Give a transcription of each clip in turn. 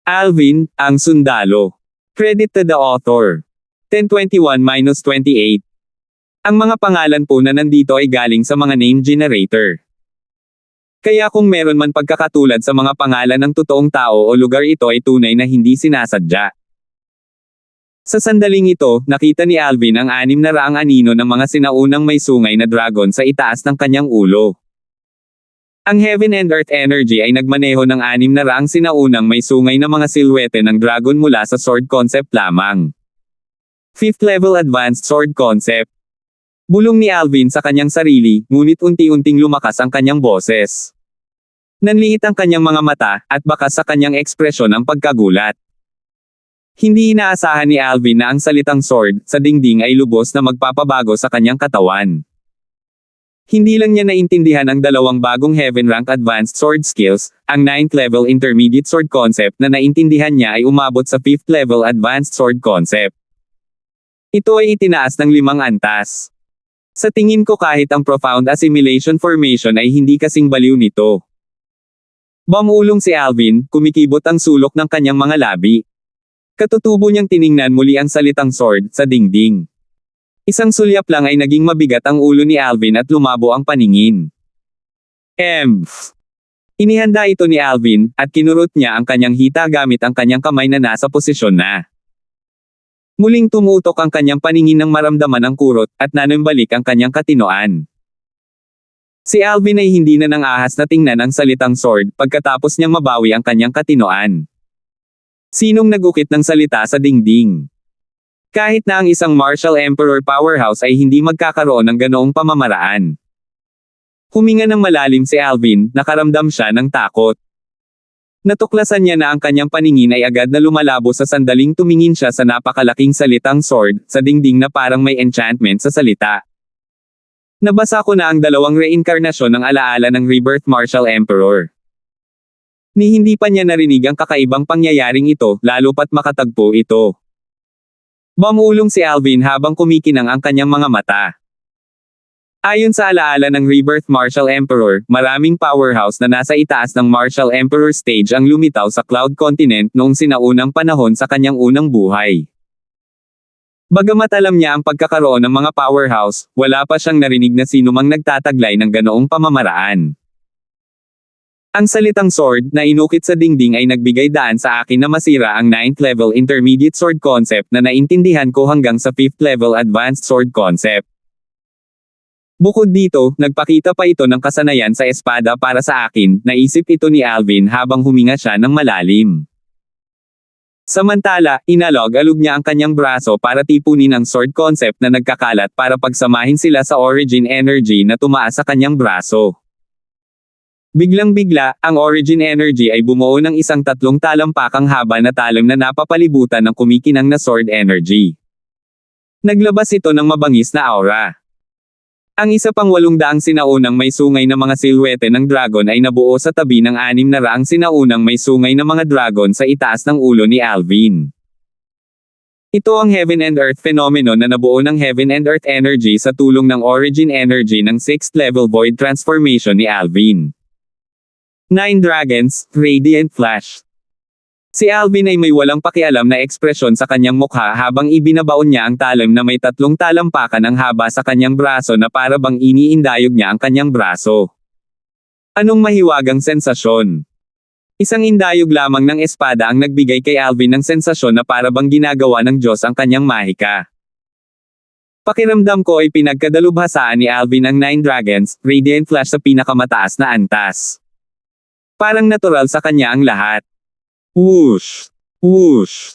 Alvin, ang sundalo. Credit to the author. 1021-28. Ang mga pangalan po na nandito ay galing sa mga name generator. Kaya kung meron man pagkakatulad sa mga pangalan ng totoong tao o lugar, ito ay tunay na hindi sinasadya. Sa sandaling ito, nakita ni Alvin ang 600 anino ng mga sinaunang may sungay na dragon sa itaas ng kanyang ulo. Ang Heaven and Earth Energy ay nagmaneho ng 600 sinaunang may sungay na mga silhwete ng dragon mula sa sword concept lamang. 5th level advanced sword concept. Bulong ni Alvin sa kanyang sarili, ngunit unti-unting lumakas ang kanyang boses. Nanliit ang kanyang mga mata, at bakas sa kanyang ekspresyon ang pagkagulat. Hindi inaasahan ni Alvin na ang salitang sword sa dingding ay lubos na magpapabago sa kanyang katawan. Hindi lang niya naintindihan ang dalawang bagong Heaven rank advanced sword skills, ang 9th level intermediate sword concept na naintindihan niya ay umabot sa 5th level advanced sword concept. Ito ay itinaas ng 5 antas. Sa tingin ko kahit ang profound assimilation formation ay hindi kasing baliw nito. Bumulong si Alvin, kumikibot ang sulok ng kanyang mga labi. Katutubo niyang tiningnan muli ang salitang sword sa dingding. Isang sulyap lang ay naging mabigat ang ulo ni Alvin at lumabo ang paningin. Inihanda ito ni Alvin, at kinurot niya ang kanyang hita gamit ang kanyang kamay na nasa posisyon na. Muling tumutok ang kanyang paningin nang maramdaman ang kurot, at nanambalik ang kanyang katinoan. Si Alvin ay hindi na nang ahas na tingnan ang salitang sword pagkatapos niyang mabawi ang kanyang katinoan. Sinong nagukit ng salita sa dingding? Kahit na ang isang martial emperor powerhouse ay hindi magkakaroon ng ganoong pamamaraan. Huminga ng malalim si Alvin, nakaramdam siya ng takot. Natuklasan niya na ang kanyang paningin ay agad na lumalabo sa sandaling tumingin siya sa napakalaking salitang sword, sa dingding na parang may enchantment sa salita. Nabasa ko na ang 2 reinkarnasyon ng alaala ng Rebirth Martial Emperor. Ni hindi pa niya narinig ang kakaibang pangyayaring ito, lalo pat makatagpo ito. Bumulong si Alvin habang kumikinang ang kanyang mga mata. Ayon sa alaala ng Rebirth Martial Emperor, maraming powerhouse na nasa itaas ng Martial Emperor stage ang lumitaw sa Cloud Continent noong sinaunang panahon sa kanyang unang buhay. Bagamat alam niya ang pagkakaroon ng mga powerhouse, wala pa siyang narinig na sinumang nagtataglay ng ganoong pamamaraan. Ang salitang sword na inukit sa dingding ay nagbigay daan sa akin na masira ang 9th level intermediate sword concept na naintindihan ko hanggang sa 5th level advanced sword concept. Bukod dito, nagpakita pa ito ng kasanayan sa espada para sa akin, naisip ito ni Alvin habang huminga siya ng malalim. Samantala, inalog-alog niya ang kanyang braso para tipunin ang sword concept na nagkakalat para pagsamahin sila sa origin energy na tumaas sa kanyang braso. Biglang-bigla, ang origin energy ay bumuo ng isang 3 talampakang haba na talim na napapalibutan ng kumikinang na sword energy. Naglabas ito ng mabangis na aura. Ang isa pang 800 sinaunang may sungay na mga silhwete ng dragon ay nabuo sa tabi ng 600 sinaunang may sungay na mga dragon sa itaas ng ulo ni Alvin. Ito ang Heaven and Earth phenomenon na nabuo ng Heaven and Earth energy sa tulong ng origin energy ng 6th level void transformation ni Alvin. 9 Dragons, Radiant Flash. Si Alvin ay may walang pakialam na ekspresyon sa kanyang mukha habang ibinabaon niya ang talim na may 3 talampakan ang haba sa kanyang braso na para bang iniindayog niya ang kanyang braso. Anong mahiwagang sensasyon? Isang indayog lamang ng espada ang nagbigay kay Alvin ng sensasyon na para bang ginagawa ng Diyos ang kanyang mahika. Pakiramdam ko ay pinagkadalubhasaan ni Alvin ang 9 Dragons, Radiant Flash sa pinakamataas na antas. Parang natural sa kanya ang lahat. Whoosh! Whoosh!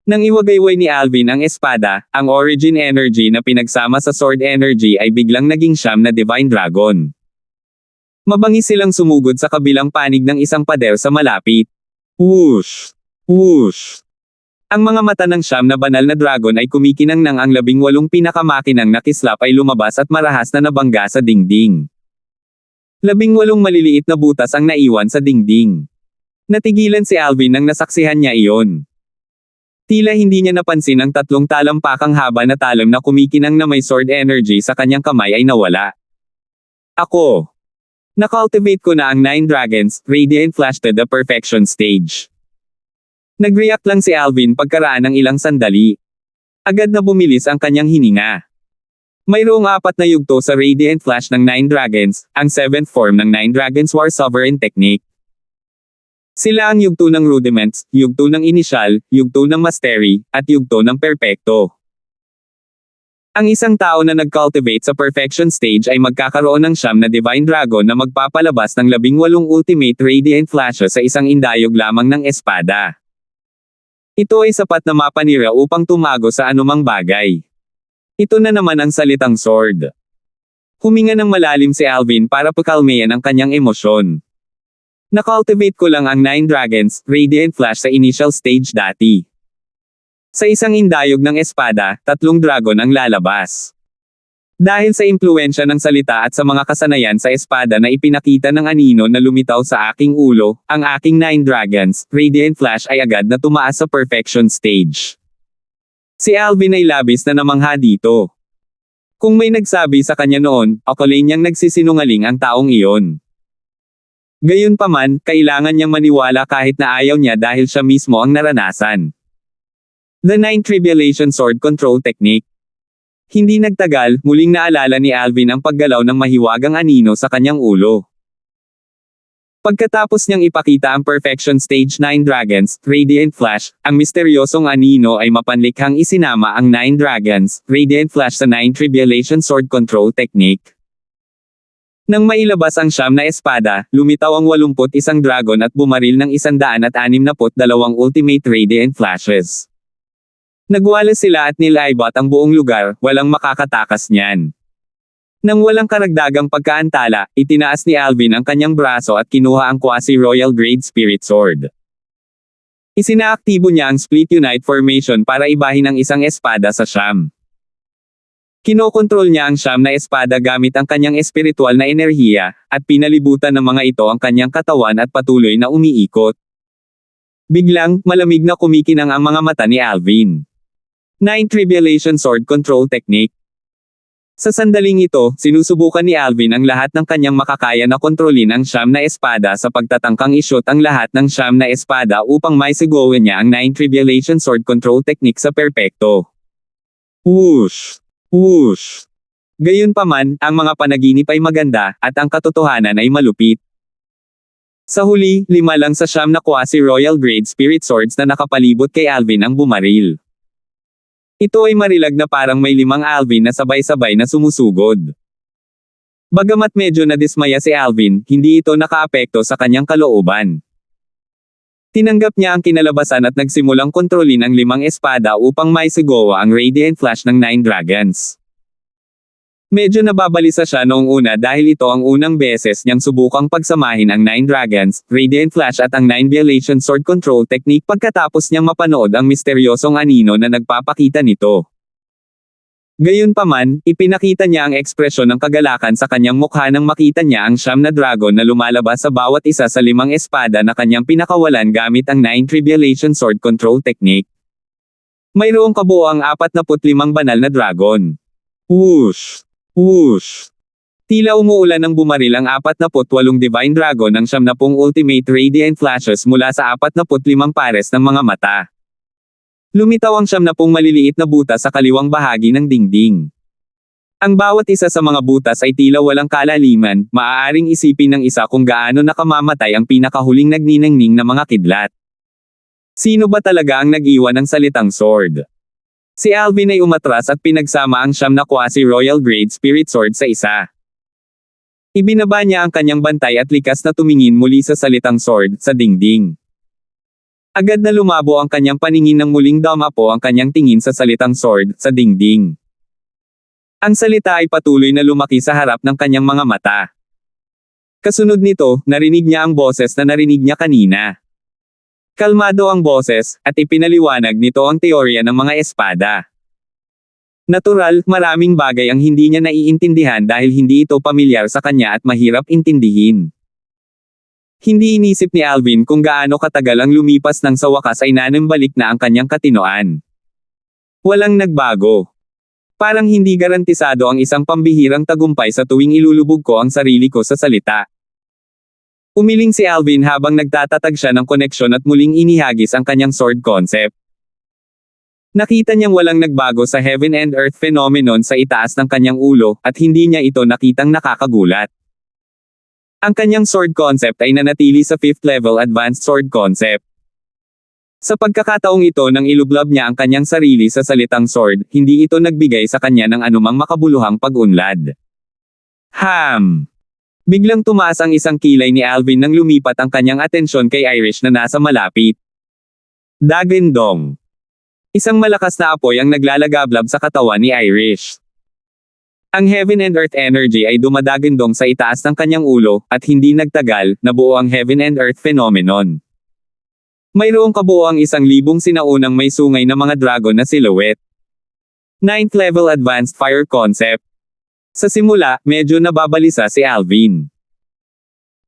Nang iwagayway ni Alvin ang espada, ang origin energy na pinagsama sa sword energy ay biglang naging siyam na divine dragon. Mabangis silang sumugod sa kabilang panig ng isang pader sa malapit. Whoosh! Whoosh! Ang mga mata ng siyam na banal na dragon ay kumikinang nang ang 18 pinakamakinang nakislap ay lumabas at marahas na nabangga sa dingding. 18 maliliit na butas ang naiwan sa dingding. Natigilan si Alvin nang nasaksihan niya iyon. Tila hindi niya napansin ang 3 talampakang haba na talim na kumikinang na may sword energy sa kanyang kamay ay nawala. Ako. Na-cultivate ko na ang 9 Dragons, Radiant Flash to the perfection stage. Nag-react lang si Alvin pagkaraan ng ilang sandali. Agad na bumilis ang kanyang hininga. Mayroong 4 na yugto sa Radiant Flash ng Nine Dragons, ang 7th form ng Nine Dragons War Sovereign Technique. Sila ang yugto ng Rudiments, yugto ng Initial, yugto ng Mastery, at yugto ng Perpekto. Ang isang tao na nag-cultivate sa Perfection Stage ay magkakaroon ng 9 na Divine Dragon na magpapalabas ng 18 Ultimate Radiant Flashes sa isang indayog lamang ng espada. Ito ay sapat na mapanira upang tumago sa anumang bagay. Ito na naman ang salitang sword. Huminga ng malalim si Alvin para pakalmayan ang kanyang emosyon. Nakultivate ko lang ang 9 Dragons, Radiant Flash sa initial stage dati. Sa isang indayog ng espada, 3 dragon ang lalabas. Dahil sa impluensya ng salita at sa mga kasanayan sa espada na ipinakita ng anino na lumitaw sa aking ulo, ang aking 9 Dragons, Radiant Flash ay agad na tumaas sa Perfection Stage. Si Alvin ay labis na namangha dito. Kung may nagsabi sa kanya noon, akala niyang nagsisinungaling ang taong iyon. Gayunpaman, kailangan niyang maniwala kahit na ayaw niya dahil siya mismo ang naranasan. The Nine Tribulation Sword Control Technique. Hindi nagtagal, muling naalala ni Alvin ang paggalaw ng mahiwagang anino sa kanyang ulo. Pagkatapos niyang ipakita ang Perfection Stage 9 Dragons, Radiant Flash, ang misteryosong anino ay mapanlikhang isinama ang 9 Dragons, Radiant Flash sa Nine Tribulation Sword Control Technique. Nang mailabas ang 9 na espada, lumitaw ang 81 dragon at bumaril ng 162 Ultimate Radiant Flashes. Nagwala sila at nilaibat ang buong lugar, walang makakatakas niyan. Nang walang karagdagang pagkaantala, itinaas ni Alvin ang kanyang braso at kinuha ang quasi-royal grade spirit sword. Isinaaktibo niya ang Split Unite Formation para ibahin ang isang espada sa siyam. Kinokontrol niya ang 9 na espada gamit ang kanyang espiritual na enerhiya, at pinalibutan ng mga ito ang kanyang katawan at patuloy na umiikot. Biglang, malamig na kumikinang ang mga mata ni Alvin. 9 Tribulation Sword Control Technique. Sa sandaling ito, sinusubukan ni Alvin ang lahat ng kanyang makakaya na kontrolin ang 9 na espada sa pagtatangkang i-shoot ang lahat ng 9 na espada upang maisigawan niya ang 9 Tribulation Sword Control Technique sa perpekto. Whoosh! Whoosh! Gayunpaman, ang mga panaginip ay maganda, at ang katotohanan ay malupit. Sa huli, 5 lang sa 9 na quasi-royal grade spirit swords na nakapalibot kay Alvin ang bumaril. Ito ay marilag na parang may 5 Alvin na sabay-sabay na sumusugod. Bagamat medyo nadismaya si Alvin, hindi ito nakaapekto sa kanyang kalooban. Tinanggap niya ang kinalabasan at nagsimulang kontrolin ang 5 espada upang maisigawa ang Radiant Flash ng 9 Dragons. Medyo nababalisa siya noong una dahil ito ang unang beses niyang subukang pagsamahin ang 9 Dragons, Radiant Flash at ang 9 Violation Sword Control Technique pagkatapos niyang mapanood ang misteryosong anino na nagpapakita nito. Gayunpaman, ipinakita niya ang ekspresyon ng kagalakan sa kanyang mukha nang makita niya ang 9 na dragon na lumalabas sa bawat isa sa 5 espada na kanyang pinakawalan gamit ang 9 Tribulation Sword Control Technique. Mayroong kabuoang 45 banal na dragon. Whoosh! Whoosh! Tila umuulan ng bumaril ang 48 Divine Dragon ng 70 Ultimate Radiant Flashes mula sa 45 pares ng mga mata. Lumitaw ang 70 maliliit na butas sa kaliwang bahagi ng dingding. Ang bawat isa sa mga butas ay tila walang kalaliman, maaaring isipin ng isa kung gaano nakamamatay ang pinakahuling nagniningning na mga kidlat. Sino ba talaga ang nag-iwan ng salitang sword? Si Alvin ay umatras at pinagsama ang 9 na quasi-royal grade spirit sword sa isa. Ibinaba niya ang kanyang bantay at likas na tumingin muli sa salitang sword sa dingding. Agad na lumabo ang kanyang paningin nang muling dumapo ang kanyang tingin sa salitang sword sa dingding. Ang salita ay patuloy na lumaki sa harap ng kanyang mga mata. Kasunod nito, narinig niya ang boses na narinig niya kanina. Kalmado ang boses, at ipinaliwanag nito ang teorya ng mga espada. Natural, maraming bagay ang hindi niya naiintindihan dahil hindi ito pamilyar sa kanya at mahirap intindihin. Hindi inisip ni Alvin kung gaano katagal ang lumipas nang sa wakas ay nanambalik na ang kanyang katinoan. Walang nagbago. Parang hindi garantisado ang isang pambihirang tagumpay sa tuwing ilulubog ko ang sarili ko sa salita. Umiling si Alvin habang nagtatatag siya ng koneksyon at muling inihagis ang kanyang sword concept. Nakita niyang walang nagbago sa heaven and earth phenomenon sa itaas ng kanyang ulo, at hindi niya ito nakitang nakakagulat. Ang kanyang sword concept ay nanatili sa 5th level advanced sword concept. Sa pagkakataong ito nang ilublab niya ang kanyang sarili sa salitang sword, hindi ito nagbigay sa kanya ng anumang makabuluhang pag-unlad. Biglang tumaas ang isang kilay ni Alvin nang lumipat ang kanyang atensyon kay Irish na nasa malapit. Dagindong. Isang malakas na apoy ang naglalagablab sa katawan ni Irish. Ang heaven and earth energy ay dumadagindong sa itaas ng kanyang ulo, at hindi nagtagal, nabuo ang heaven and earth phenomenon. Mayroong kabuoang 1,000 sinaunang may sungay na mga dragon na silhouette. 9th level advanced fire concept. Sa simula, medyo nababalisa si Alvin.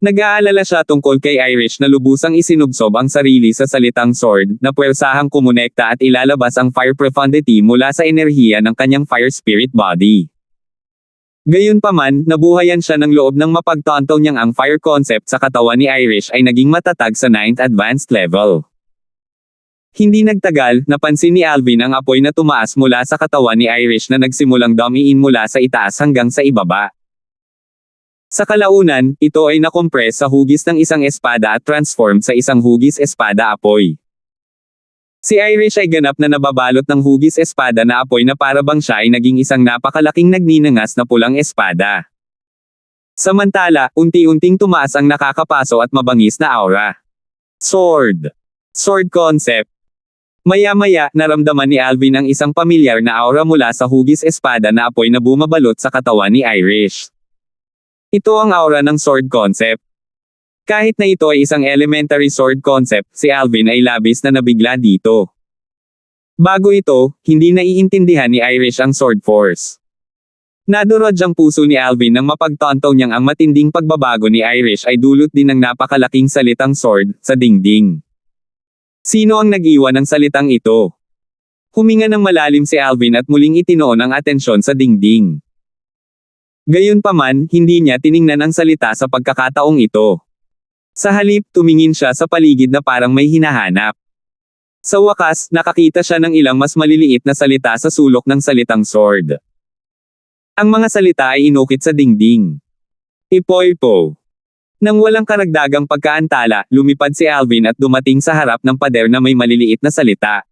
Nag-aalala siya tungkol kay Irish na lubusang isinubsob ang sarili sa salitang sword, na puwersahang kumonekta at ilalabas ang fire profundity mula sa enerhiya ng kanyang fire spirit body. Gayunpaman, nabuhayan siya ng loob ng mapagtanto niyang ang fire concept sa katawan ni Irish ay naging matatag sa 9th advanced level. Hindi nagtagal, napansin ni Alvin ang apoy na tumaas mula sa katawan ni Irish na nagsimulang dumiin mula sa itaas hanggang sa ibaba. Sa kalaunan, ito ay nakompress sa hugis ng isang espada at transform sa isang hugis espada apoy. Si Irish ay ganap na nababalot ng hugis espada na apoy na para bang siya ay naging isang napakalaking nagninangas na pulang espada. Samantala, unti-unting tumaas ang nakakapaso at mabangis na aura. Sword concept. Maya-maya, naramdaman ni Alvin ang isang pamilyar na aura mula sa hugis espada na apoy na bumabalot sa katawan ni Irish. Ito ang aura ng sword concept. Kahit na ito ay isang elementary sword concept, si Alvin ay labis na nabigla dito. Bago ito, hindi naiintindihan ni Irish ang sword force. Nadurog ang puso ni Alvin nang mapagtanto niyang ang matinding pagbabago ni Irish ay dulot din ng napakalaking salitang sword sa dingding. Sino ang nag-iwan ng salitang ito? Huminga ng malalim si Alvin at muling itinoon ang atensyon sa dingding. Gayunpaman, hindi niya tiningnan ang salita sa pagkakataong ito. Sa halip, tumingin siya sa paligid na parang may hinahanap. Sa wakas, nakakita siya ng ilang mas maliliit na salita sa sulok ng salitang sword. Ang mga salita ay inukit sa dingding. Ipoipo. Nang walang karagdagang pagkaantala, lumipad si Alvin at dumating sa harap ng pader na may maliliit na salita.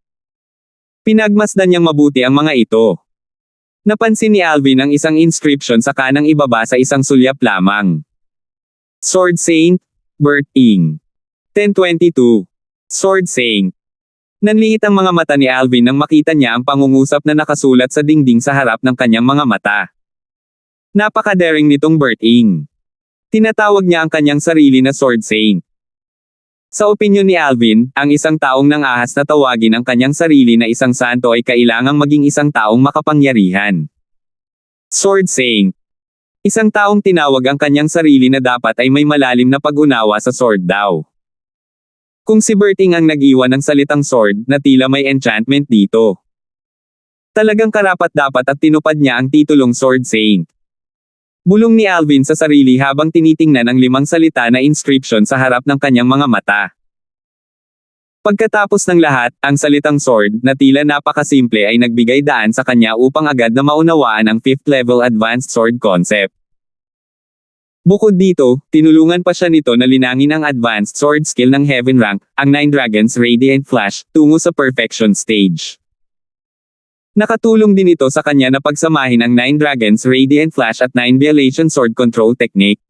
Pinagmasdan niyang mabuti ang mga ito. Napansin ni Alvin ang isang inscription sa kanang ibaba sa isang sulyap lamang. Sword Saint, Bert Ing. 1022. Sword Saint. Nanliit ang mga mata ni Alvin nang makita niya ang pangungusap na nakasulat sa dingding sa harap ng kanyang mga mata. Napaka-daring nitong Bert Ing. Tinatawag niya ang kanyang sarili na Sword Saint. Sa opinyon ni Alvin, ang isang taong nangahas na tawagin ang kanyang sarili na isang santo ay kailangang maging isang taong makapangyarihan. Sword Saint. Isang taong tinawag ang kanyang sarili na dapat ay may malalim na pag-unawa sa sword daw. Kung si Berting ang nag-iwan ng salitang sword, na tila may enchantment dito. Talagang karapat-dapat at tinupad niya ang titulong Sword Saint. Bulong ni Alvin sa sarili habang tinitingnan ang 5 salita na inscription sa harap ng kanyang mga mata. Pagkatapos ng lahat, ang salitang sword, na tila napakasimple ay nagbigay daan sa kanya upang agad na maunawaan ang 5th level advanced sword concept. Bukod dito, tinulungan pa siya nito na linangin ang advanced sword skill ng Heaven rank, ang 9 Dragons Radiant Flash, tungo sa perfection stage. Nakatulong din ito sa kanya na pagsamahin ang 9 Dragons Radiant Flash at 9 Violation Sword Control Technique.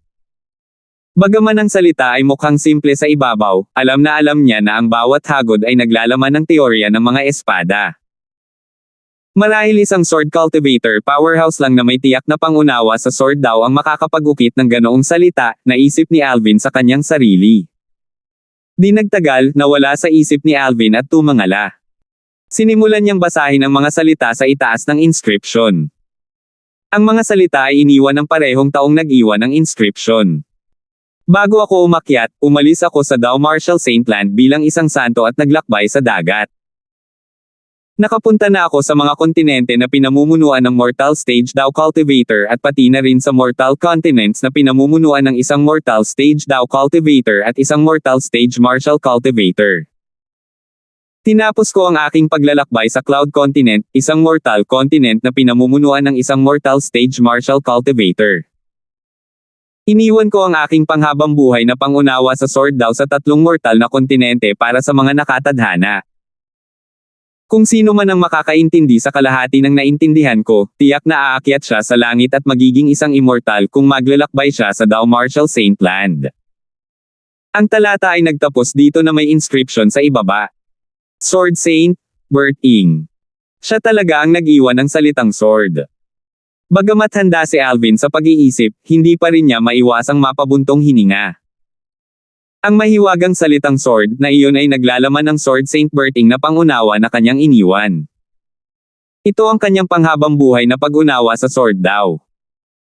Bagaman ang salita ay mukhang simple sa ibabaw, alam niya na ang bawat hagod ay naglalaman ng teorya ng mga espada. Marahil isang sword cultivator powerhouse lang na may tiyak na pangunawa sa sword daw ang makakapag-ukit ng ganoong salita, naisip ni Alvin sa kanyang sarili. Di nagtagal, nawala sa isip ni Alvin at tumangala. Sinimulan niyang basahin ang mga salita sa itaas ng inscription. Ang mga salita ay iniwan ng parehong taong nag-iwan ng inscription. Bago ako umakyat, umalis ako sa Dow Marshall Saint Land bilang isang santo at naglakbay sa dagat. Nakapunta na ako sa mga kontinente na pinamumunuan ng Mortal Stage Dao Cultivator at pati na rin sa Mortal Continents na pinamumunuan ng isang Mortal Stage Dao Cultivator at isang Mortal Stage Martial Cultivator. Tinapos ko ang aking paglalakbay sa Cloud Continent, isang Mortal Continent na pinamumunuan ng isang Mortal Stage Martial Cultivator. Iniwan ko ang aking panghabang buhay na pangunawa sa Sword Dao sa tatlong mortal na kontinente para sa mga nakatadhana. Kung sino man ang makakaintindi sa kalahati ng naintindihan ko, tiyak na aakyat siya sa langit at magiging isang immortal kung maglalakbay siya sa Dao Martial Saint Land. Ang talata ay nagtapos dito na may inscription sa ibaba. Sword Saint, Bert Ing. Siya talaga ang nag-iwan ng salitang sword. Bagamat handa si Alvin sa pag-iisip, hindi pa rin niya maiwasang mapabuntong hininga. Ang mahiwagang salitang sword na iyon ay naglalaman ng Sword Saint Berting na pangunawa na kanyang iniwan. Ito ang kanyang panghabang buhay na pag-unawa sa Sword Dao.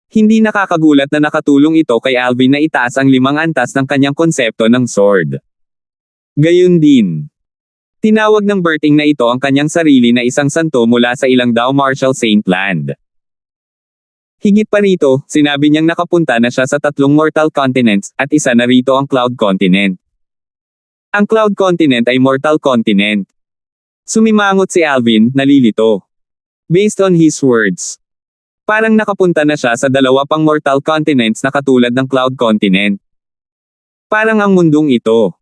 Hindi nakakagulat na nakatulong ito kay Alvin na itaas ang 5 antas ng kanyang konsepto ng sword. Gayun din. Tinawag ng Berting na ito ang kanyang sarili na isang santo mula sa ilang Dao Martial Saint Land. Higit pa rito, sinabi niyang nakapunta na siya sa 3 mortal continents, at isa na rito ang Cloud Continent. Ang Cloud Continent ay mortal continent. Sumimangot si Alvin, nalilito. Based on his words. Parang nakapunta na siya sa 2 pang mortal continents na katulad ng Cloud Continent. Parang ang mundong ito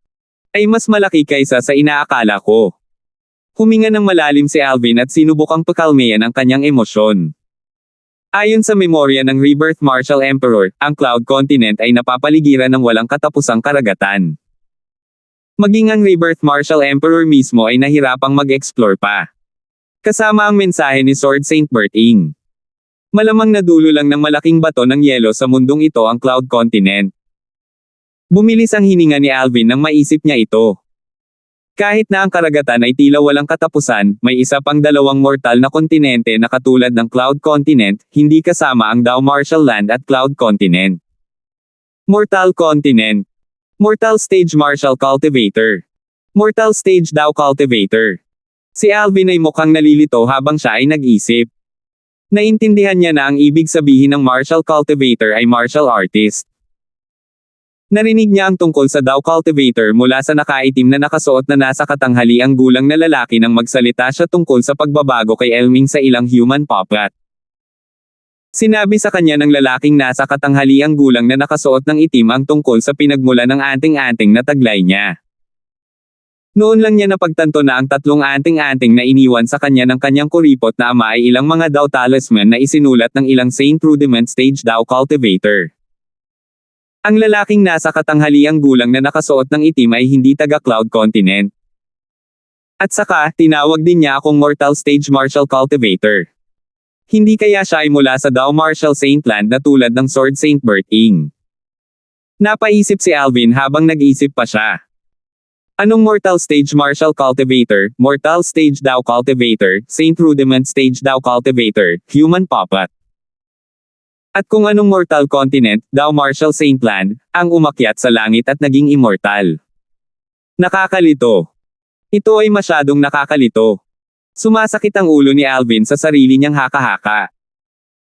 ay mas malaki kaysa sa inaakala ko. Huminga ng malalim si Alvin at sinubukang pakalmayan ang kanyang emosyon. Ayon sa memorya ng Rebirth Martial Emperor, ang Cloud Continent ay napapaligiran ng walang katapusang karagatan. Maging ang Rebirth Martial Emperor mismo ay nahirapang mag-explore pa. Kasama ang mensahe ni Sword Saint Berting. Malamang nadulo lang ng malaking bato ng yelo sa mundong ito ang Cloud Continent. Bumilis ang hininga ni Alvin nang maisip niya ito. Kahit na ang karagatan ay tila walang katapusan, may isa pang 2 mortal na kontinente na katulad ng Cloud Continent, hindi kasama ang Dao Martial Land at Cloud Continent. Mortal Continent. Mortal Stage Martial Cultivator. Mortal Stage Dao Cultivator. Si Alvin ay mukhang nalilito habang siya ay nag-isip. Naintindihan niya na ang ibig sabihin ng Martial Cultivator ay Martial Artist. Narinig niya ang tungkol sa Dao Cultivator mula sa nakaitim na nakasuot na nasa katanghaliang gulang na lalaki nang magsalita siya tungkol sa pagbabago kay Elming sa ilang human puppet. Sinabi sa kanya ng lalaking nasa katanghaliang gulang na nakasuot ng itim ang tungkol sa pinagmula ng anting-anting na taglay niya. Noon lang niya napagtanto na ang 3 anting-anting na iniwan sa kanya ng kanyang kuripot na ama ay ilang mga Dao talisman na isinulat ng ilang Saint Rudiment Stage Dao Cultivator. Ang lalaking nasa katanghaliang gulang na nakasuot ng itim ay hindi taga Cloud Continent. At saka, tinawag din niya akong Mortal Stage Martial Cultivator. Hindi kaya siya ay mula sa Dao Martial Saint Land na tulad ng Sword Saint Berting. Napaisip si Alvin habang nag-isip pa siya. Anong Mortal Stage Martial Cultivator, Mortal Stage Dao Cultivator, Saint Rudiment Stage Dao Cultivator, Human Puppet? At kung anong Mortal Continent, Dao Martial Saint Land, ang umakyat sa langit at naging immortal. Nakakalito. Ito ay masyadong nakakalito. Sumasakit ang ulo ni Alvin sa sarili niyang haka-haka.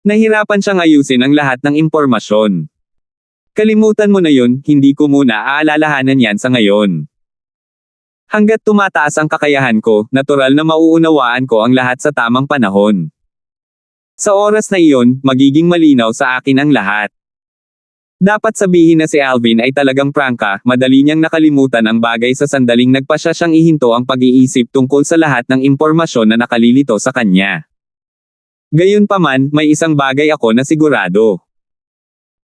Nahirapan siyang ayusin ang lahat ng impormasyon. Kalimutan mo na yun, hindi ko muna aalalahanan yan sa ngayon. Hanggat tumataas ang kakayahan ko, natural na mauunawaan ko ang lahat sa tamang panahon. Sa oras na iyon, magiging malinaw sa akin ang lahat. Dapat sabihin na si Alvin ay talagang prangka, madali niyang nakalimutan ang bagay sa sandaling nagpasya siyang ihinto ang pag-iisip tungkol sa lahat ng impormasyon na nakalilito sa kanya. Gayunpaman, may isang bagay ako na sigurado.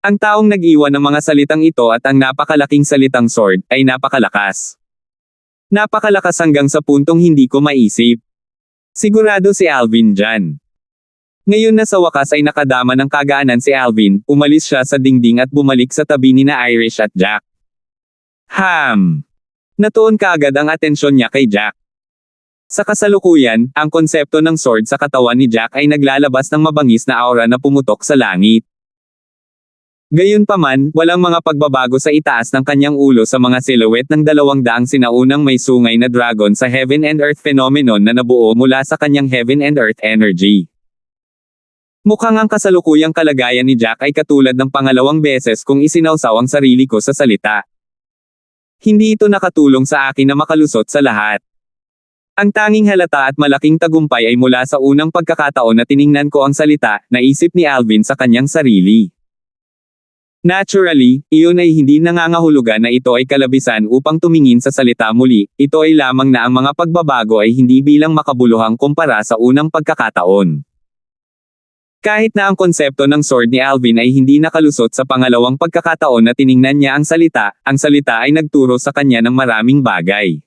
Ang taong nag-iwan ng mga salitang ito at ang napakalaking salitang sword, ay napakalakas. Napakalakas hanggang sa puntong hindi ko maisip. Sigurado si Alvin dyan. Ngayon na sa wakas ay nakadama ng kagaanan si Alvin, umalis siya sa dingding at bumalik sa tabi ni na Irish at Jack. Natuon kaagad ang atensyon niya kay Jack. Sa kasalukuyan, ang konsepto ng sword sa katawan ni Jack ay naglalabas ng mabangis na aura na pumutok sa langit. Gayunpaman, walang mga pagbabago sa itaas ng kanyang ulo sa mga silhouette ng 200 sinaunang may sungay na dragon sa Heaven and Earth phenomenon na nabuo mula sa kanyang Heaven and Earth energy. Mukhang ang kasalukuyang kalagayan ni Jack ay katulad ng pangalawang beses kung isinawsaw ang sarili ko sa salita. Hindi ito nakatulong sa akin na makalusot sa lahat. Ang tanging halata at malaking tagumpay ay mula sa unang pagkakataon na tiningnan ko ang salita, naisip ni Alvin sa kanyang sarili. Naturally, iyon ay hindi nangangahulugan na ito ay kalabisan upang tumingin sa salita muli, ito ay lamang na ang mga pagbabago ay hindi bilang makabuluhang kumpara sa unang pagkakataon. Kahit na ang konsepto ng sword ni Alvin ay hindi nakalusot sa pangalawang pagkakataon na tiningnan niya ang salita ay nagturo sa kanya ng maraming bagay.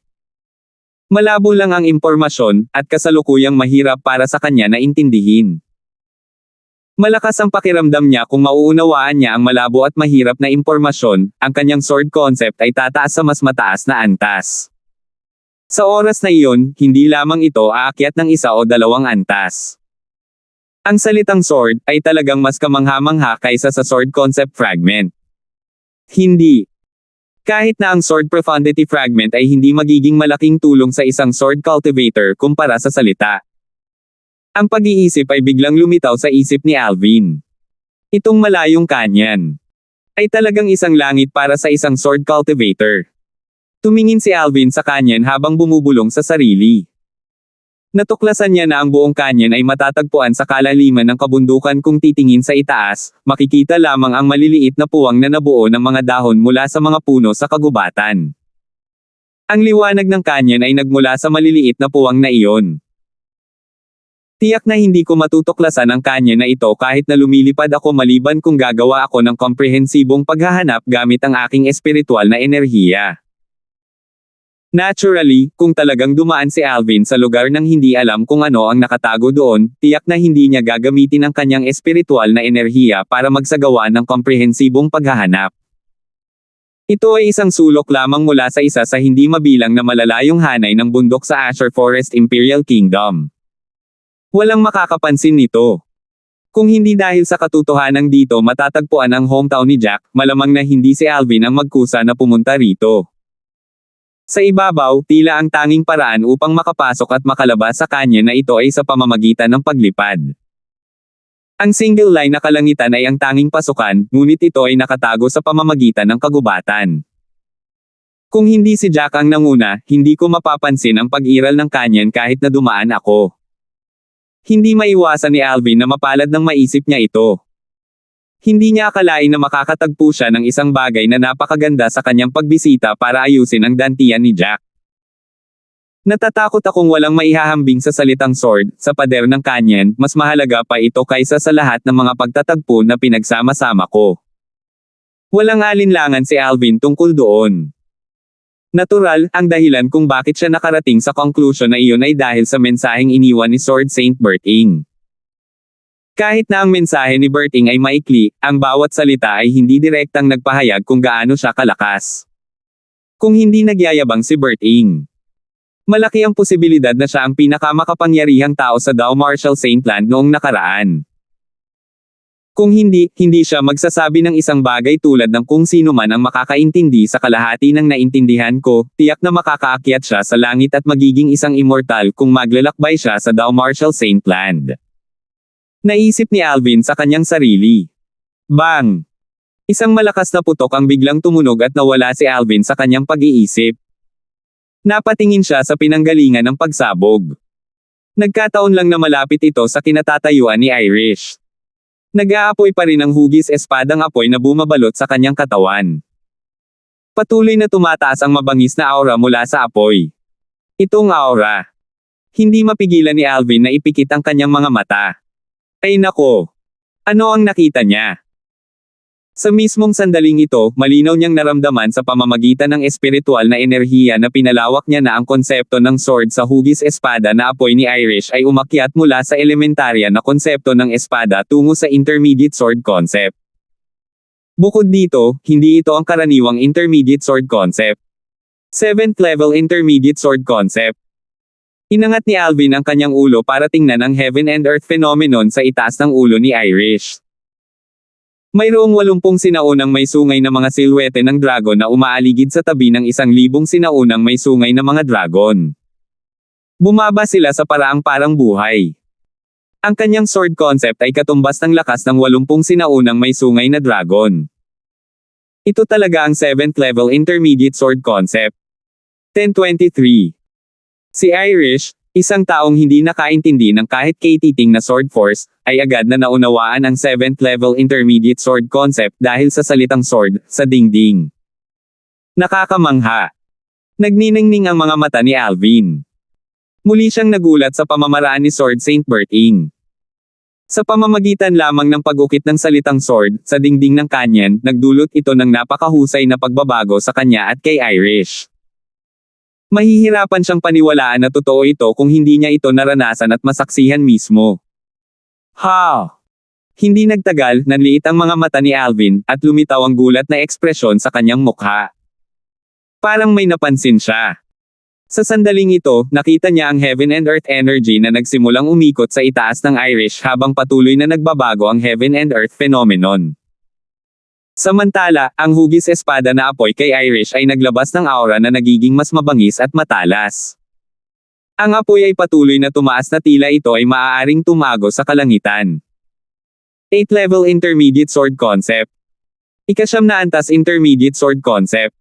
Malabo lang ang impormasyon, at kasalukuyang mahirap para sa kanya na intindihin. Malakas ang pakiramdam niya kung mauunawaan niya ang malabo at mahirap na impormasyon, ang kanyang sword concept ay tataas sa mas mataas na antas. Sa oras na iyon, hindi lamang ito aakyat ng 1 o 2 antas. Ang salitang sword ay talagang mas kamangha-mangha kaysa sa sword concept fragment. Hindi. Kahit na ang sword profundity fragment ay hindi magiging malaking tulong sa isang sword cultivator kumpara sa salita. Ang pag-iisip ay biglang lumitaw sa isip ni Alvin. Itong malayong kanyan ay talagang isang langit para sa isang sword cultivator. Tumingin si Alvin sa kanyan habang bumubulong sa sarili. Natuklasan niya na ang buong kanyan ay matatagpuan sa kalaliman ng kabundukan. Kung titingin sa itaas, makikita lamang ang maliliit na puwang na nabuo ng mga dahon mula sa mga puno sa kagubatan. Ang liwanag ng kanyan ay nagmula sa maliliit na puwang na iyon. Tiyak na hindi ko matutuklasan ang kanya na ito kahit na lumilipad ako maliban kung gagawa ako ng komprehensibong paghahanap gamit ang aking espiritual na enerhiya. Naturally, kung talagang dumaan si Alvin sa lugar nang hindi alam kung ano ang nakatago doon, tiyak na hindi niya gagamitin ang kanyang espiritual na enerhiya para magsagawa ng komprehensibong paghahanap. Ito ay isang sulok lamang mula sa isa sa hindi mabilang na malalayong hanay ng bundok sa Azure Forest Imperial Kingdom. Walang makakapansin nito. Kung hindi dahil sa katotohanan dito matatagpuan ang hometown ni Jack, malamang na hindi si Alvin ang magkusa na pumunta rito. Sa ibabaw, tila ang tanging paraan upang makapasok at makalabas sa kanya na ito ay sa pamamagitan ng paglipad. Ang single line na kalangitan ay ang tanging pasukan, ngunit ito ay nakatago sa pamamagitan ng kagubatan. Kung hindi si Jack ang nanguna, hindi ko mapapansin ang pag-iral ng kanyan kahit na dumaan ako. Hindi maiwasan ni Alvin na mapalad ng maisip niya ito. Hindi niya akalain na makakatagpo siya ng isang bagay na napakaganda sa kanyang pagbisita para ayusin ang dantian ni Jack. Natatakot akong walang maihahambing sa salitang sword, sa pader ng kanyan, mas mahalaga pa ito kaysa sa lahat ng mga pagtatagpo na pinagsama-sama ko. Walang alinlangan si Alvin tungkol doon. Natural, ang dahilan kung bakit siya nakarating sa conclusion na iyon ay dahil sa mensaheng iniwan ni Sword Saint Berting. Kahit na ang mensahe ni Berting ay maikli, ang bawat salita ay hindi direktang nagpahayag kung gaano siya kalakas. Kung hindi nagyayabang si Berting, malaki ang posibilidad na siya ang pinakamakapangyarihang tao sa Dao Martial Saintland noong nakaraan. Kung hindi siya magsasabi ng isang bagay tulad ng kung sino man ang makakaintindi sa kalahati ng naintindihan ko, tiyak na makakaakyat siya sa langit at magiging isang immortal kung maglalakbay siya sa Dao Martial Saintland. Naisip ni Alvin sa kanyang sarili. Bang! Isang malakas na putok ang biglang tumunog at nawala si Alvin sa kanyang pag-iisip. Napatingin siya sa pinanggalingan ng pagsabog. Nagkataon lang na malapit ito sa kinatatayuan ni Irish. Nag-aapoy pa rin ang hugis espadang apoy na bumabalot sa kanyang katawan. Patuloy na tumataas ang mabangis na aura mula sa apoy. Itong aura. Hindi mapigilan ni Alvin na ipikit ang kanyang mga mata. Ay nako! Ano ang nakita niya? Sa mismong sandaling ito, malinaw niyang naramdaman sa pamamagitan ng espiritual na enerhiya na pinalawak niya na ang konsepto ng sword sa hugis espada na apoy ni Irish ay umakyat mula sa elementarya na konsepto ng espada tungo sa intermediate sword concept. Bukod dito, hindi ito ang karaniwang intermediate sword concept. 7th level intermediate sword concept. Inangat ni Alvin ang kanyang ulo para tingnan ang heaven and earth phenomenon sa itaas ng ulo ni Irish. Mayroong 80 sinaunang may sungay na mga silwete ng dragon na umaaligid sa tabi ng 1,000 sinaunang may sungay na mga dragon. Bumaba sila sa paraang parang buhay. Ang kanyang sword concept ay katumbas ng lakas ng 80 sinaunang may sungay na dragon. Ito talaga ang 7th level intermediate sword concept. 1023. Si Irish, isang taong hindi nakaintindi ng kahit katiting na sword force, ay agad na naunawaan ang 7th level intermediate sword concept dahil sa salitang sword, sa dingding. Nakakamangha. Nagniningning ang mga mata ni Alvin. Muli siyang nagulat sa pamamaraan ni Sword Saint Berting. Sa pamamagitan lamang ng pag-ukit ng salitang sword, sa dingding ng kanyan, nagdulot ito ng napakahusay na pagbabago sa kanya at kay Irish. Mahihirapan siyang paniwalaan na totoo ito kung hindi niya ito naranasan at masaksihan mismo. Ha! Hindi nagtagal, nanliit ang mga mata ni Alvin, at lumitaw ang gulat na ekspresyon sa kanyang mukha. Parang may napansin siya. Sa sandaling ito, nakita niya ang heaven and earth energy na nagsimulang umikot sa itaas ng Irish habang patuloy na nagbabago ang heaven and earth phenomenon. Samantala, ang hugis espada na apoy kay Irish ay naglabas ng aura na nagiging mas mabangis at matalas. Ang apoy ay patuloy na tumaas na tila ito ay maaaring tumago sa kalangitan. 8th level intermediate sword concept. Ika-9 na antas intermediate sword concept.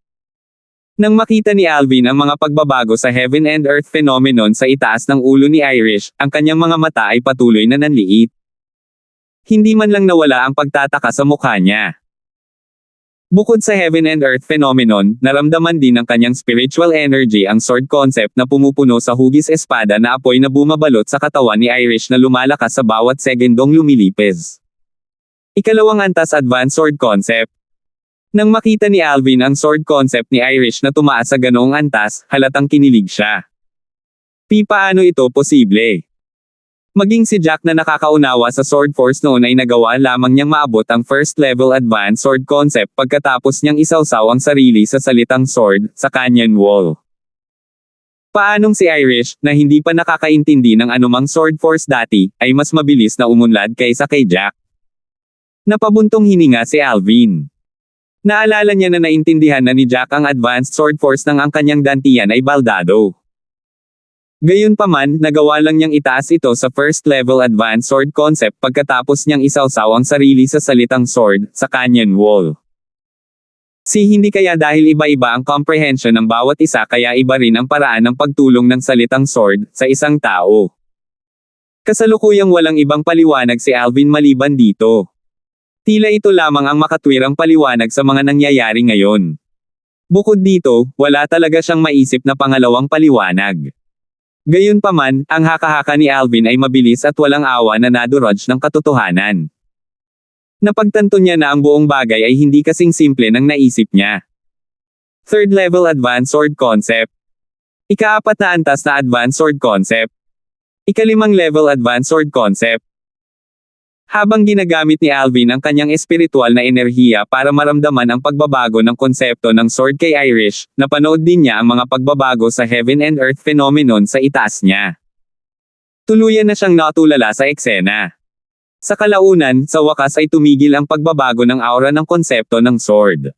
Nang makita ni Alvin ang mga pagbabago sa heaven and earth phenomenon sa itaas ng ulo ni Irish, ang kanyang mga mata ay patuloy na nanliit. Hindi man lang nawala ang pagtataka sa mukha niya. Bukod sa heaven and earth phenomenon, naramdaman din ng kanyang spiritual energy ang sword concept na pumupuno sa hugis espada na apoy na bumabalot sa katawan ni Irish na lumalakas sa bawat segundong lumilipez. Ikalawang antas advanced sword concept. Nang makita ni Alvin ang sword concept ni Irish na tumaas sa ganoong antas, halatang kinilig siya. Paano ito posible? Maging si Jack na nakakaunawa sa Sword Force noon ay nagawa lamang niyang maabot ang first level advanced sword concept pagkatapos niyang isawsaw ang sarili sa salitang sword, sa canyon wall. Paanong si Irish, na hindi pa nakakaintindi ng anumang Sword Force dati, ay mas mabilis na umunlad kaysa kay Jack? Napabuntong hininga si Alvin. Naalala niya na naintindihan na ni Jack ang advanced sword force ng ang kanyang dantian ay baldado. Gayunpaman, nagawa lang niyang itaas ito sa first level advanced sword concept pagkatapos niyang isawsaw ang sarili sa salitang sword, sa canyon wall. Hindi kaya dahil iba-iba ang comprehension ng bawat isa kaya iba rin ang paraan ng pagtulong ng salitang sword, sa isang tao. Kasalukuyang walang ibang paliwanag si Alvin maliban dito. Tila ito lamang ang makatwirang paliwanag sa mga nangyayari ngayon. Bukod dito, wala talaga siyang maisip na pangalawang paliwanag. Gayunpaman, ang haka-haka ni Alvin ay mabilis at walang awa na nadurudge ng katotohanan. Napagtanto niya na ang buong bagay ay hindi kasing simple ng naisip niya. Third level advanced sword concept. Ika-4 na antas na advanced sword concept. Ika-5 level advanced sword concept. Habang ginagamit ni Alvin ang kanyang espiritual na enerhiya para maramdaman ang pagbabago ng konsepto ng sword kay Irish, napanood din niya ang mga pagbabago sa heaven and earth phenomenon sa itaas niya. Tuluyan na siyang natulala sa eksena. Sa kalaunan, sa wakas ay tumigil ang pagbabago ng aura ng konsepto ng sword.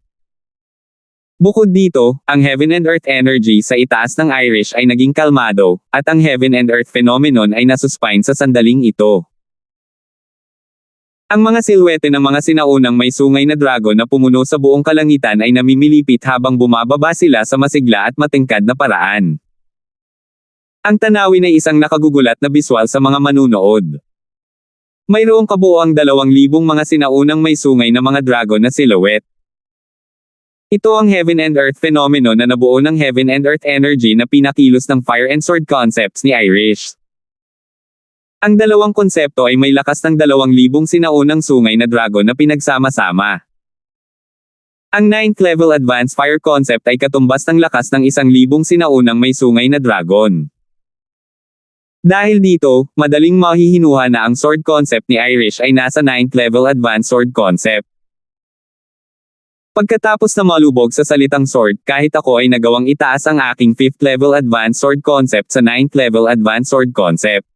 Bukod dito, ang heaven and earth energy sa itaas ng Irish ay naging kalmado, at ang heaven and earth phenomenon ay nasuspine sa sandaling ito. Ang mga silwete ng mga sinaunang may sungay na dragon na pumuno sa buong kalangitan ay namimilipit habang bumababa sila sa masigla at matingkad na paraan. Ang tanawin ay isang nakagugulat na biswal sa mga manunood. Mayroong kabuoang 2,000 mga sinaunang may sungay na mga dragon na silhouette. Ito ang heaven and earth phenomenon na nabuo ng heaven and earth energy na pinakilos ng fire and sword concepts ni Irish. Ang dalawang konsepto ay may lakas ng 2,000 sinaunang sungay na dragon na pinagsama-sama. Ang 9th level advanced fire concept ay katumbas ng lakas ng 1,000 sinaunang may sungay na dragon. Dahil dito, madaling mahihinuha na ang sword concept ni Irish ay nasa 9th level advanced sword concept. Pagkatapos na malubog sa salitang sword, kahit ako ay nagawang itaas ang aking 5th level advanced sword concept sa 9th level advanced sword concept.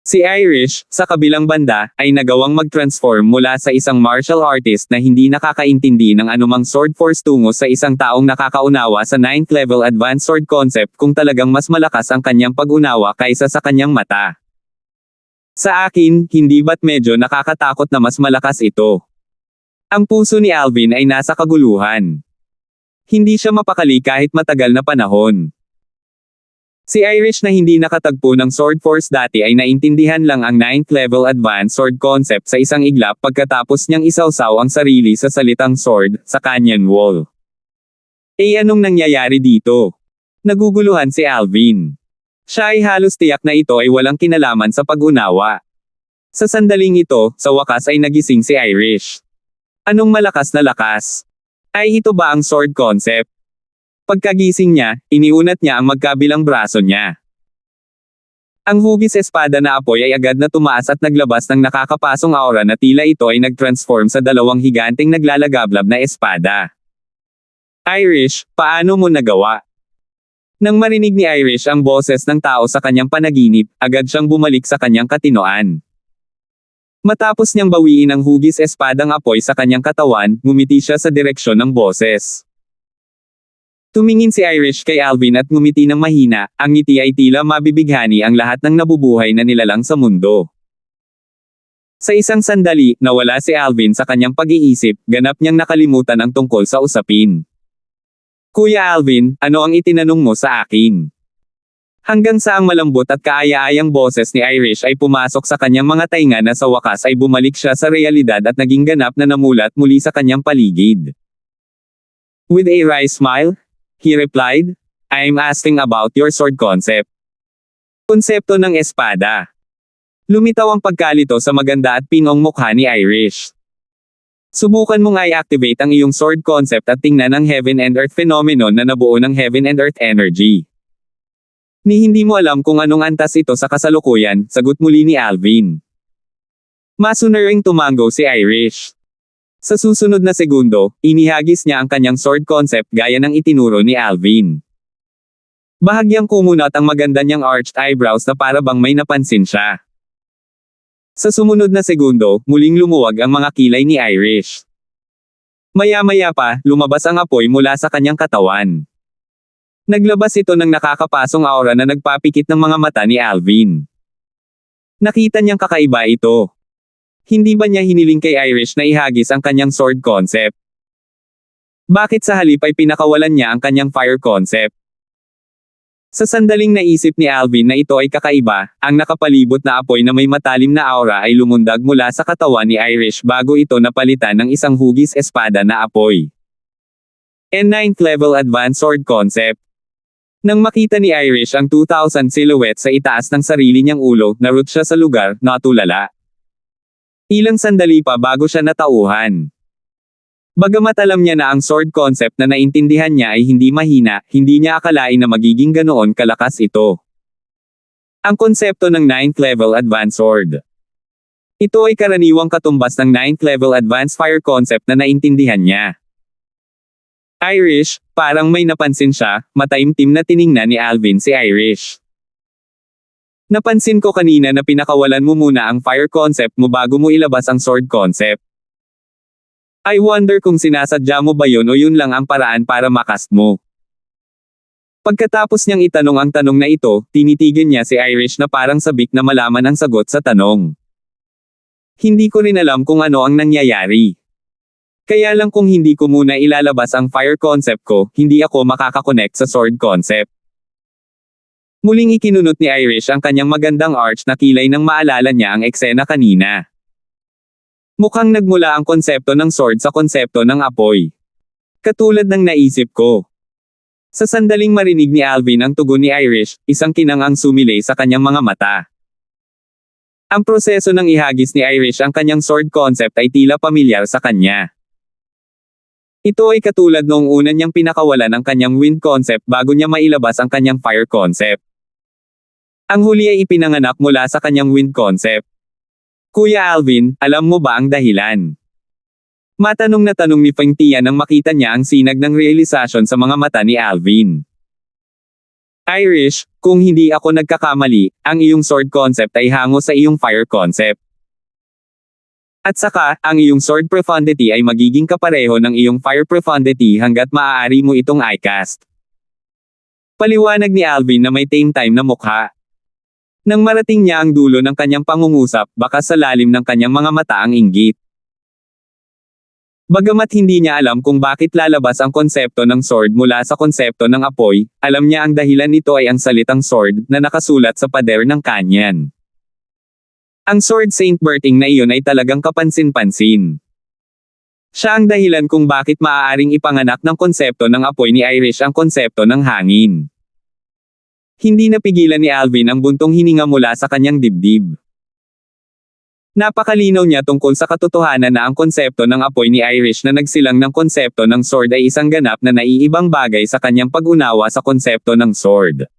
Si Irish, sa kabilang banda, ay nagawang mag-transform mula sa isang martial artist na hindi nakakaintindi ng anumang sword force tungo sa isang taong nakakaunawa sa 9th level advanced sword concept kung talagang mas malakas ang kanyang pag-unawa kaysa sa kanyang mata. Sa akin, hindi ba't medyo nakakatakot na mas malakas ito? Ang puso ni Alvin ay nasa kaguluhan. Hindi siya mapakali kahit matagal na panahon. Si Irish na hindi nakatagpo ng Sword Force dati ay naintindihan lang ang 9th level advanced sword concept sa isang iglap pagkatapos niyang isawsaw ang sarili sa salitang sword sa canyon wall. Anong nangyayari dito? Naguguluhan si Alvin. Siya ay halos tiyak na ito ay walang kinalaman sa pag-unawa. Sa sandaling ito, sa wakas ay nagising si Irish. Anong malakas na lakas? Ay ito ba ang sword concept? Pagkagising niya, iniunat niya ang magkabilang braso niya. Ang hugis espada na apoy ay agad na tumaas at naglabas ng nakakapasong aura na tila ito ay nag-transform sa dalawang higanteng naglalagablab na espada. Irish, paano mo nagawa? Nang marinig ni Irish ang boses ng tao sa kanyang panaginip, agad siyang bumalik sa kanyang katinoan. Matapos niyang bawiin ang hugis espadang apoy sa kanyang katawan, ngumiti siya sa direksyon ng boses. Tumingin si Irish kay Alvin at ngumiti ng mahina, ang ngiti ay tila mabibighani ang lahat ng nabubuhay na nilalang sa mundo. Sa isang sandali, nawala si Alvin sa kanyang pag-iisip, ganap niyang nakalimutan ang tungkol sa usapin. Kuya Alvin, ano ang itinanong mo sa akin? Hanggang sa ang malambot at kaaya-ayang boses ni Irish ay pumasok sa kanyang mga tainga na sa wakas ay bumalik siya sa realidad at naging ganap na namulat muli sa kanyang paligid. With a wry smile, he replied, I'm asking about your sword concept. Konsepto ng espada. Lumitaw ang pagkalito sa maganda at pinong mukha ni Irish. Subukan mong i-activate ang iyong sword concept at tingnan ang heaven and earth phenomenon na nabuo ng heaven and earth energy. Ni hindi mo alam kung anong antas ito sa kasalukuyan, sagot muli ni Alvin. Masunuring tumango si Irish. Sa susunod na segundo, inihagis niya ang kanyang sword concept gaya ng itinuro ni Alvin. Bahagyang kumunat ang maganda niyang arched eyebrows na para bang may napansin siya. Sa sumunod na segundo, muling lumuwag ang mga kilay ni Irish. Maya-maya pa, lumabas ang apoy mula sa kanyang katawan. Naglabas ito ng nakakapasong aura na nagpapikit ng mga mata ni Alvin. Nakita niyang kakaiba ito. Hindi ba niya hiniling kay Irish na ihagis ang kanyang sword concept? Bakit sa halip ay pinakawalan niya ang kanyang fire concept? Sa sandaling naisip ni Alvin na ito ay kakaiba, ang nakapalibot na apoy na may matalim na aura ay lumundag mula sa katawan ni Irish bago ito napalitan ng isang hugis espada na apoy. And 9th level advanced sword concept. Nang makita ni Irish ang 2,000 silhouette sa itaas ng sarili niyang ulo, narut siya sa lugar, natulala. Ilang sandali pa bago siya natauhan. Bagamat alam niya na ang sword concept na naintindihan niya ay hindi mahina, hindi niya akalain na magiging ganoon kalakas ito. Ang konsepto ng 9th level advanced sword. Ito ay karaniwang katumbas ng 9th level advanced fire concept na naintindihan niya. Irish, parang may napansin siya, mataimtim na tiningnan ni Alvin si Irish. Napansin ko kanina na pinakawalan mo muna ang fire concept mo bago mo ilabas ang sword concept. I wonder kung sinasadya mo ba yun o yun lang ang paraan para makast mo. Pagkatapos niyang itanong ang tanong na ito, tinitigan niya si Irish na parang sabik na malaman ang sagot sa tanong. Hindi ko rin alam kung ano ang nangyayari. Kaya lang kung hindi ko muna ilalabas ang fire concept ko, hindi ako makakakonect sa sword concept. Muling ikinunot ni Irish ang kanyang magandang arch na kilay nang maalala niya ang eksena kanina. Mukhang nagmula ang konsepto ng sword sa konsepto ng apoy. Katulad ng naisip ko. Sa sandaling marinig ni Alvin ang tugon ni Irish, isang kinang ang sumilay sa kanyang mga mata. Ang proseso ng ihagis ni Irish ang kanyang sword concept ay tila pamilyar sa kanya. Ito ay katulad noong una niyang pinakawalan ang kanyang wind concept bago niya mailabas ang kanyang fire concept. Ang huli ay ipinanganak mula sa kanyang wind concept. Kuya Alvin, alam mo ba ang dahilan? Matanong na tanong ni Feng Tia nang makita niya ang sinag ng realisasyon sa mga mata ni Alvin. Irish, kung hindi ako nagkakamali, ang iyong sword concept ay hango sa iyong fire concept. At saka, ang iyong sword profundity ay magiging kapareho ng iyong fire profundity hanggat maaari mo itong i-cast. Paliwanag ni Alvin na may tame time na mukha. Nang marating niya ang dulo ng kanyang pangungusap, baka sa lalim ng kanyang mga mata ang inggit. Bagamat hindi niya alam kung bakit lalabas ang konsepto ng sword mula sa konsepto ng apoy, alam niya ang dahilan nito ay ang salitang sword na nakasulat sa pader ng kanyan. Ang sword Saint Berting na iyon ay talagang kapansin-pansin. Siya ang dahilan kung bakit maaaring ipanganak ng konsepto ng apoy ni Irish ang konsepto ng hangin. Hindi napigilan ni Alvin ang buntong hininga mula sa kanyang dibdib. Napakalinaw niya tungkol sa katotohanan na ang konsepto ng apoy ni Irish na nagsilang ng konsepto ng sword ay isang ganap na naiibang bagay sa kanyang pag-unawa sa konsepto ng sword.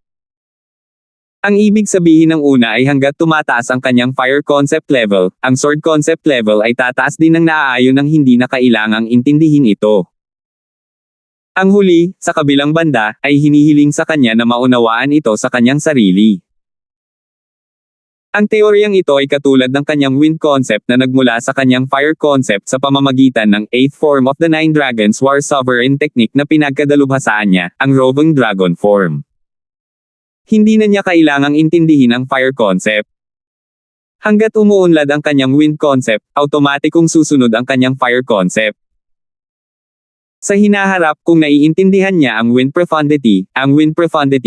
Ang ibig sabihin ng una ay hanggat tumataas ang kanyang fire concept level, ang sword concept level ay tataas din ng naaayon ng hindi na kailangang intindihin ito. Ang huli, sa kabilang banda, ay hinihiling sa kanya na maunawaan ito sa kanyang sarili. Ang teoryang ito ay katulad ng kanyang wind concept na nagmula sa kanyang fire concept sa pamamagitan ng 8th form of the Nine Dragons War Sovereign technique na pinagkadalubhasaan niya, ang roving dragon form. Hindi na niya kailangang intindihin ang fire concept. Hanggat umuunlad ang kanyang wind concept, automatikong susunod ang kanyang fire concept. Sa hinaharap, kung naiintindihan niya ang wind profundity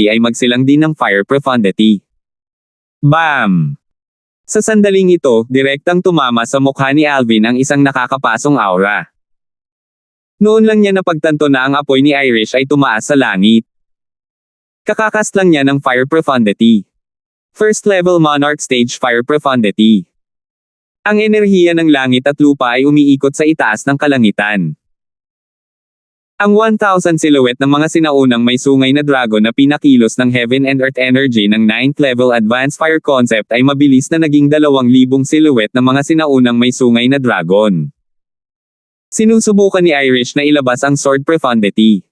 ay magsilang din ng fire profundity. Bam! Sa sandaling ito, direktang tumama sa mukha ni Alvin ang isang nakakapasong aura. Noon lang niya napagtanto na ang apoy ni Irish ay tumaas sa langit. Kakakast lang niya ng fire profundity. First level monarch stage fire profundity. Ang enerhiya ng langit at lupa ay umiikot sa itaas ng kalangitan. Ang 1,000 silhouette ng mga sinaunang may sungay na dragon na pinakilos ng Heaven and Earth energy ng 9th level advanced fire concept ay mabilis na naging 2,000 silhouette ng mga sinaunang may sungay na dragon. Sinusubukan ni Irish na ilabas ang sword profundity.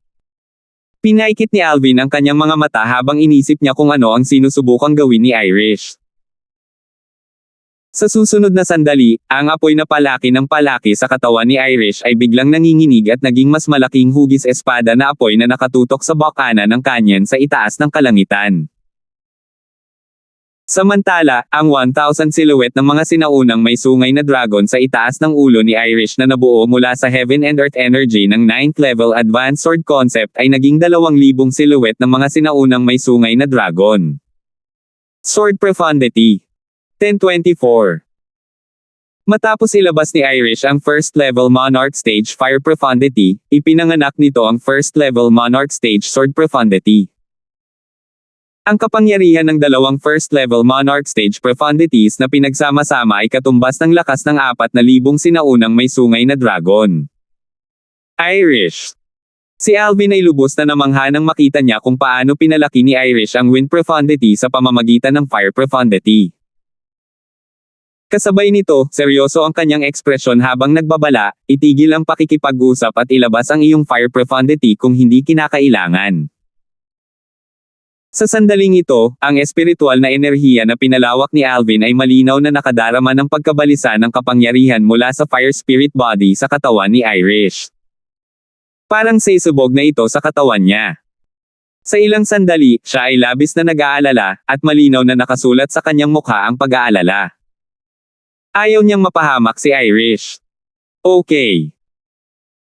Pinaikit ni Alvin ang kanyang mga mata habang inisip niya kung ano ang sinusubukang gawin ni Irish. Sa susunod na sandali, ang apoy na palaki ng palaki sa katawan ni Irish ay biglang nanginginig at naging mas malaking hugis espada na apoy na nakatutok sa bokana ng kanyan sa itaas ng kalangitan. Samantala, ang 1,000 silhouette ng mga sinaunang may sungay na dragon sa itaas ng ulo ni Irish na nabuo mula sa Heaven and Earth energy ng 9th level advanced sword concept ay naging 2,000 silhouette ng mga sinaunang may sungay na dragon. Sword profundity 1024. Matapos ilabas ni Irish ang first level monarch stage fire profundity, ipinanganak nito ang first level monarch stage sword profundity. Ang kapangyarihan ng dalawang first level monarch stage profundities na pinagsama-sama ay katumbas ng lakas ng 4,000 sinaunang may sungay na dragon. Irish. Si Alvin ay lubos na namangha nang makita niya kung paano pinalaki ni Irish ang wind profundity sa pamamagitan ng fire profundity. Kasabay nito, seryoso ang kanyang ekspresyon habang nagbabala, itigil ang pakikipag-usap at ilabas ang iyong fire profundity kung hindi kinakailangan. Sa sandaling ito, ang espiritual na enerhiya na pinalawak ni Alvin ay malinaw na nakadarama ng pagkabalisa ng kapangyarihan mula sa fire spirit body sa katawan ni Irish. Parang sisubog na ito sa katawan niya. Sa ilang sandali, siya ay labis na nag-aalala, at malinaw na nakasulat sa kanyang mukha ang pag-aalala. Ayaw niyang mapahamak si Irish. Okay.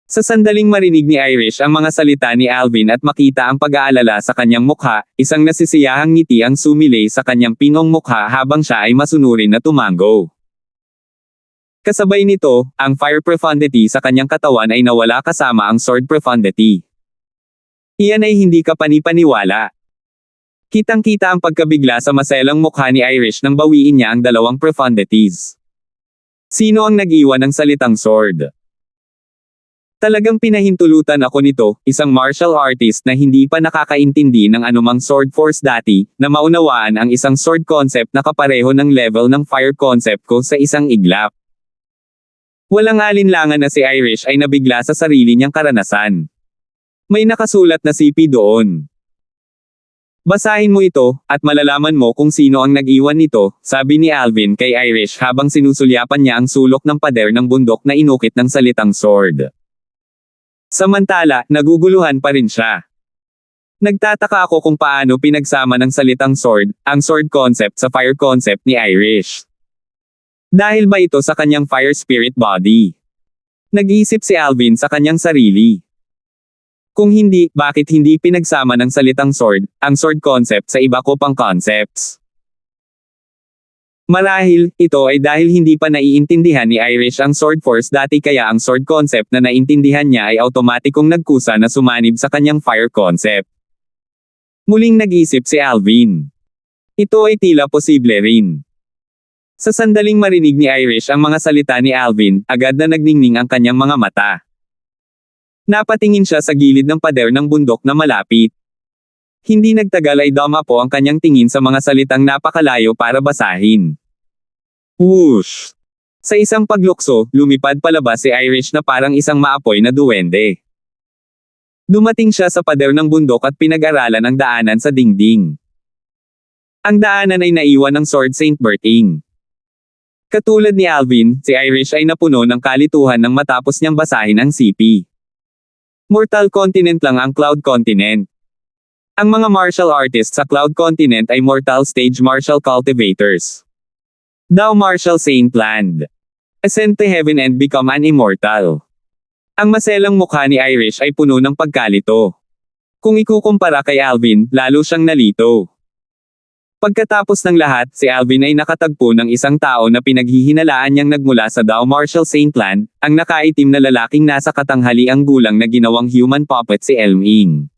Sa sandaling marinig ni Irish ang mga salita ni Alvin at makita ang pag-aalala sa kanyang mukha, isang nasisiyahang ngiti ang sumilay sa kanyang pinong mukha habang siya ay masunurin na tumango. Kasabay nito, ang fire profundity sa kanyang katawan ay nawala kasama ang sword profundity. Iyan ay hindi kapanipaniwala. Kitang-kita ang pagkabigla sa maselang mukha ni Irish nang bawiin niya ang dalawang profundities. Sino ang nag-iwan ng salitang sword? Talagang pinahintulutan ako nito, isang martial artist na hindi pa nakakaintindi ng anumang sword force dati, na maunawaan ang isang sword concept na kapareho ng level ng fire concept ko sa isang iglap. Walang alinlangan na si Irish ay nabigla sa sarili niyang karanasan. May nakasulat na sipi doon. Basahin mo ito, at malalaman mo kung sino ang nag-iwan nito, sabi ni Alvin kay Irish habang sinusulyapan niya ang sulok ng pader ng bundok na inukit ng salitang sword. Samantala, naguguluhan pa rin siya. Nagtataka ako kung paano pinagsama ng salitang sword, ang sword concept sa fire concept ni Irish. Dahil ba ito sa kanyang fire spirit body? Nag-iisip si Alvin sa kanyang sarili. Kung hindi, bakit hindi pinagsama ng salitang sword, ang sword concept sa iba ko pang concepts? Marahil, ito ay dahil hindi pa naiintindihan ni Irish ang sword force dati kaya ang sword concept na naintindihan niya ay automatikong nagkusa na sumanib sa kanyang fire concept. Muling nag-isip si Alvin. Ito ay tila posible rin. Sa sandaling marinig ni Irish ang mga salita ni Alvin, agad na nagningning ang kanyang mga mata. Napatingin siya sa gilid ng pader ng bundok na malapit. Hindi nagtagal ay dumapo ang kanyang tingin sa mga salitang napakalayo para basahin. Whoosh! Sa isang paglukso, lumipad palabas si Irish na parang isang maapoy na duwende. Dumating siya sa pader ng bundok at pinag-aralan ang daanan sa dingding. Ang daanan ay naiwan ng Sword Saint Berting. Katulad ni Alvin, si Irish ay napuno ng kalituhan nang matapos niyang basahin ang CP. Mortal Continent lang ang Cloud Continent. Ang mga martial artists sa Cloud Continent ay Mortal Stage Martial Cultivators. Thou Martial Saint Land. Ascend to heaven and become an immortal. Ang maselang mukha ni Irish ay puno ng pagkalito. Kung ikukumpara kay Alvin, lalo siyang nalito. Pagkatapos ng lahat, si Alvin ay nakatagpo ng isang tao na pinaghihinalaan niyang nagmula sa Thou Martial Saint Land, ang nakaitim na lalaking nasa katanghaliang gulang na ginawang human puppet si Elming.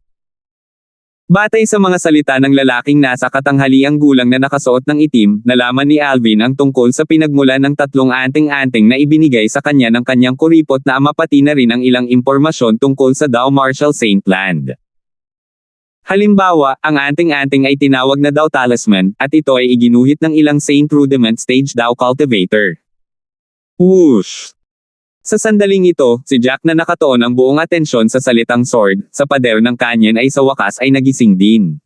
Batay sa mga salita ng lalaking nasa katanghaliang gulang na nakasuot ng itim, nalaman ni Alvin ang tungkol sa pinagmulan ng 3 anting-anting na ibinigay sa kanya ng kanyang kuripot na ama pati na rin ang ilang impormasyon tungkol sa Thou Martial Saint Land. Halimbawa, ang anting-anting ay tinawag na Thou Talisman, at ito ay iginuhit ng ilang Saint Rudiment Stage Thou Cultivator. Whoosh! Sa sandaling ito, si Jack na nakatuon ang buong atensyon sa salitang sword, sa pader ng kanyon ay sa wakas ay nagising din.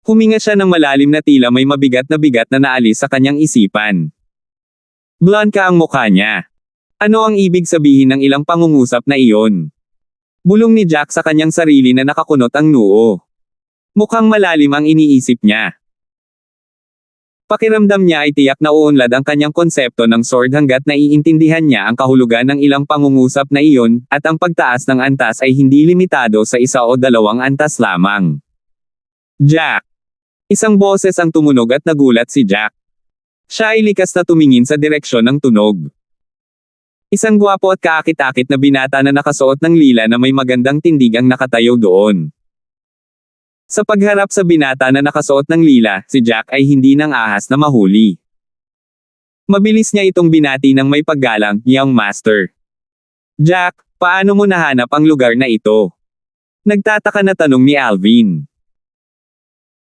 Huminga siya ng malalim na tila may mabigat na naalis sa kanyang isipan. Blanca ang mukha niya. Ano ang ibig sabihin ng ilang pangungusap na iyon? Bulong ni Jack sa kanyang sarili na nakakunot ang noo. Mukhang malalim ang iniisip niya. Pakiramdam niya ay tiyak na uunlad ang kanyang konsepto ng sword hanggat naiintindihan niya ang kahulugan ng ilang pangungusap na iyon, at ang pagtaas ng antas ay hindi limitado sa 1 o 2 antas lamang. Jack! Isang boses ang tumunog at nagulat si Jack. Siya ay likas na tumingin sa direksyon ng tunog. Isang gwapo at kaakit-akit na binata na nakasuot ng lila na may magandang tindig ang nakatayo doon. Sa pagharap sa binata na nakasuot ng lila, si Jack ay hindi nang ahas na mahuli. Mabilis niya itong binati ng may paggalang, "Young Master." "Jack, paano mo nahanap ang lugar na ito?" Nagtataka na tanong ni Alvin.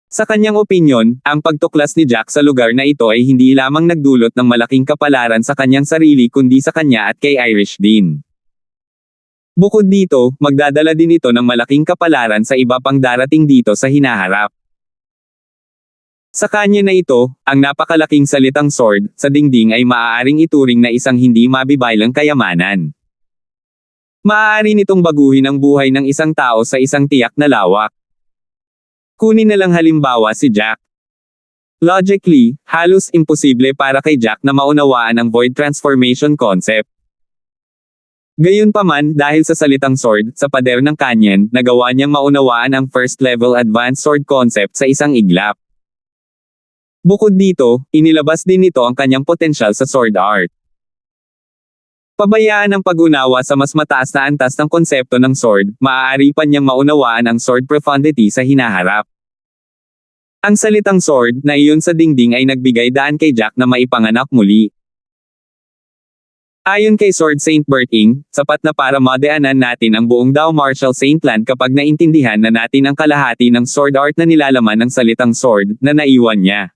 Sa kanyang opinyon, ang pagtuklas ni Jack sa lugar na ito ay hindi lamang nagdulot ng malaking kapalaran sa kanyang sarili kundi sa kanya at kay Irish din. Bukod dito, magdadala din ito ng malaking kapalaran sa iba pang darating dito sa hinaharap. Sa kanya na ito, ang napakalaking salitang sword, sa dingding ay maaaring ituring na isang hindi mabibaylang kayamanan. Maaari nitong baguhin ang buhay ng isang tao sa isang tiyak na lawak. Kunin na lang halimbawa si Jack. Logically, halos imposible para kay Jack na maunawaan ang void transformation concept. Gayunpaman, dahil sa salitang sword, sa pader ng kanyon, nagawa niyang maunawaan ang first level advanced sword concept sa isang iglap. Bukod dito, inilabas din nito ang kanyang potensyal sa sword art. Pabayaan ang pag-unawa sa mas mataas na antas ng konsepto ng sword, maaari pa niyang maunawaan ang sword profundity sa hinaharap. Ang salitang sword, na iyon sa dingding ay nagbigay daan kay Jack na maipanganak muli. Ayon kay Sword Saint Berting, sapat na para madaanan natin ang buong Thou Martial Saint Land kapag naintindihan na natin ang kalahati ng sword art na nilalaman ng salitang sword, na naiwan niya.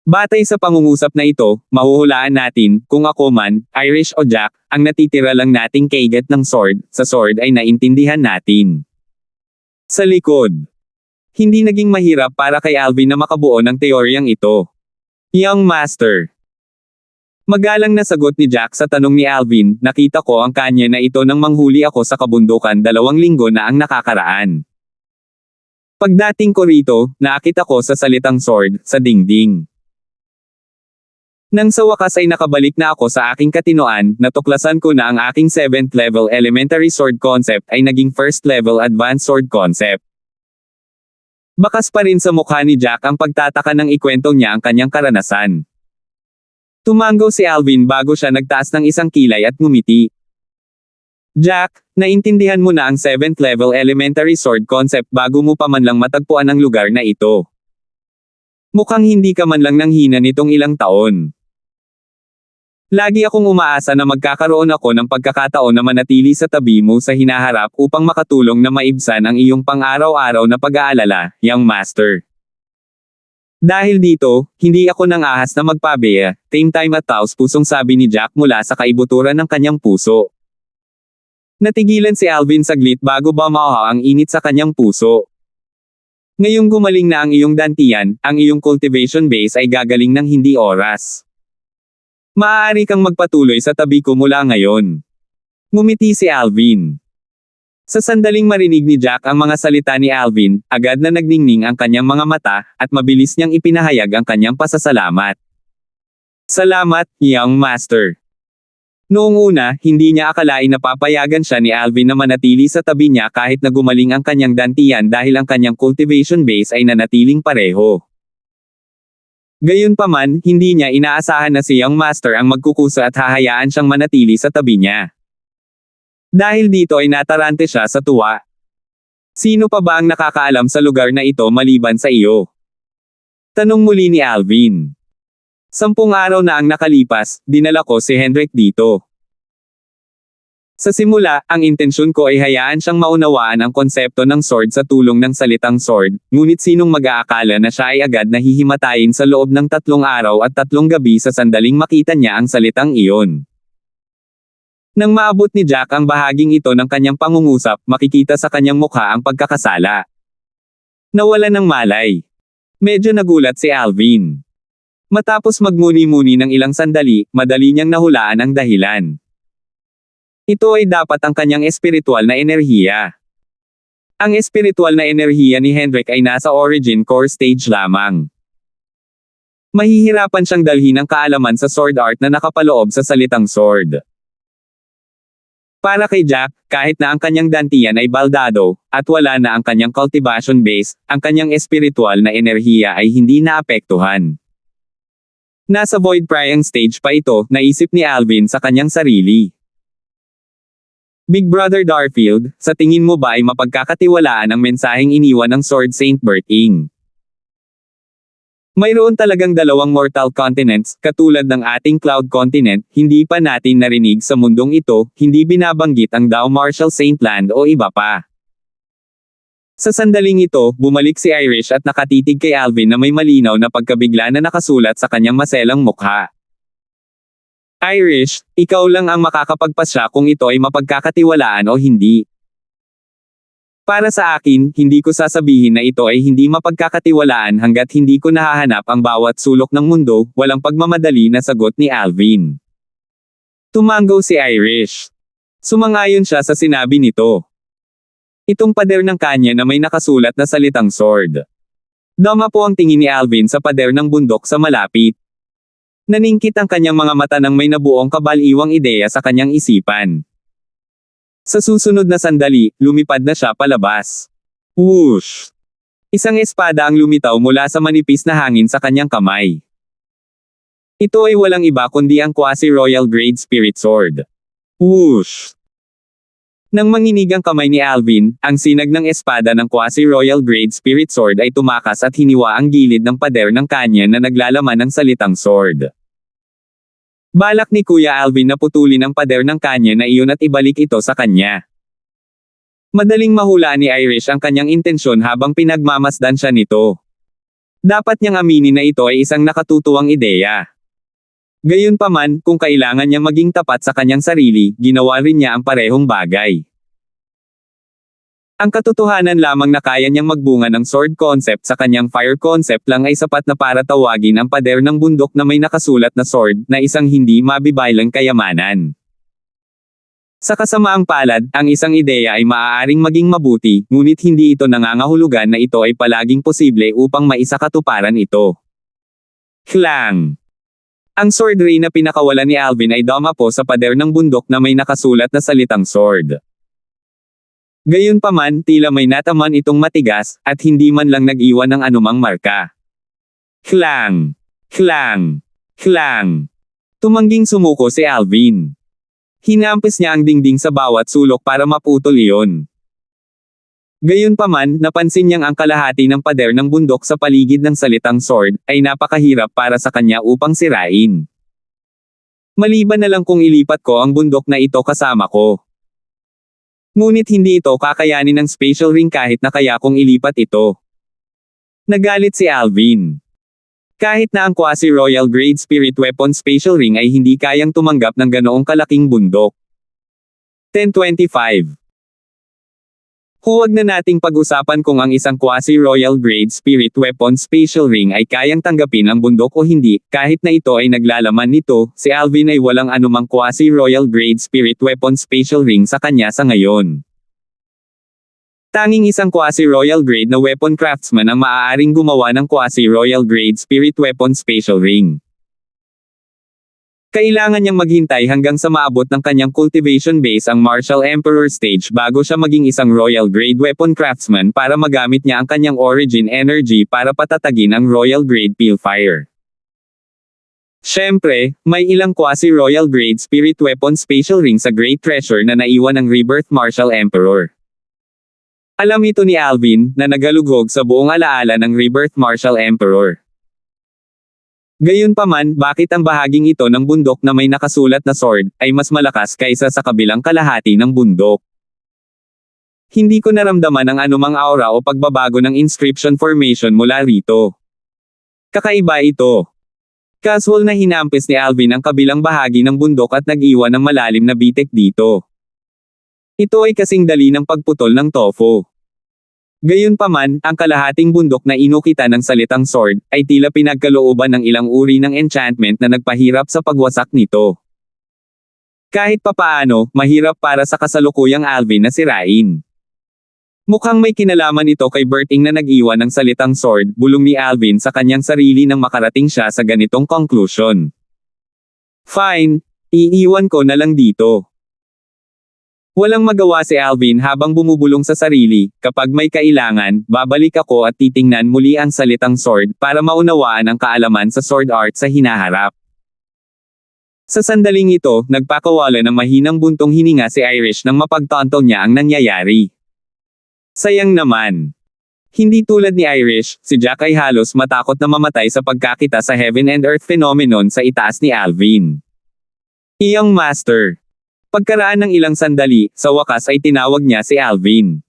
Batay sa pangungusap na ito, mahuhulaan natin, kung ako man, Irish o Jack, ang natitira lang nating kaigat ng sword, sa sword ay naintindihan natin. Sa likod. Hindi naging mahirap para kay Alvin na makabuo ng teoryang ito. Young Master. Magalang na sagot ni Jack sa tanong ni Alvin, nakita ko ang kanya na ito nang manghuli ako sa kabundukan 2 linggo na ang nakakaraan. Pagdating ko rito, naakit ako sa salitang sword, sa dingding. Nang sa wakas ay nakabalik na ako sa aking katinoan, natuklasan ko na ang aking 7th level elementary sword concept ay naging 1st level advanced sword concept. Bakas pa rin sa mukha ni Jack ang pagtataka nang ikwento niya ang kanyang karanasan. Tumango si Alvin bago siya nagtaas ng isang kilay at ngumiti. Jack, naintindihan mo na ang 7th level elementary sword concept bago mo pa man lang matagpuan ang lugar na ito. Mukhang hindi ka man lang nanghina nitong ilang taon. Lagi akong umaasa na magkakaroon ako ng pagkakataon na manatili sa tabi mo sa hinaharap upang makatulong na maibsan ang iyong pang-araw-araw na pag-aalala, Young Master. Dahil dito, hindi ako nang ahas na magpabeya, same time at taos pusong sabi ni Jack mula sa kaibuturan ng kanyang puso. Natigilan si Alvin saglit bago bumaha ang init sa kanyang puso. Ngayong gumaling na ang iyong dantian, ang iyong cultivation base ay gagaling ng hindi oras. Maaari kang magpatuloy sa tabi ko mula ngayon. Ngumiti si Alvin. Sa sandaling marinig ni Jack ang mga salita ni Alvin, agad na nagningning ang kanyang mga mata, at mabilis niyang ipinahayag ang kanyang pasasalamat. Salamat, Young Master. Noong una, hindi niya akalain na papayagan siya ni Alvin na manatili sa tabi niya kahit na gumaling ang kanyang dantian dahil ang kanyang cultivation base ay nanatiling pareho. Gayunpaman, hindi niya inaasahan na si Young Master ang magkukusa at hahayaan siyang manatili sa tabi niya. Dahil dito ay natarante siya sa tuwa. Sino pa ba ang nakakaalam sa lugar na ito maliban sa iyo? Tanong muli ni Alvin. 10 araw na ang nakalipas, dinala ko si Hendrik dito. Sa simula, ang intensyon ko ay hayaan siyang maunawaan ang konsepto ng sword sa tulong ng salitang sword, ngunit sinong mag-aakala na siya ay agad nahihimatayin sa loob ng 3 araw at 3 gabi sa sandaling makita niya ang salitang iyon. Nang maabot ni Jack ang bahaging ito ng kanyang pangungusap, makikita sa kanyang mukha ang pagkakasala. Nawala ng malay. Medyo nagulat si Alvin. Matapos magmuni-muni ng ilang sandali, madali niyang nahulaan ang dahilan. Ito ay dapat ang kanyang espiritual na enerhiya. Ang espiritual na enerhiya ni Hendrik ay nasa origin core stage lamang. Mahihirapan siyang dalhin ang kaalaman sa sword art na nakapaloob sa salitang sword. Para kay Jack, kahit na ang kanyang dantian ay baldado, at wala na ang kanyang cultivation base, ang kanyang espiritual na enerhiya ay hindi naapektuhan. Nasa void prying stage pa ito, naisip ni Alvin sa kanyang sarili. Big Brother Darfield, sa tingin mo ba ay mapagkakatiwalaan ang mensaheng iniwan ng Sword Saint Berting? Mayroon talagang 2 mortal continents, katulad ng ating Cloud Continent, hindi pa natin narinig sa mundong ito, hindi binabanggit ang Dao Marshall Saint Land o iba pa. Sa sandaling ito, bumalik si Irish at nakatitig kay Alvin na may malinaw na pagkabigla na nakasulat sa kanyang maselang mukha. Irish, ikaw lang ang makakapagpasya kung ito ay mapagkakatiwalaan o hindi. Para sa akin, hindi ko sasabihin na ito ay hindi mapagkakatiwalaan hanggat hindi ko nahahanap ang bawat sulok ng mundo, walang pagmamadali na sagot ni Alvin. Tumango si Irish. Sumangayon siya sa sinabi nito. Itong pader ng kanya na may nakasulat na salitang sword. Dama po ang tingin ni Alvin sa pader ng bundok sa malapit. Naningkit ang kanyang mga mata nang may nabuong kabaliwang ideya sa kanyang isipan. Sa susunod na sandali, lumipad na siya palabas. Whoosh! Isang espada ang lumitaw mula sa manipis na hangin sa kanyang kamay. Ito ay walang iba kundi ang quasi-royal grade spirit sword. Whoosh! Nang manginig ang kamay ni Alvin, ang sinag ng espada ng quasi-royal grade spirit sword ay tumakas at hiniwa ang gilid ng pader ng kanya na naglalaman ng salitang sword. Balak ni Kuya Alvin na putulin ang pader ng kanya na iyon at ibalik ito sa kanya. Madaling mahulaan ni Irish ang kanyang intensyon habang pinagmamasdan siya nito. Dapat niyang aminin na ito ay isang nakatutuwang ideya. Gayunpaman, kung kailangan niya maging tapat sa kanyang sarili, ginawa rin niya ang parehong bagay. Ang katotohanan lamang na kaya niyang magbunga ng sword concept sa kanyang fire concept lang ay sapat na para tawagin ang pader ng bundok na may nakasulat na sword na isang hindi mabibaylang kayamanan. Sa kasamaang palad, ang isang ideya ay maaaring maging mabuti, ngunit hindi ito nangangahulugan na ito ay palaging posible upang maisakatuparan ito. Clang! Ang sword ray na pinakawalan ni Alvin ay dumapo sa pader ng bundok na may nakasulat na salitang sword. Gayunpaman, tila may nataman itong matigas, at hindi man lang nag-iwan ng anumang marka. Clang! Clang! Clang! Tumangging sumuko si Alvin. Hinampis niya ang dingding sa bawat sulok para maputol iyon. Gayunpaman, napansin niyang ang kalahati ng pader ng bundok sa paligid ng salitang sword ay napakahirap para sa kanya upang sirain. Maliban na lang kung ilipat ko ang bundok na ito kasama ko. Ngunit hindi ito kakayanin ng spatial ring kahit na kaya kong ilipat ito. Nagalit si Alvin. Kahit na ang quasi-royal grade spirit weapon spatial ring ay hindi kayang tumanggap ng ganoong kalaking bundok. 1025. Huwag na nating pag-usapan kung ang isang quasi-royal grade spirit weapon spatial ring ay kayang tanggapin ang bundok o hindi, kahit na ito ay naglalaman nito, si Alvin ay walang anumang quasi-royal grade spirit weapon spatial ring sa kanya sa ngayon. Tanging isang quasi-royal grade na weapon craftsman ang maaaring gumawa ng quasi-royal grade spirit weapon spatial ring. Kailangan niyang maghintay hanggang sa maabot ng kanyang cultivation base ang Martial Emperor stage bago siya maging isang royal grade weapon craftsman para magamit niya ang kanyang origin energy para patatagin ang royal grade Pilfire. Siyempre, may ilang quasi-royal grade spirit weapon spatial ring sa Great Treasure na naiwan ng Rebirth Martial Emperor. Alam ito ni Alvin, na nagalugog sa buong alaala ng Rebirth Martial Emperor. Gayunpaman, bakit ang bahaging ito ng bundok na may nakasulat na sword, ay mas malakas kaysa sa kabilang kalahati ng bundok? Hindi ko naramdaman ang anumang aura o pagbabago ng inscription formation mula rito. Kakaiba ito. Casual na hinampis ni Alvin ang kabilang bahagi ng bundok at nag-iwan ng malalim na bitek dito. Ito ay kasing dali ng pagputol ng tofu. Gayunpaman, ang kalahating bundok na inukita ng salitang sword, ay tila pinagkalooban ng ilang uri ng enchantment na nagpahirap sa pagwasak nito. Kahit papaano, mahirap para sa kasalukuyang Alvin na sirain. Mukhang may kinalaman ito kay Berting na nag-iwan ng salitang sword, bulong ni Alvin sa kanyang sarili nang makarating siya sa ganitong conclusion. Fine, iiwan ko na lang dito. Walang magawa si Alvin habang bumubulong sa sarili, kapag may kailangan, babalik ako at titingnan muli ang salitang sword para maunawaan ang kaalaman sa sword art sa hinaharap. Sa sandaling ito, nagpakawala ng mahinang buntong hininga si Irish nang mapagtanto niya ang nangyayari. Sayang naman. Hindi tulad ni Irish, si Jack ay halos matakot na mamatay sa pagkakita sa Heaven and Earth phenomenon sa itaas ni Alvin. Iyang master. Pagkaraan ng ilang sandali, sa wakas ay tinawag niya si Alvin.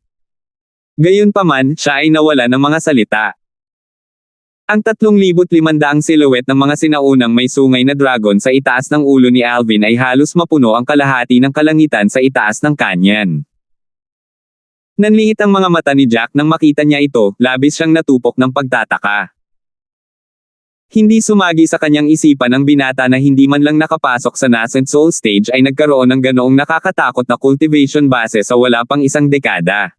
Gayunpaman, siya ay nawala ng mga salita. Ang 3,500 silhouette ng mga sinaunang may sungay na dragon sa itaas ng ulo ni Alvin ay halos mapuno ang kalahati ng kalangitan sa itaas ng kanyan. Nanliit ang mga mata ni Jack nang makita niya ito, labis siyang natupok ng pagtataka. Hindi sumagi sa kanyang isipan ang binata na hindi man lang nakapasok sa Nascent Soul stage ay nagkaroon ng ganoong nakakatakot na cultivation base sa wala pang isang dekada.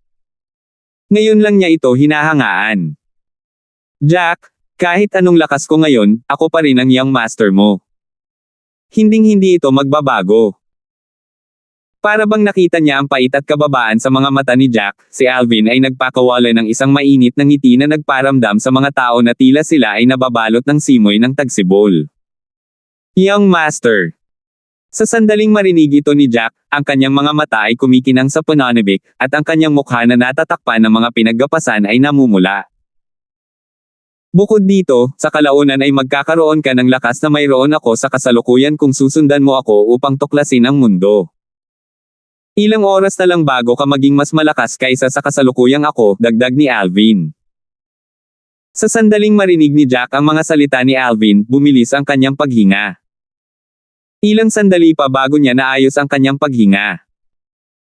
Ngayon lang niya ito hinahangaan. Jack, kahit anong lakas ko ngayon, ako pa rin ang young master mo. Hinding-hindi ito magbabago. Para bang nakita niya ang pait at kababaan sa mga mata ni Jack, si Alvin ay nagpakawala ng isang mainit na ngiti na nagparamdam sa mga tao na tila sila ay nababalot ng simoy ng tagsibol. Young Master. Sa sandaling marinig ito ni Jack, ang kanyang mga mata ay kumikinang sa pananabik, at ang kanyang mukha na natatakpan ng mga pinaggapasan ay namumula. Bukod dito, sa kalaunan ay magkakaroon ka ng lakas na mayroon ako sa kasalukuyan kung susundan mo ako upang tuklasin ang mundo. Ilang oras na lang bago ka maging mas malakas kaysa sa kasalukuyang ako, dagdag ni Alvin. Sa sandaling marinig ni Jack ang mga salita ni Alvin, bumilis ang kanyang paghinga. Ilang sandali pa bago niya naayos ang kanyang paghinga.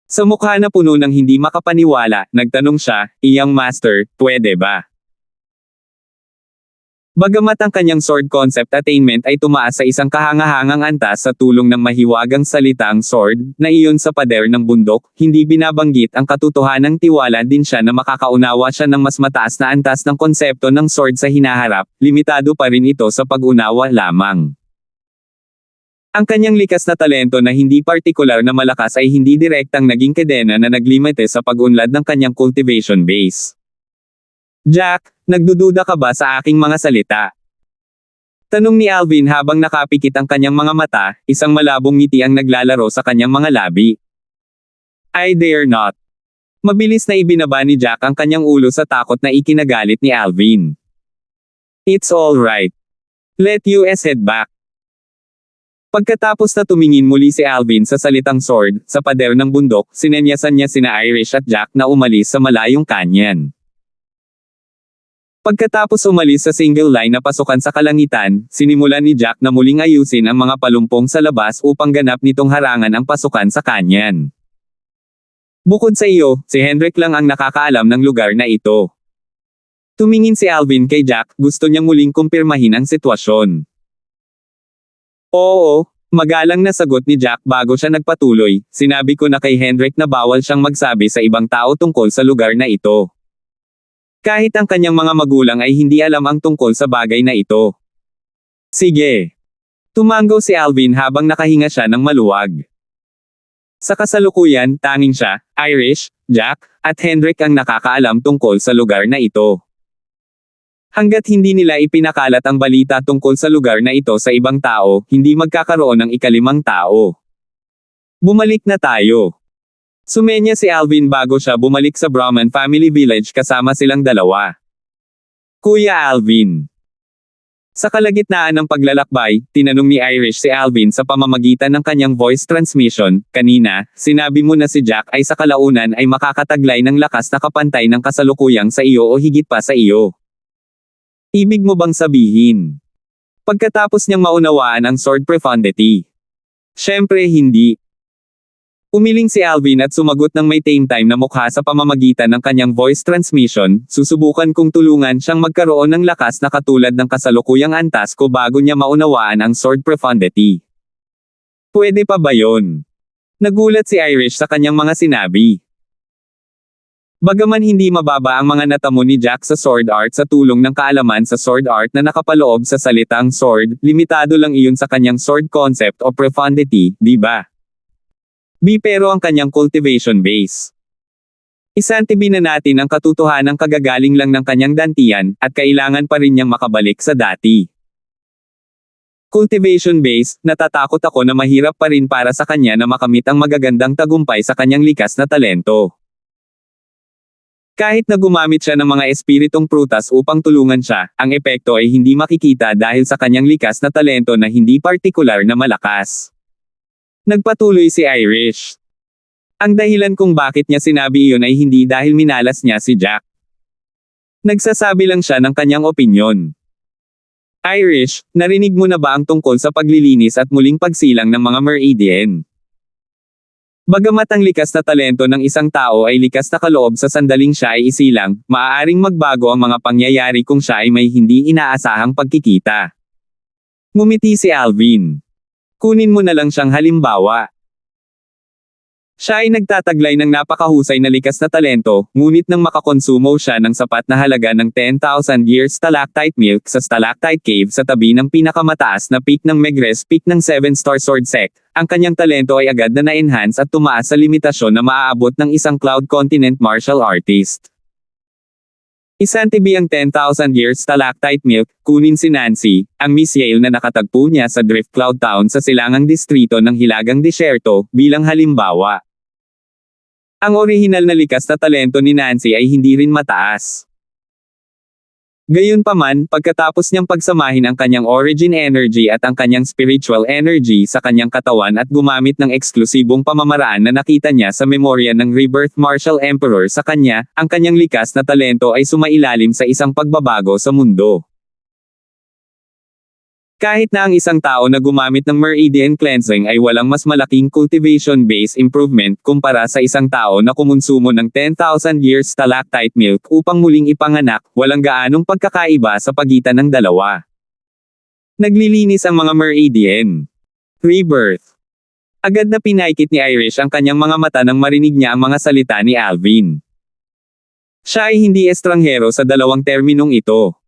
Sa mukha na puno ng hindi makapaniwala, nagtanong siya, "Iyang master, pwede ba?" Bagamat ang kanyang sword concept attainment ay tumaas sa isang kahangahangang antas sa tulong ng mahiwagang salitang sword, na iyon sa pader ng bundok, hindi binabanggit ang katotohanang tiwala din siya na makakaunawa siya ng mas mataas na antas ng konsepto ng sword sa hinaharap, limitado pa rin ito sa pag-unawa lamang. Ang kanyang likas na talento na hindi partikular na malakas ay hindi direktang naging kadena na naglimite sa pag-unlad ng kanyang cultivation base. "Jack, nagdududa ka ba sa aking mga salita?" Tanong ni Alvin habang nakapikit ang kanyang mga mata, isang malabong ngiti ang naglalaro sa kanyang mga labi. "I dare not." Mabilis na ibinaba ni Jack ang kanyang ulo sa takot na ikinagalit ni Alvin. "It's all right. Let us head back." Pagkatapos na tumingin muli si Alvin sa salitang sword, sa pader ng bundok, sinenyasan niya sina Irish at Jack na umalis sa malayong kanyan. Pagkatapos umalis sa single line na pasukan sa kalangitan, sinimulan ni Jack na muling ayusin ang mga palumpong sa labas upang ganap nitong harangan ang pasukan sa kanyan. "Bukod sa iyo, si Hendrik lang ang nakakaalam ng lugar na ito." Tumingin si Alvin kay Jack, gusto niyang muling kumpirmahin ang sitwasyon. "Oo," magalang na sagot ni Jack bago siya nagpatuloy, "sinabi ko na kay Hendrik na bawal siyang magsabi sa ibang tao tungkol sa lugar na ito. Kahit ang kanyang mga magulang ay hindi alam ang tungkol sa bagay na ito." "Sige." Tumango si Alvin habang nakahinga siya ng maluwag. Sa kasalukuyan, tanging siya, Irish, Jack, at Hendrik ang nakakaalam tungkol sa lugar na ito. Hanggat hindi nila ipinakalat ang balita tungkol sa lugar na ito sa ibang tao, hindi magkakaroon ng ikalimang tao. "Bumalik na tayo." Sumenya si Alvin bago siya bumalik sa Brahman family village kasama silang dalawa. "Kuya Alvin." Sa kalagitnaan ng paglalakbay, tinanong ni Irish si Alvin sa pamamagitan ng kanyang voice transmission, "Kanina, sinabi mo na si Jack ay sa kalaunan ay makakataglay ng lakas na kapantay ng kasalukuyang sa iyo o higit pa sa iyo. Ibig mo bang sabihin?" Pagkatapos niyang maunawaan ang sword profundity. "Siyempre hindi." Umiling si Alvin at sumagot ng may tame time na mukha sa pamamagitan ng kanyang voice transmission, "Susubukan kong tulungan siyang magkaroon ng lakas na katulad ng kasalukuyang antas ko bago niya maunawaan ang sword profundity. Pwede pa ba yon?" Nagulat si Irish sa kanyang mga sinabi. Bagaman hindi mababa ang mga natamo ni Jack sa sword art sa tulong ng kaalaman sa sword art na nakapaloob sa salitang sword, limitado lang iyon sa kanyang sword concept o profundity, di ba? Pero ang kanyang cultivation base. Isantibi na natin ang katotohanang kagagaling lang ng kanyang dantian, at kailangan pa rin niyang makabalik sa dati. Cultivation base, natatakot ako na mahirap pa rin para sa kanya na makamit ang magagandang tagumpay sa kanyang likas na talento. Kahit na gumamit siya ng mga espiritong prutas upang tulungan siya, ang epekto ay hindi makikita dahil sa kanyang likas na talento na hindi partikular na malakas. Nagpatuloy si Irish. Ang dahilan kung bakit niya sinabi iyon ay hindi dahil minalas niya si Jack. Nagsasabi lang siya ng kanyang opinyon. "Irish, narinig mo na ba ang tungkol sa paglilinis at muling pagsilang ng mga meridian? Bagamat ang likas na talento ng isang tao ay likas na kaloob sa sandaling siya ay isilang, maaaring magbago ang mga pangyayari kung siya ay may hindi inaasahang pagkikita." Ngumiti si Alvin. "Kunin mo na lang siyang halimbawa. Siya ay nagtataglay ng napakahusay na likas na talento, ngunit nang makakonsumo siya ng sapat na halaga ng 10,000 years stalactite milk sa stalactite cave sa tabi ng pinakamataas na peak ng Megrez Peak ng 7-star sword sect, ang kanyang talento ay agad na na-enhance at tumaas sa limitasyon na maaabot ng isang Cloud Continent martial artist. Isantibi ang 10,000 years stalactite milk, kunin si Nancy, ang Miss Yale na nakatagpo niya sa Drift Cloud Town sa silangang distrito ng Hilagang Disyerto, bilang halimbawa. Ang orihinal na likas na talento ni Nancy ay hindi rin mataas. Gayunpaman, pagkatapos niyang pagsamahin ang kanyang origin energy at ang kanyang spiritual energy sa kanyang katawan at gumamit ng eksklusibong pamamaraan na nakita niya sa memorya ng Rebirth Martial Emperor sa kanya, ang kanyang likas na talento ay sumailalim sa isang pagbabago sa mundo. Kahit na ang isang tao na gumamit ng meridian cleansing ay walang mas malaking cultivation-based improvement kumpara sa isang tao na kumonsumo ng 10,000 years stalactite milk upang muling ipanganak, walang gaanong pagkakaiba sa pagitan ng dalawa. Naglilinis ang mga meridian. Rebirth. Agad na pinaikit ni Irish ang kanyang mga mata nang marinig niya ang mga salita ni Alvin. Siya ay hindi estranghero sa dalawang terminong ito.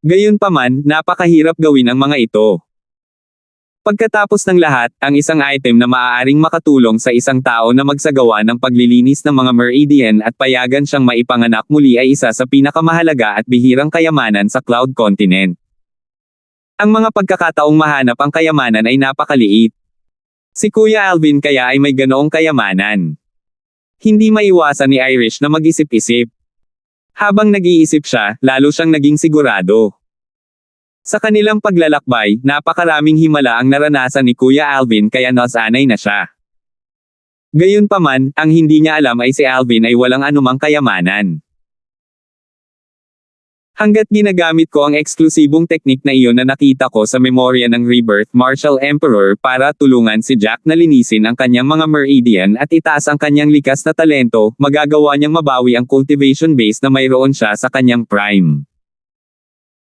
Gayunpaman, napakahirap gawin ang mga ito. Pagkatapos ng lahat, ang isang item na maaaring makatulong sa isang tao na magsagawa ng paglilinis ng mga meridian at payagan siyang maipanganak muli ay isa sa pinakamahalaga at bihirang kayamanan sa Cloud Continent. Ang mga pagkakataong mahanap ang kayamanan ay napakaliit. Si Kuya Alvin kaya ay may ganoong kayamanan. Hindi maiwasan ni Irish na mag-isip-isip. Habang nag-iisip siya, lalo siyang naging sigurado. Sa kanilang paglalakbay, napakaraming himala ang naranasan ni Kuya Alvin kaya nasanay na siya. Gayunpaman, ang hindi niya alam ay si Alvin ay walang anumang kayamanan. Hanggat ginagamit ko ang eksklusibong teknik na iyon na nakita ko sa memorya ng Rebirth Martial Emperor para tulungan si Jack na linisin ang kanyang mga meridian at itaas ang kanyang likas na talento, magagawa niyang mabawi ang cultivation base na mayroon siya sa kanyang prime.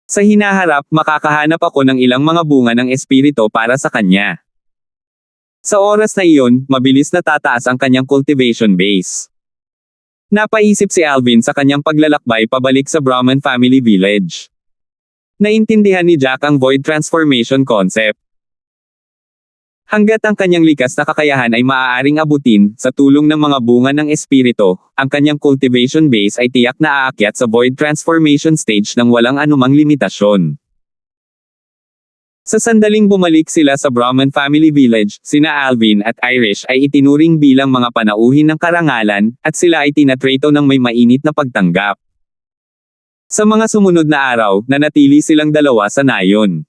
Sa hinaharap, makakahanap ako ng ilang mga bunga ng espirito para sa kanya. Sa oras na iyon, mabilis na tataas ang kanyang cultivation base. Napaisip si Alvin sa kanyang paglalakbay pabalik sa Brahman Family Village. Naintindihan ni Jack ang Void Transformation concept. Hanggat ang kanyang likas na kakayahan ay maaaring abutin, sa tulong ng mga bunga ng espirito, ang kanyang cultivation base ay tiyak na aakyat sa Void Transformation stage ng walang anumang limitasyon. Sa sandaling bumalik sila sa Brahman Family Village, sina Alvin at Irish ay itinuring bilang mga panauhin ng karangalan, at sila ay tinatrato ng may mainit na pagtanggap. Sa mga sumunod na araw, nanatili silang dalawa sa nayon.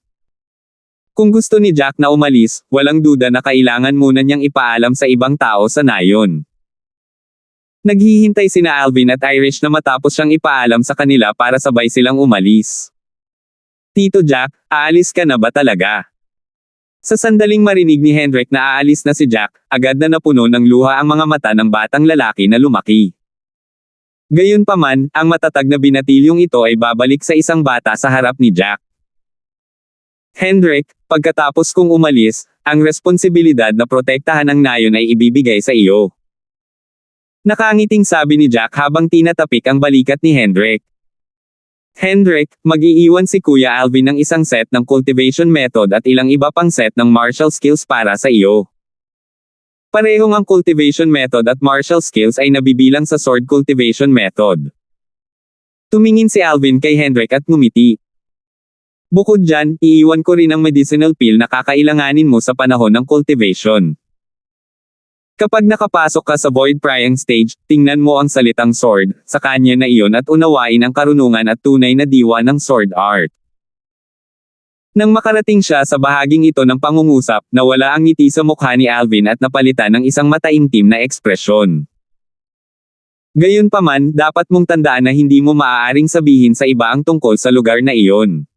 Kung gusto ni Jack na umalis, walang duda na kailangan muna niyang ipaalam sa ibang tao sa nayon. Naghihintay sina Alvin at Irish na matapos siyang ipaalam sa kanila para sabay silang umalis. Tito Jack, aalis ka na ba talaga? Sa sandaling marinig ni Hendrik na aalis na si Jack, agad na napuno ng luha ang mga mata ng batang lalaki na lumaki. Gayunpaman, ang matatag na binatilyong ito ay babalik sa isang bata sa harap ni Jack. Hendrik, pagkatapos kong umalis, ang responsibilidad na protektahan ang nayon ay ibibigay sa iyo. Nakangiting sabi ni Jack habang tinatapik ang balikat ni Hendrik. Hendrik, mag-iiwan si Kuya Alvin ng isang set ng cultivation method at ilang iba pang set ng martial skills para sa iyo. Parehong ang cultivation method at martial skills ay nabibilang sa sword cultivation method. Tumingin si Alvin kay Hendrik at ngumiti. Bukod dyan, iiwan ko rin ang medicinal pill na kakailanganin mo sa panahon ng cultivation. Kapag nakapasok ka sa Void Prying stage, tingnan mo ang salitang sword, sa kanya na iyon at unawain ang karunungan at tunay na diwa ng sword art. Nang makarating siya sa bahaging ito ng pangungusap, nawala ang ngiti sa mukha ni Alvin at napalitan ng isang mataimtim na ekspresyon. Gayunpaman, dapat mong tandaan na hindi mo maaaring sabihin sa iba ang tungkol sa lugar na iyon.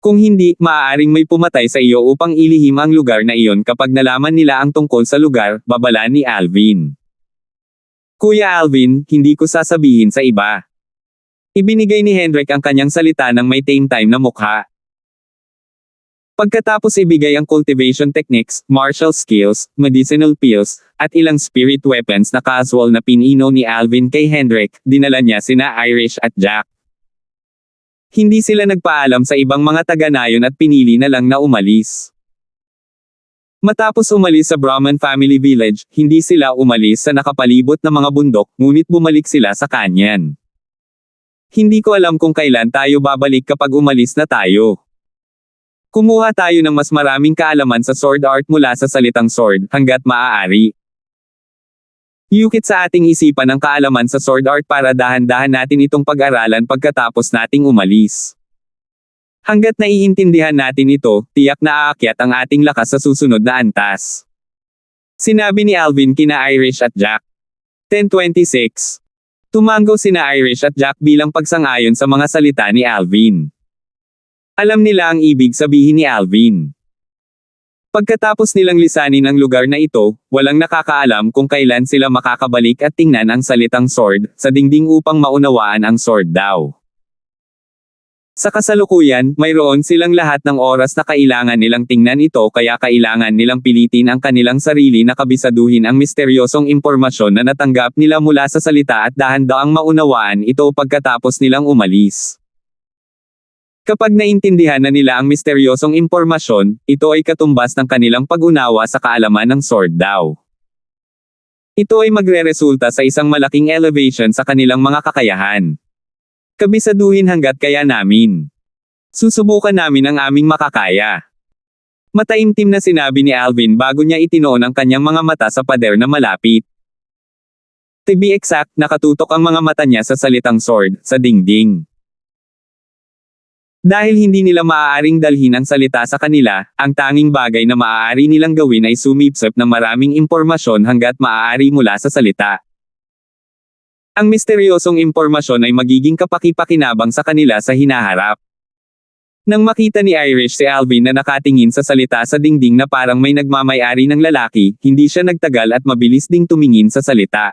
Kung hindi, maaaring may pumatay sa iyo upang ilihim ang lugar na iyon kapag nalaman nila ang tungkol sa lugar, babala ni Alvin. Kuya Alvin, hindi ko sasabihin sa iba. Ibinigay ni Hendrik ang kanyang salita ng may tame-time na mukha. Pagkatapos ibigay ang cultivation techniques, martial skills, medicinal pills, at ilang spirit weapons na casual na pinino ni Alvin kay Hendrik, dinala niya sina Irish at Jack. Hindi sila nagpaalam sa ibang mga taga-nayon at pinili na lang na umalis. Matapos umalis sa Brahman Family Village, hindi sila umalis sa nakapalibot na mga bundok, ngunit bumalik sila sa kanyan. Hindi ko alam kung kailan tayo babalik kapag umalis na tayo. Kumuha tayo ng mas maraming kaalaman sa sword art mula sa salitang sword, hanggat maaari. Yukit sa ating isipan ang kaalaman sa sword art para dahan-dahan natin itong pag-aralan pagkatapos nating umalis. Hanggat naiintindihan natin ito, tiyak na aakyat ang ating lakas sa susunod na antas. Sinabi ni Alvin kina Irish at Jack. 10:26. Tumanggo sina Irish at Jack bilang pagsang-ayon sa mga salita ni Alvin. Alam nila ang ibig sabihin ni Alvin. Pagkatapos nilang lisanin ang lugar na ito, walang nakakaalam kung kailan sila makakabalik at tingnan ang salitang sword sa dingding upang maunawaan ang sword daw. Sa kasalukuyan, mayroon silang lahat ng oras na kailangan nilang tingnan ito kaya kailangan nilang pilitin ang kanilang sarili na kabisaduhin ang misteryosong impormasyon na natanggap nila mula sa salita at dahan-daang maunawaan ito pagkatapos nilang umalis. Kapag naintindihan na nila ang misteryosong impormasyon, ito ay katumbas ng kanilang pag-unawa sa kaalaman ng sword daw. Ito ay magreresulta sa isang malaking elevation sa kanilang mga kakayahan. Kabisaduhin hanggat kaya namin. Susubukan namin ang aming makakaya. Mataimtim na sinabi ni Alvin bago niya itinoon ang kanyang mga mata sa pader na malapit. To be exact, nakatutok ang mga mata niya sa salitang sword, sa dingding. Dahil hindi nila maaaring dalhin ang salita sa kanila, ang tanging bagay na maaari nilang gawin ay sumipsip ng maraming impormasyon hanggat maaari mula sa salita. Ang misteryosong impormasyon ay magiging kapaki-pakinabang sa kanila sa hinaharap. Nang makita ni Irish si Alvin na nakatingin sa salita sa dingding na parang may nagmamay-ari ng lalaki, hindi siya nagtagal at mabilis ding tumingin sa salita.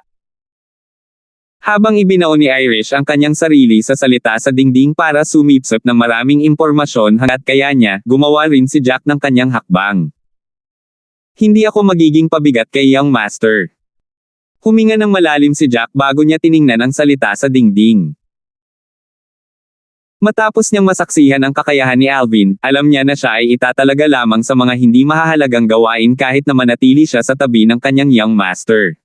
Habang ibinaon ni Irish ang kanyang sarili sa salita sa dingding para sumipsip ng maraming impormasyon hanggat kaya niya, gumawa rin si Jack ng kanyang hakbang. Hindi ako magiging pabigat kay Young Master. Huminga ng malalim si Jack bago niya tiningnan ang salita sa dingding. Matapos niyang masaksihan ang kakayahan ni Alvin, alam niya na siya ay itatalaga lamang sa mga hindi mahahalagang gawain kahit na manatili siya sa tabi ng kanyang Young Master.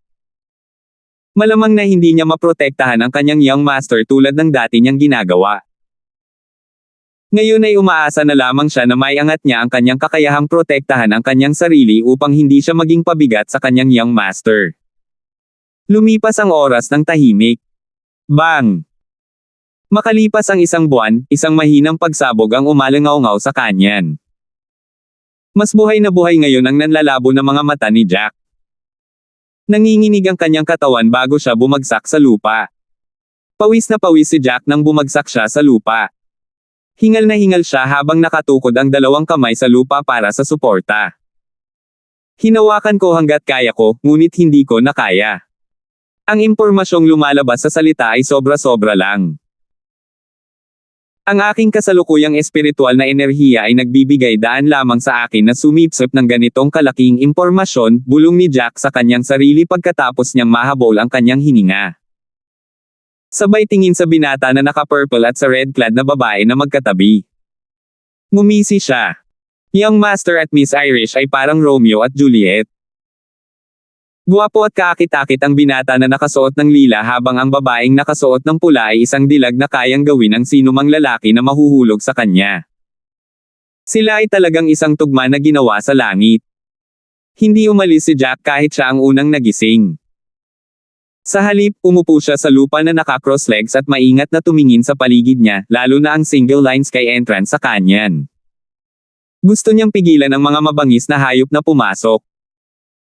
Malamang na hindi niya maprotektahan ang kanyang Young Master tulad ng dati niyang ginagawa. Ngayon ay umaasa na lamang siya na maiangat niya ang kanyang kakayahang protektahan ang kanyang sarili upang hindi siya maging pabigat sa kanyang Young Master. Lumipas ang oras ng tahimik. Bang! Makalipas ang isang buwan, isang mahinang pagsabog ang umalangaw-ngaw sa kanyan. Mas buhay na buhay ngayon ang nanlalabo na mga mata ni Jack. Nanginginig ang kanyang katawan bago siya bumagsak sa lupa. Pawis na pawis si Jack nang bumagsak siya sa lupa. Hingal na hingal siya habang nakatukod ang dalawang kamay sa lupa para sa suporta. Hinawakan ko hanggat kaya ko, ngunit hindi ko na kaya. Ang impormasyong lumalabas sa salita ay sobra-sobra lang. Ang aking kasalukuyang espiritual na enerhiya ay nagbibigay daan lamang sa akin na sumipsip ng ganitong kalaking impormasyon, bulong ni Jack sa kanyang sarili pagkatapos niyang mahabol ang kanyang hininga. Sabay tingin sa binata na naka-purple at sa red-clad na babae na magkatabi. Ngumisi siya. Young Master at Miss Irish ay parang Romeo at Juliet. Guwapo at kaakit-akit ang binata na nakasuot ng lila habang ang babaeng nakasuot ng pula ay isang dilag na kayang gawin ng sinumang lalaki na mahuhulog sa kanya. Sila ay talagang isang tugma na ginawa sa langit. Hindi umalis si Jack kahit siya ang unang nagising. Sa halip, umupo siya sa lupa na naka-cross legs at maingat na tumingin sa paligid niya, lalo na ang single-line sky entrance sa kanyan. Gusto niyang pigilan ang mga mabangis na hayop na pumasok.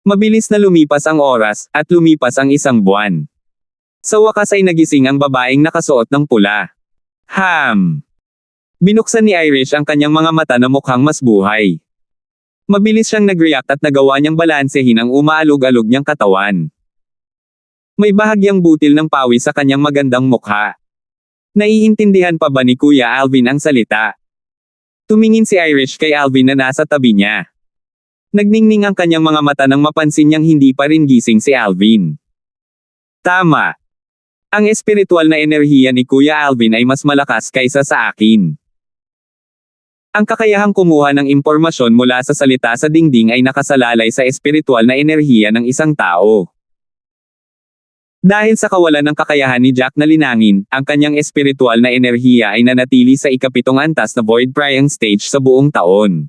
Mabilis na lumipas ang oras, at lumipas ang isang buwan. Sa wakas ay nagising ang babaeng nakasuot ng pula. Binuksan ni Irish ang kanyang mga mata na mukhang mas buhay. Mabilis siyang nag-react at nagawa niyang balansehin ang umaalog-alog niyang katawan. May bahagyang butil ng pawis sa kanyang magandang mukha. Naiintindihan pa ba ni Kuya Alvin ang salita? Tumingin si Irish kay Alvin na nasa tabi niya. Nagningning ang kanyang mga mata nang mapansin niyang hindi pa rin gising si Alvin. Tama. Ang espiritual na enerhiya ni Kuya Alvin ay mas malakas kaysa sa akin. Ang kakayahang kumuha ng impormasyon mula sa salita sa dingding ay nakasalalay sa espiritual na enerhiya ng isang tao. Dahil sa kawalan ng kakayahan ni Jack na linangin, ang kanyang espiritual na enerhiya ay nanatili sa ikapitong antas na void prying stage sa buong taon.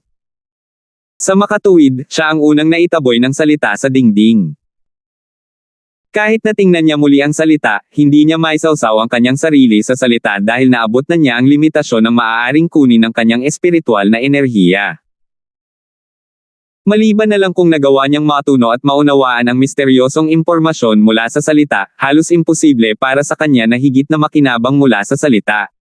Sa makatuwid, siya ang unang naitaboy ng salita sa dingding. Kahit na tingnan niya muli ang salita, hindi niya maisawsaw ang kanyang sarili sa salita dahil naabot na niya ang limitasyon ng maaaring kunin ng kanyang espiritual na enerhiya. Maliban na lang kung nagawa niyang matuno at maunawaan ang misteryosong impormasyon mula sa salita, halos imposible para sa kanya na higit na makinabang mula sa salita.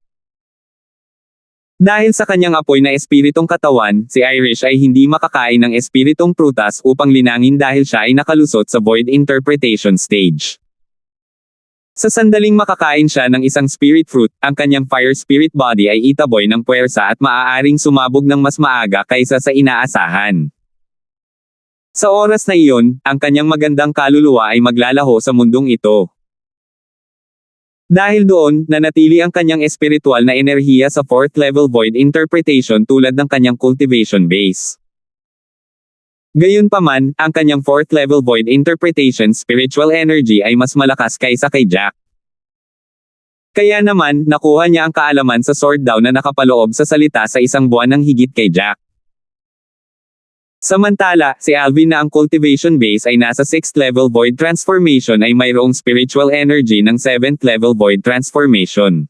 Dahil sa kanyang apoy na espiritong katawan, si Irish ay hindi makakain ng espiritong prutas upang linangin dahil siya ay nakalusot sa void interpretation stage. Sa sandaling makakain siya ng isang spirit fruit, ang kanyang fire spirit body ay itaboy ng puwersa at maaaring sumabog ng mas maaga kaysa sa inaasahan. Sa oras na iyon, ang kanyang magandang kaluluwa ay maglalaho sa mundong ito. Dahil doon, nanatili ang kanyang espiritual na enerhiya sa 4th level void interpretation tulad ng kanyang cultivation base. Gayunpaman, ang kanyang 4th level void interpretation spiritual energy ay mas malakas kaysa kay Jack. Kaya naman, nakuha niya ang kaalaman sa sword daw na nakapaloob sa salita sa isang buwan ng higit kay Jack. Samantala, si Alvin na ang cultivation base ay nasa 6th level void transformation ay mayroong spiritual energy ng 7th level void transformation.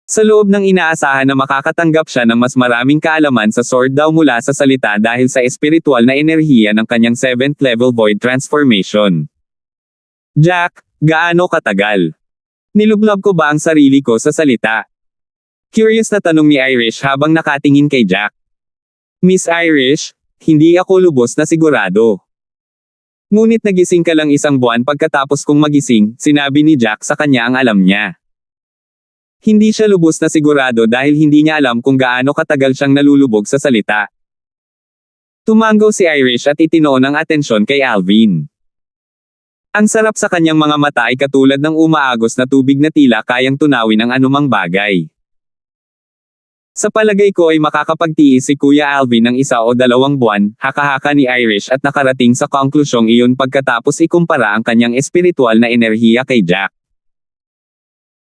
Sa loob ng inaasahan na makakatanggap siya ng mas maraming kaalaman sa sword daw mula sa salita dahil sa espiritual na enerhiya ng kanyang 7th level void transformation. Jack, gaano katagal? Nilublob ko ba ang sarili ko sa salita? Curious na tanong ni Irish habang nakatingin kay Jack. Miss Irish, hindi ako lubos na sigurado. Ngunit nagising ka lang isang buwan pagkatapos kong magising, sinabi ni Jack sa kanya ang alam niya. Hindi siya lubos na sigurado dahil hindi niya alam kung gaano katagal siyang nalulubog sa salita. Tumango si Irish at itinoon ang atensyon kay Alvin. Ang sarap sa kanyang mga mata ay katulad ng umaagos na tubig na tila kayang tunawin ang anumang bagay. Sa palagay ko ay makakapagtiis si Kuya Alvin ng 1 o 2 buwan, haka-haka ni Irish at nakarating sa konklusyong iyon pagkatapos ikumpara ang kanyang espiritual na enerhiya kay Jack.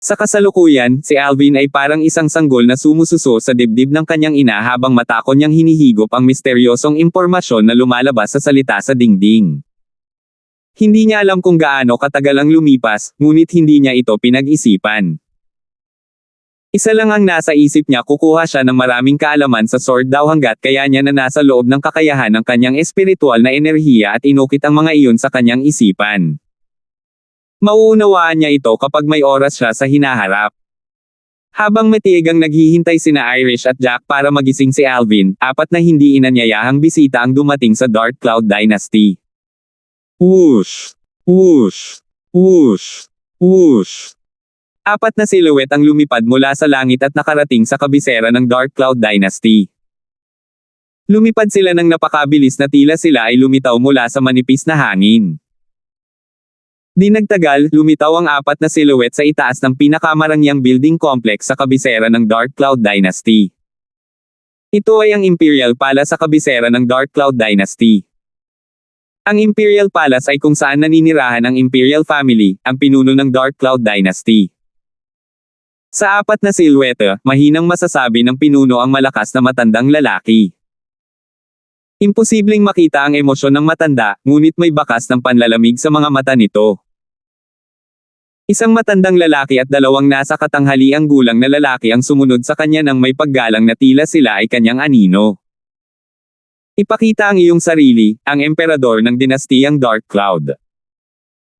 Sa kasalukuyan, si Alvin ay parang isang sanggol na sumususo sa dibdib ng kanyang ina habang matako niyang hinihigop ang misteryosong impormasyon na lumalabas sa salita sa dingding. Hindi niya alam kung gaano katagal ang lumipas, ngunit hindi niya ito pinag-isipan. Isa lang ang nasa isip niya, kukuha siya ng maraming kaalaman sa sword daw hanggat kaya niya na nasa loob ng kakayahan ng kanyang espiritual na enerhiya at inukit ang mga iyon sa kanyang isipan. Mauunawaan niya ito kapag may oras siya sa hinaharap. Habang matigang naghihintay sina Irish at Jack para magising si Alvin, 4 na hindi inanyayahang bisita ang dumating sa Dark Cloud Dynasty. Whoosh! Whoosh! Whoosh! Whoosh! 4 na silhouette ang lumipad mula sa langit at nakarating sa kabisera ng Dark Cloud Dynasty. Lumipad sila ng napakabilis na tila sila ay lumitaw mula sa manipis na hangin. Di nagtagal, lumitaw ang 4 na silhouette sa itaas ng pinakamarangyang building complex sa kabisera ng Dark Cloud Dynasty. Ito ay ang Imperial Palace sa kabisera ng Dark Cloud Dynasty. Ang Imperial Palace ay kung saan naninirahan ang Imperial Family, ang pinuno ng Dark Cloud Dynasty. Sa 4 na silhouette, mahinang masasabi ng pinuno ang malakas na matandang lalaki. Imposibleng makita ang emosyon ng matanda, ngunit may bakas ng panlalamig sa mga mata nito. Isang matandang lalaki at 2 nasa katanghaliang gulang na lalaki ang sumunod sa kanya ng may paggalang na tila sila ay kanyang anino. Ipakita ang iyong sarili, ang emperador ng dinastiyang Dark Cloud.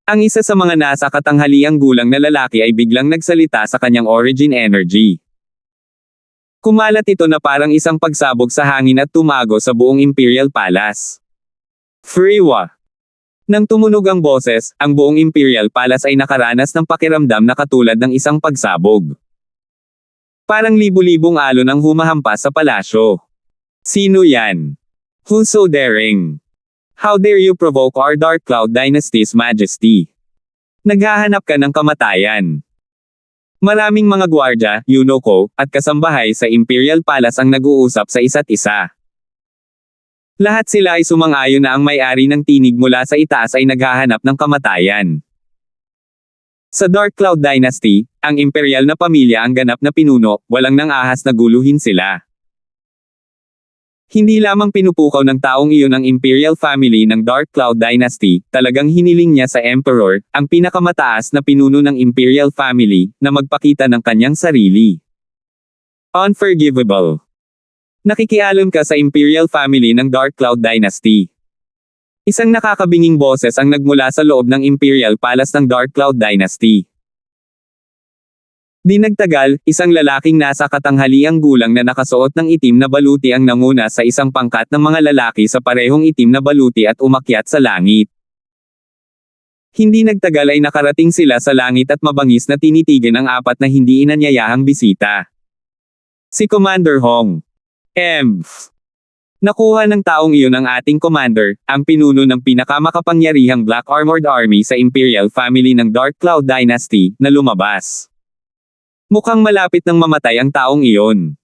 Ang isa sa mga nasa katanghaliang gulang na lalaki ay biglang nagsalita sa kanyang origin energy. Kumalat ito na parang isang pagsabog sa hangin at tumago sa buong Imperial Palace. Freewa! Nang tumunog ang boses, ang buong Imperial Palace ay nakaranas ng pakiramdam na katulad ng isang pagsabog. Parang libu-libong alon ang humahampas sa palasyo. Sino yan? Who's so daring? How dare you provoke our Dark Cloud Dynasty's majesty? Naghahanap ka ng kamatayan. Maraming mga gwardya, Yunoko, at kasambahay sa Imperial Palace ang nag-uusap sa isa't isa. Lahat sila ay sumang-ayon na ang may-ari ng tinig mula sa itaas ay naghahanap ng kamatayan. Sa Dark Cloud Dynasty, ang imperial na pamilya ang ganap na pinuno, walang nang ahas na guluhin sila. Hindi lamang pinupukaw ng taong iyon ang Imperial Family ng Dark Cloud Dynasty, talagang hiniling niya sa Emperor, ang pinakamataas na pinuno ng Imperial Family, na magpakita ng kanyang sarili. Unforgivable. Nakikialam ka sa Imperial Family ng Dark Cloud Dynasty. Isang nakakabinging boses ang nagmula sa loob ng Imperial Palace ng Dark Cloud Dynasty. Di nagtagal, isang lalaking nasa katanghaliang gulang na nakasuot ng itim na baluti ang nanguna sa isang pangkat ng mga lalaki sa parehong itim na baluti at umakyat sa langit. Hindi nagtagal ay nakarating sila sa langit at mabangis na tinitigan ang apat na hindi inanyayahang bisita. Si Commander Hong. Nakuha ng taong iyon ang ating commander, ang pinuno ng pinakamakapangyarihang Black Armored Army sa Imperial Family ng Dark Cloud Dynasty, na lumabas. Mukhang malapit nang mamatay ang taong iyon.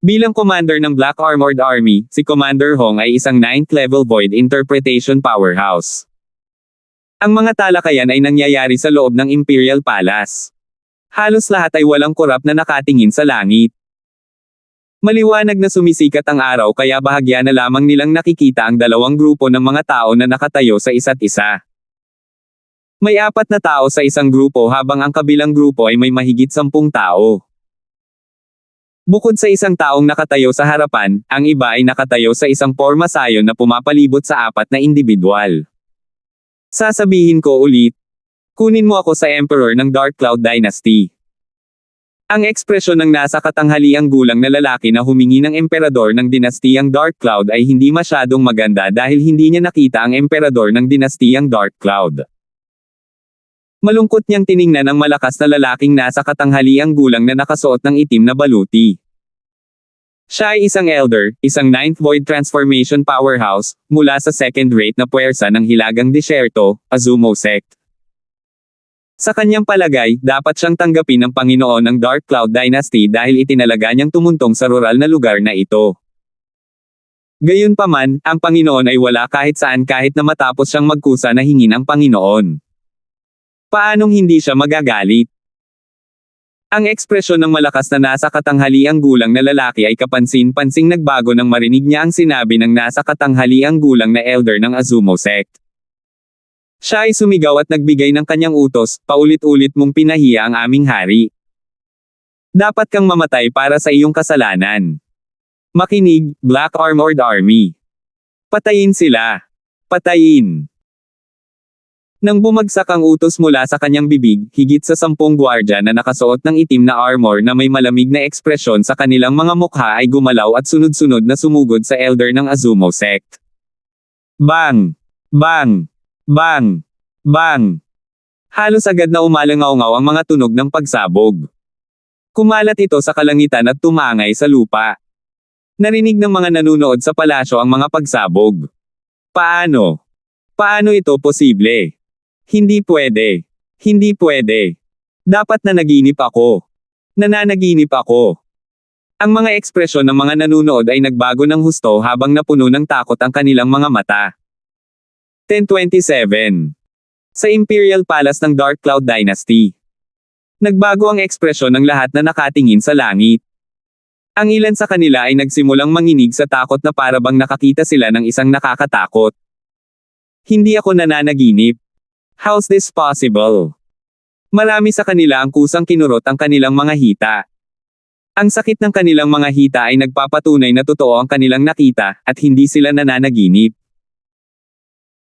Bilang commander ng Black Armored Army, si Commander Hong ay isang 9th level Void Interpretation powerhouse. Ang mga talakayan ay nangyayari sa loob ng Imperial Palace. Halos lahat ay walang kurap na nakatingin sa langit. Maliwanag na sumisikat ang araw kaya bahagya na lamang nilang nakikita ang dalawang grupo ng mga tao na nakatayo sa isa't isa. May 4 na tao sa isang grupo habang ang kabilang grupo ay may mahigit 10 tao. Bukod sa isang taong nakatayo sa harapan, ang iba ay nakatayo sa isang porma sayon na pumapalibot sa 4 na individual. Sasabihin ko ulit, kunin mo ako sa Emperor ng Dark Cloud Dynasty. Ang ekspresyon ng nasa katanghaliang gulang na lalaki na humingi ng emperador ng dinastiyang Dark Cloud ay hindi masyadong maganda dahil hindi niya nakita ang emperador ng dinastiyang Dark Cloud. Malungkot niyang tiningnan ang malakas na lalaking nasa katanghaliang gulang na nakasuot ng itim na baluti. Siya ay isang elder, isang 9th Void Transformation powerhouse, mula sa second-rate na puwersa ng Hilagang Disyerto, Azumo Sect. Sa kanyang palagay, dapat siyang tanggapin ng Panginoon ng Dark Cloud Dynasty dahil itinalaga niyang tumuntong sa rural na lugar na ito. Gayunpaman, ang Panginoon ay wala kahit saan kahit na matapos siyang magkusa na hingin ang Panginoon. Paanong hindi siya magagalit? Ang ekspresyon ng malakas na nasa katanghaliang gulang na lalaki ay kapansin-pansing nagbago nang marinig niya ang sinabi ng nasa katanghaliang gulang na elder ng Azumo Sect. Siya ay sumigaw at nagbigay ng kanyang utos, paulit-ulit mong pinahiya ang aming hari. Dapat kang mamatay para sa iyong kasalanan. Makinig, Black Armored Army. Patayin sila. Patayin. Nang bumagsak ang utos mula sa kanyang bibig, higit sa 10 gwardya na nakasuot ng itim na armor na may malamig na ekspresyon sa kanilang mga mukha ay gumalaw at sunod-sunod na sumugod sa elder ng Azumo Sect. Bang! Bang! Bang! Bang! Halos agad na umalangaw-ngaw ang mga tunog ng pagsabog. Kumalat ito sa kalangitan at tumangay sa lupa. Narinig ng mga nanunood sa palasyo ang mga pagsabog. Paano? Paano ito posible? Hindi pwede. Hindi pwede. Dapat nanaginip ako. Nananaginip ako. Ang mga ekspresyon ng mga nanunood ay nagbago ng husto habang napuno ng takot ang kanilang mga mata. 1027. Sa Imperial Palace ng Dark Cloud Dynasty. Nagbago ang ekspresyon ng lahat na nakatingin sa langit. Ang ilan sa kanila ay nagsimulang manginig sa takot na parabang nakakita sila ng isang nakakatakot. Hindi ako nananaginip. How's this possible? Marami sa kanila ang kusang kinurot ang kanilang mga hita. Ang sakit ng kanilang mga hita ay nagpapatunay na totoo ang kanilang nakita, at hindi sila nananaginip.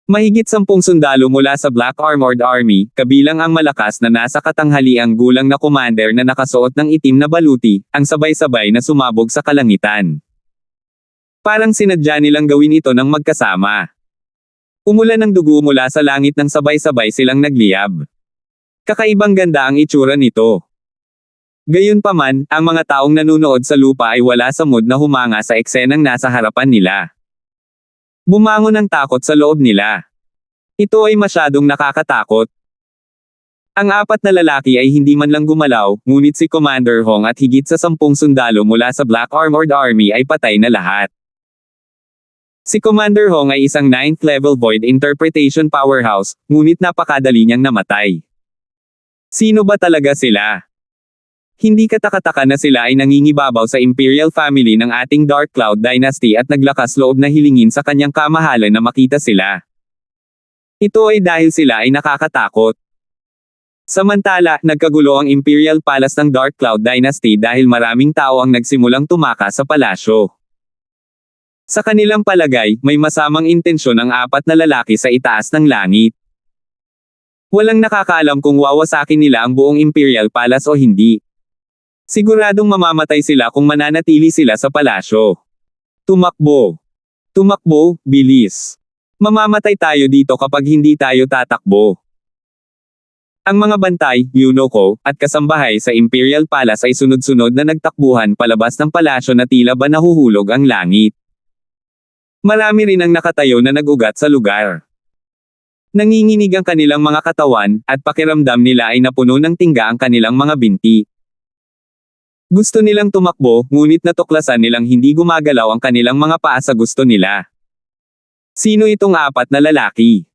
Mahigit 10 sundalo mula sa Black Armored Army, kabilang ang malakas na nasa katanghaliang gulang na commander na nakasuot ng itim na baluti, ang sabay-sabay na sumabog sa kalangitan. Parang sinadya nilang gawin ito ng magkasama. Umulan ng dugo mula sa langit nang sabay-sabay silang nagliyab. Kakaibang ganda ang itsura nito. Gayunpaman, ang mga taong nanunood sa lupa ay wala sa mood na humanga sa eksenang nasa harapan nila. Bumangon ang takot sa loob nila. Ito ay masyadong nakakatakot. Ang 4 na lalaki ay hindi man lang gumalaw, ngunit si Commander Hong at higit sa 10 sundalo mula sa Black Armored Army ay patay na lahat. Si Commander Hong ay isang 9th level Void Interpretation powerhouse, ngunit napakadali niyang namatay. Sino ba talaga sila? Hindi katakataka na sila ay nangingibabaw sa Imperial Family ng ating Dark Cloud Dynasty at naglakas loob na hilingin sa kanyang kamahalan na makita sila. Ito ay dahil sila ay nakakatakot. Samantala, nagkagulo ang Imperial Palace ng Dark Cloud Dynasty dahil maraming tao ang nagsimulang tumaka sa palasyo. Sa kanilang palagay, may masamang intensyon ang 4 na lalaki sa itaas ng langit. Walang nakakaalam kung wawasakin nila ang buong Imperial Palace o hindi. Siguradong mamamatay sila kung mananatili sila sa palasyo. Tumakbo. Tumakbo, bilis. Mamamatay tayo dito kapag hindi tayo tatakbo. Ang mga bantay, Yunoko, at kasambahay sa Imperial Palace ay sunod-sunod na nagtakbuhan palabas ng palasyo na tila ba nahuhulog ang langit. Marami rin ang nakatayo na nagugat sa lugar. Nanginginig ang kanilang mga katawan, at pakiramdam nila ay napuno ng tingga ang kanilang mga binti. Gusto nilang tumakbo, ngunit natuklasan nilang hindi gumagalaw ang kanilang mga paa sa gusto nila. Sino itong apat na lalaki?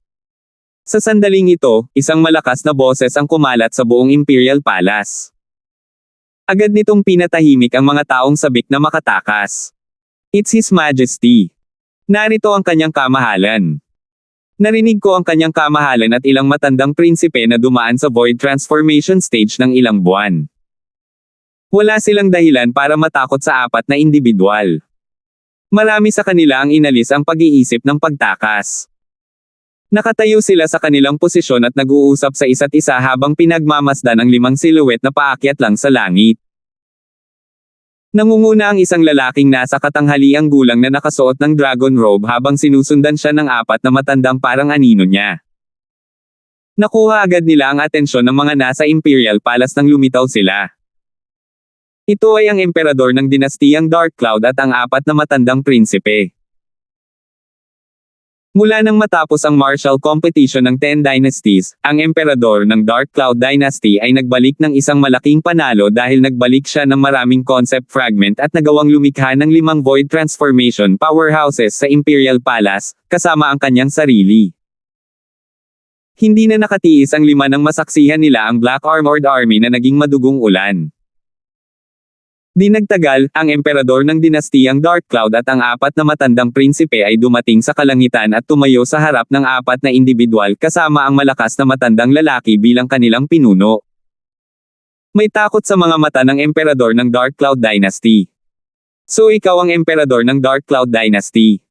Sa sandaling ito, isang malakas na boses ang kumalat sa buong Imperial Palace. Agad nitong pinatahimik ang mga taong sabik na makatakas. It's His Majesty. Narito ang kanyang kamahalan. Narinig ko ang kanyang kamahalan at ilang matandang prinsipe na dumaan sa void transformation stage ng ilang buwan. Wala silang dahilan para matakot sa apat na individual. Marami sa kanila ang inalis ang pag-iisip ng pagtakas. Nakatayo sila sa kanilang posisyon at nag-uusap sa isa't isa habang pinagmamasdan ang 5 silhouette na paakyat lang sa langit. Nangunguna ang isang lalaking nasa katanghaliang gulang na nakasuot ng dragon robe habang sinusundan siya ng 4 na matandang parang anino niya. Nakuha agad nila ang atensyon ng mga nasa Imperial Palace nang lumitaw sila. Ito ay ang emperador ng dinastiyang Dark Cloud at ang 4 na matandang prinsipe. Mula nang matapos ang martial competition ng 10 Dynasties, ang emperador ng Dark Cloud Dynasty ay nagbalik ng isang malaking panalo dahil nagbalik siya ng maraming concept fragment at nagawang lumikha ng 5 void transformation powerhouses sa Imperial Palace, kasama ang kanyang sarili. Hindi na nakatiis ang 5 nang masaksihan nila ang Black Armored Army na naging madugong ulan. Di nagtagal, ang emperador ng dinastiyang Dark Cloud at ang 4 na matandang prinsipe ay dumating sa kalangitan at tumayo sa harap ng 4 na individual kasama ang malakas na matandang lalaki bilang kanilang pinuno. May takot sa mga mata ng emperador ng Dark Cloud Dynasty. So ikaw ang emperador ng Dark Cloud Dynasty.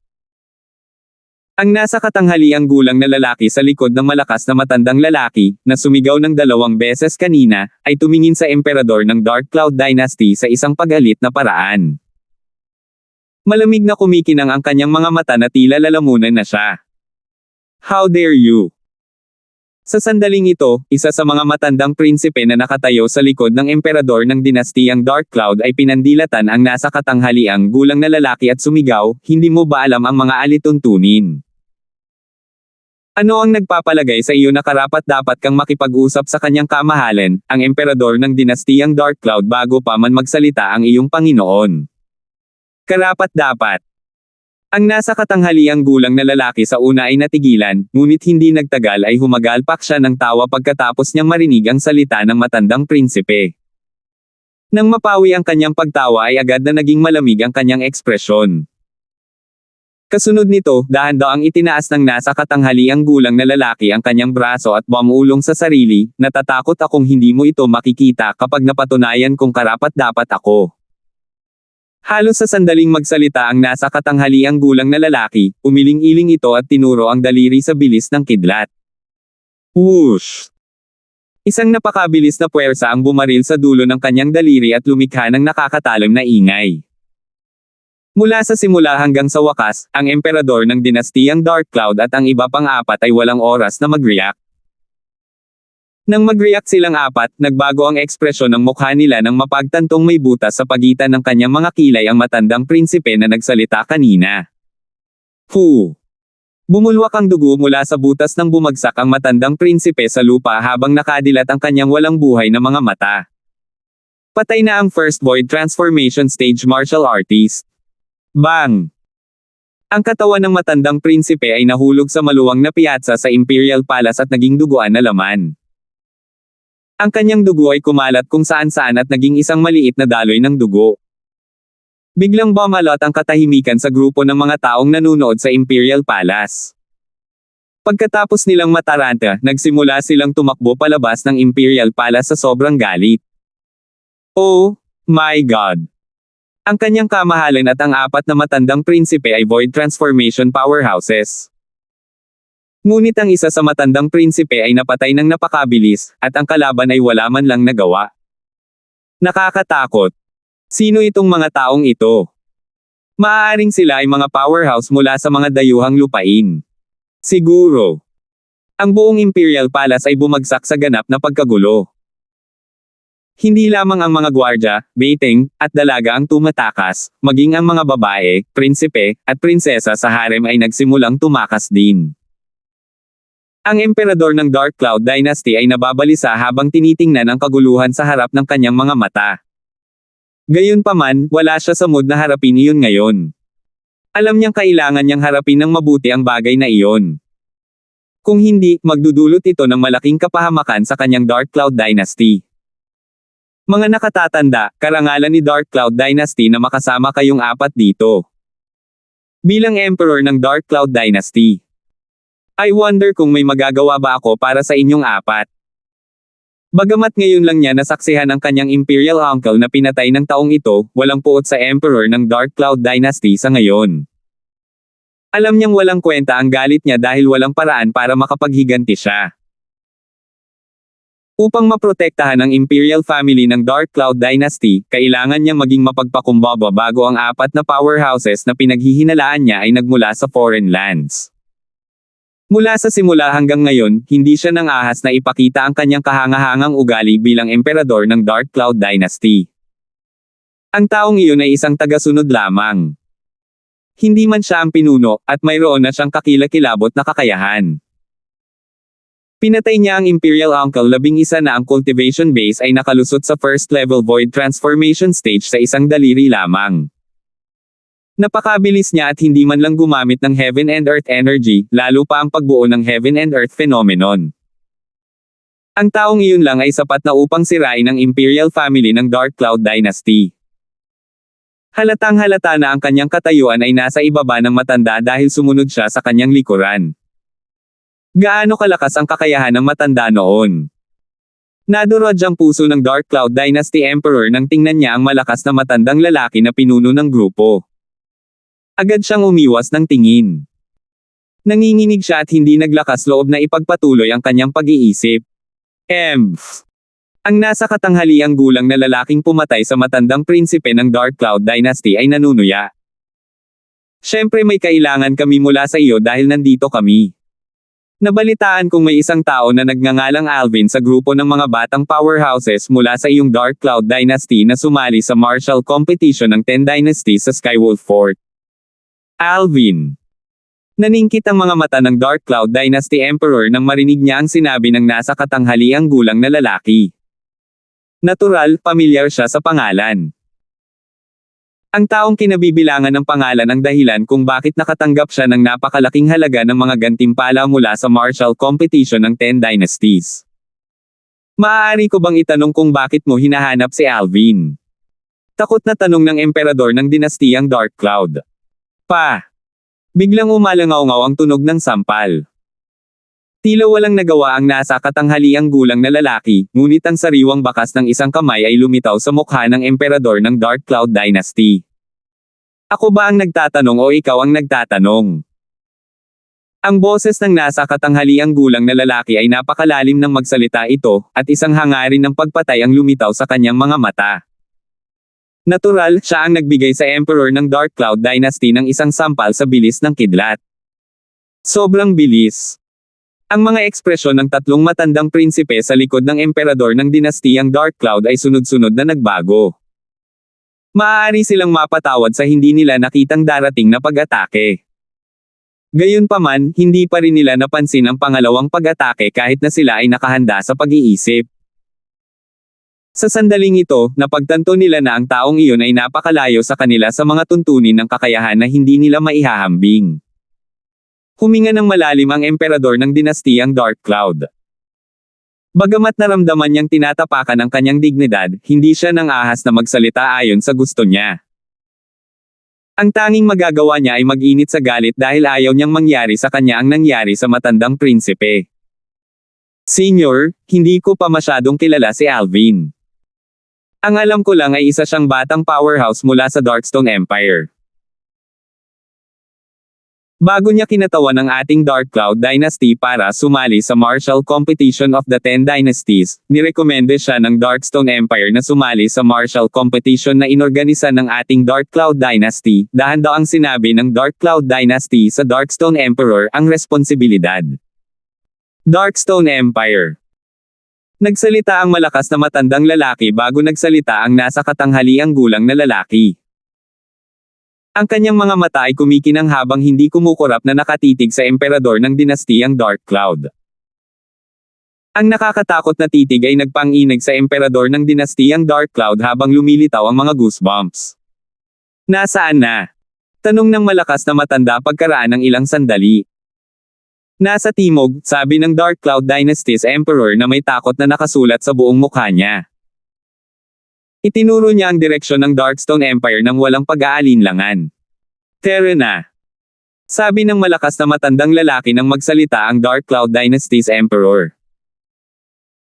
Ang nasa katanghaliang gulang na lalaki sa likod ng malakas na matandang lalaki, na sumigaw ng 2 beses kanina, ay tumingin sa emperador ng Dark Cloud Dynasty sa isang pagalit na paraan. Malamig na kumikinang ang kanyang mga mata na tila lalamunan na siya. How dare you? Sa sandaling ito, isa sa mga matandang prinsipe na nakatayo sa likod ng emperador ng dinastiyang Dark Cloud ay pinandilatan ang nasa katanghaliang gulang na lalaki at sumigaw, hindi mo ba alam ang mga alituntunin? Ano ang nagpapalagay sa iyo na karapat-dapat kang makipag-usap sa kanyang kamahalan, ang emperador ng dinastiyang Dark Cloud bago pa man magsalita ang iyong Panginoon? Karapat-dapat. Ang nasa katanghaliang gulang na lalaki sa una ay natigilan, ngunit hindi nagtagal ay humagalpak siya ng tawa pagkatapos niyang marinig ang salita ng matandang prinsipe. Nang mapawi ang kanyang pagtawa ay agad na naging malamig ang kanyang ekspresyon. Kasunod nito, dahan-daang itinaas ng nasa katanghaliang gulang na lalaki ang kanyang braso at bumulong sa sarili, natatakot akong hindi mo ito makikita kapag napatunayan kung karapat-dapat ako. Halos sa sandaling magsalita ang nasa katanghaliang gulang na lalaki, umiling-iling ito at tinuro ang daliri sa bilis ng kidlat. Whoosh! Isang napakabilis na puwersa ang bumaril sa dulo ng kanyang daliri at lumikha ng nakakatalim na ingay. Mula sa simula hanggang sa wakas, ang emperador ng dinastiyang Dark Cloud at ang iba pang 4 ay walang oras na mag-react. Nang mag-react silang 4, nagbago ang ekspresyon ng mukha nila nang mapagtantong may butas sa pagitan ng kanyang mga kilay ang matandang prinsipe na nagsalita kanina. Fu! Bumulwak ang dugo mula sa butas nang bumagsak ang matandang prinsipe sa lupa habang nakadilat ang kanyang walang buhay na mga mata. Patay na ang first void transformation stage martial artist. Bang! Ang katawan ng matandang prinsipe ay nahulog sa maluwang na piazza sa Imperial Palace at naging duguan na laman. Ang kanyang dugo ay kumalat kung saan-saan at naging isang maliit na daloy ng dugo. Biglang bumalot ang katahimikan sa grupo ng mga taong nanunood sa Imperial Palace. Pagkatapos nilang mataranta, nagsimula silang tumakbo palabas ng Imperial Palace sa sobrang galit. Oh my God! Ang kanyang kamahalan at ang 4 na matandang prinsipe ay void transformation powerhouses. Ngunit ang isa sa matandang prinsipe ay napatay ng napakabilis, at ang kalaban ay wala man lang nagawa. Nakakatakot. Sino itong mga taong ito? Maaaring sila ay mga powerhouse mula sa mga dayuhang lupain. Siguro. Ang buong Imperial Palace ay bumagsak sa ganap na pagkagulo. Hindi lamang ang mga gwardya, baiting, at dalaga ang tumatakas, maging ang mga babae, prinsipe, at prinsesa sa harem ay nagsimulang tumakas din. Ang emperador ng Dark Cloud Dynasty ay nababalisa habang tinitingnan ang kaguluhan sa harap ng kanyang mga mata. Gayunpaman, wala siya sa mood na harapin iyon ngayon. Alam niyang kailangan niyang harapin ng mabuti ang bagay na iyon. Kung hindi, magdudulot ito ng malaking kapahamakan sa kanyang Dark Cloud Dynasty. Mga nakatatanda, karangalan ni Dark Cloud Dynasty na makasama kayong apat dito. Bilang Emperor ng Dark Cloud Dynasty. I wonder kung may magagawa ba ako para sa inyong apat. Bagamat ngayon lang niya nasaksihan ang kanyang Imperial Uncle na pinatay ng taong ito, walang puot sa Emperor ng Dark Cloud Dynasty sa ngayon. Alam niyang walang kwenta ang galit niya dahil walang paraan para makapaghiganti siya. Upang maprotektahan ang Imperial family ng Dark Cloud Dynasty, kailangan niyang maging mapagpakumbaba bago ang apat na powerhouses na pinaghihinalaan niya ay nagmula sa foreign lands. Mula sa simula hanggang ngayon, hindi siya nang ahas na ipakita ang kanyang kahangahangang ugali bilang emperador ng Dark Cloud Dynasty. Ang taong iyon ay isang tagasunod lamang. Hindi man siya ang pinuno, at mayroon na siyang kakilakilabot na kakayahan. Pinatay niya ang Imperial Uncle 11 na ang cultivation base ay nakalusot sa first level void transformation stage sa isang daliri lamang. Napakabilis niya at hindi man lang gumamit ng Heaven and Earth energy, lalo pa ang pagbuo ng Heaven and Earth phenomenon. Ang taong iyon lang ay sapat na upang sirain ang Imperial family ng Dark Cloud Dynasty. Halatang halata na ang kanyang katayuan ay nasa ibaba ng matanda dahil sumunod siya sa kanyang likuran. Gaano kalakas ang kakayahan ng matanda noon? Nadurog ang puso ng Dark Cloud Dynasty Emperor nang tingnan niya ang malakas na matandang lalaki na pinuno ng grupo. Agad siyang umiwas ng tingin. Nanginginig siya at hindi naglakas loob na ipagpatuloy ang kanyang pag-iisip. Ang nasa katanghaliang gulang na lalaking pumatay sa matandang prinsipe ng Dark Cloud Dynasty ay nanunuya. Siyempre may kailangan kami mula sa iyo dahil nandito kami. Nabalitaan kong may isang tao na nagngangalang Alvin sa grupo ng mga batang powerhouses mula sa iyong Dark Cloud Dynasty na sumali sa martial competition ng 10 Dynasties sa Skywolf Fort. Alvin. Naningkit ang mga mata ng Dark Cloud Dynasty Emperor nang marinig niya ang sinabi ng nasa katanghaliang gulang na lalaki. Natural, pamilyar siya sa pangalan. Ang taong kinabibilangan ng pangalan ang dahilan kung bakit nakatanggap siya ng napakalaking halaga ng mga gantimpala mula sa martial competition ng 10 Dynasties. Maaari ko bang itanong kung bakit mo hinahanap si Alvin? Takot na tanong ng emperador ng dinastiyang Dark Cloud. Biglang umalangaw-ngaw ang tunog ng sampal. Tila walang nagawa ang nasa katanghaliang gulang na lalaki, ngunit ang sariwang bakas ng isang kamay ay lumitaw sa mukha ng emperador ng Dark Cloud Dynasty. Ako ba ang nagtatanong o ikaw ang nagtatanong? Ang boses ng nasa katanghaliang gulang na lalaki ay napakalalim ng magsalita ito, at isang hangarin ng pagpatay ang lumitaw sa kanyang mga mata. Natural, siya ang nagbigay sa Emperor ng Dark Cloud Dynasty ng isang sampal sa bilis ng kidlat. Sobrang bilis. Ang mga ekspresyon ng tatlong matandang prinsipe sa likod ng emperador ng dinastiyang Dark Cloud ay sunod-sunod na nagbago. Maaari silang mapatawad sa hindi nila nakitang darating na pag-atake. Gayunpaman, hindi pa rin nila napansin ang pangalawang pag-atake kahit na sila ay nakahanda sa pag-iisip. Sa sandaling ito, napagtanto nila na ang taong iyon ay napakalayo sa kanila sa mga tuntunin ng kakayahan na hindi nila maihahambing. Huminga ng malalim ang emperador ng dinastiyang Dark Cloud. Bagamat naramdaman niyang tinatapakan ang kanyang dignidad, hindi siya nang ahas na magsalita ayon sa gusto niya. Ang tanging magagawa niya ay mag-init sa galit dahil ayaw niyang mangyari sa kanya ang nangyari sa matandang prinsipe. Senior, hindi ko pa masyadong kilala si Alvin. Ang alam ko lang ay isa siyang batang powerhouse mula sa Darkstone Empire. Bago niya kinatawan ang ating Dark Cloud Dynasty para sumali sa Martial Competition of the Ten Dynasties, nirekomende siya ng Darkstone Empire na sumali sa Martial Competition na inorganisa ng ating Dark Cloud Dynasty, dahil daw ang sinabi ng Dark Cloud Dynasty sa Darkstone Emperor ang responsibilidad. Darkstone Empire. Nagsalita ang malakas na matandang lalaki bago nagsalita ang nasa katanghaliang gulang na lalaki. Ang kanyang mga mata ay kumikinang habang hindi kumukurap na nakatitig sa emperador ng dinastiyang Dark Cloud. Ang nakakatakot na titig ay nagpang-inig sa emperador ng dinastiyang Dark Cloud habang lumilitaw ang mga goosebumps. Nasaan na? Tanong ng malakas na matanda pagkaraan ng ilang sandali. Nasa timog, sabi ng Dark Cloud Dynasty's Emperor na may takot na nakasulat sa buong mukha niya. Itinuro niya ang direksyon ng Darkstone Empire nang walang pag-aalinlangan. Tara na. Sabi ng malakas na matandang lalaki nang magsalita ang Dark Cloud Dynasty's Emperor.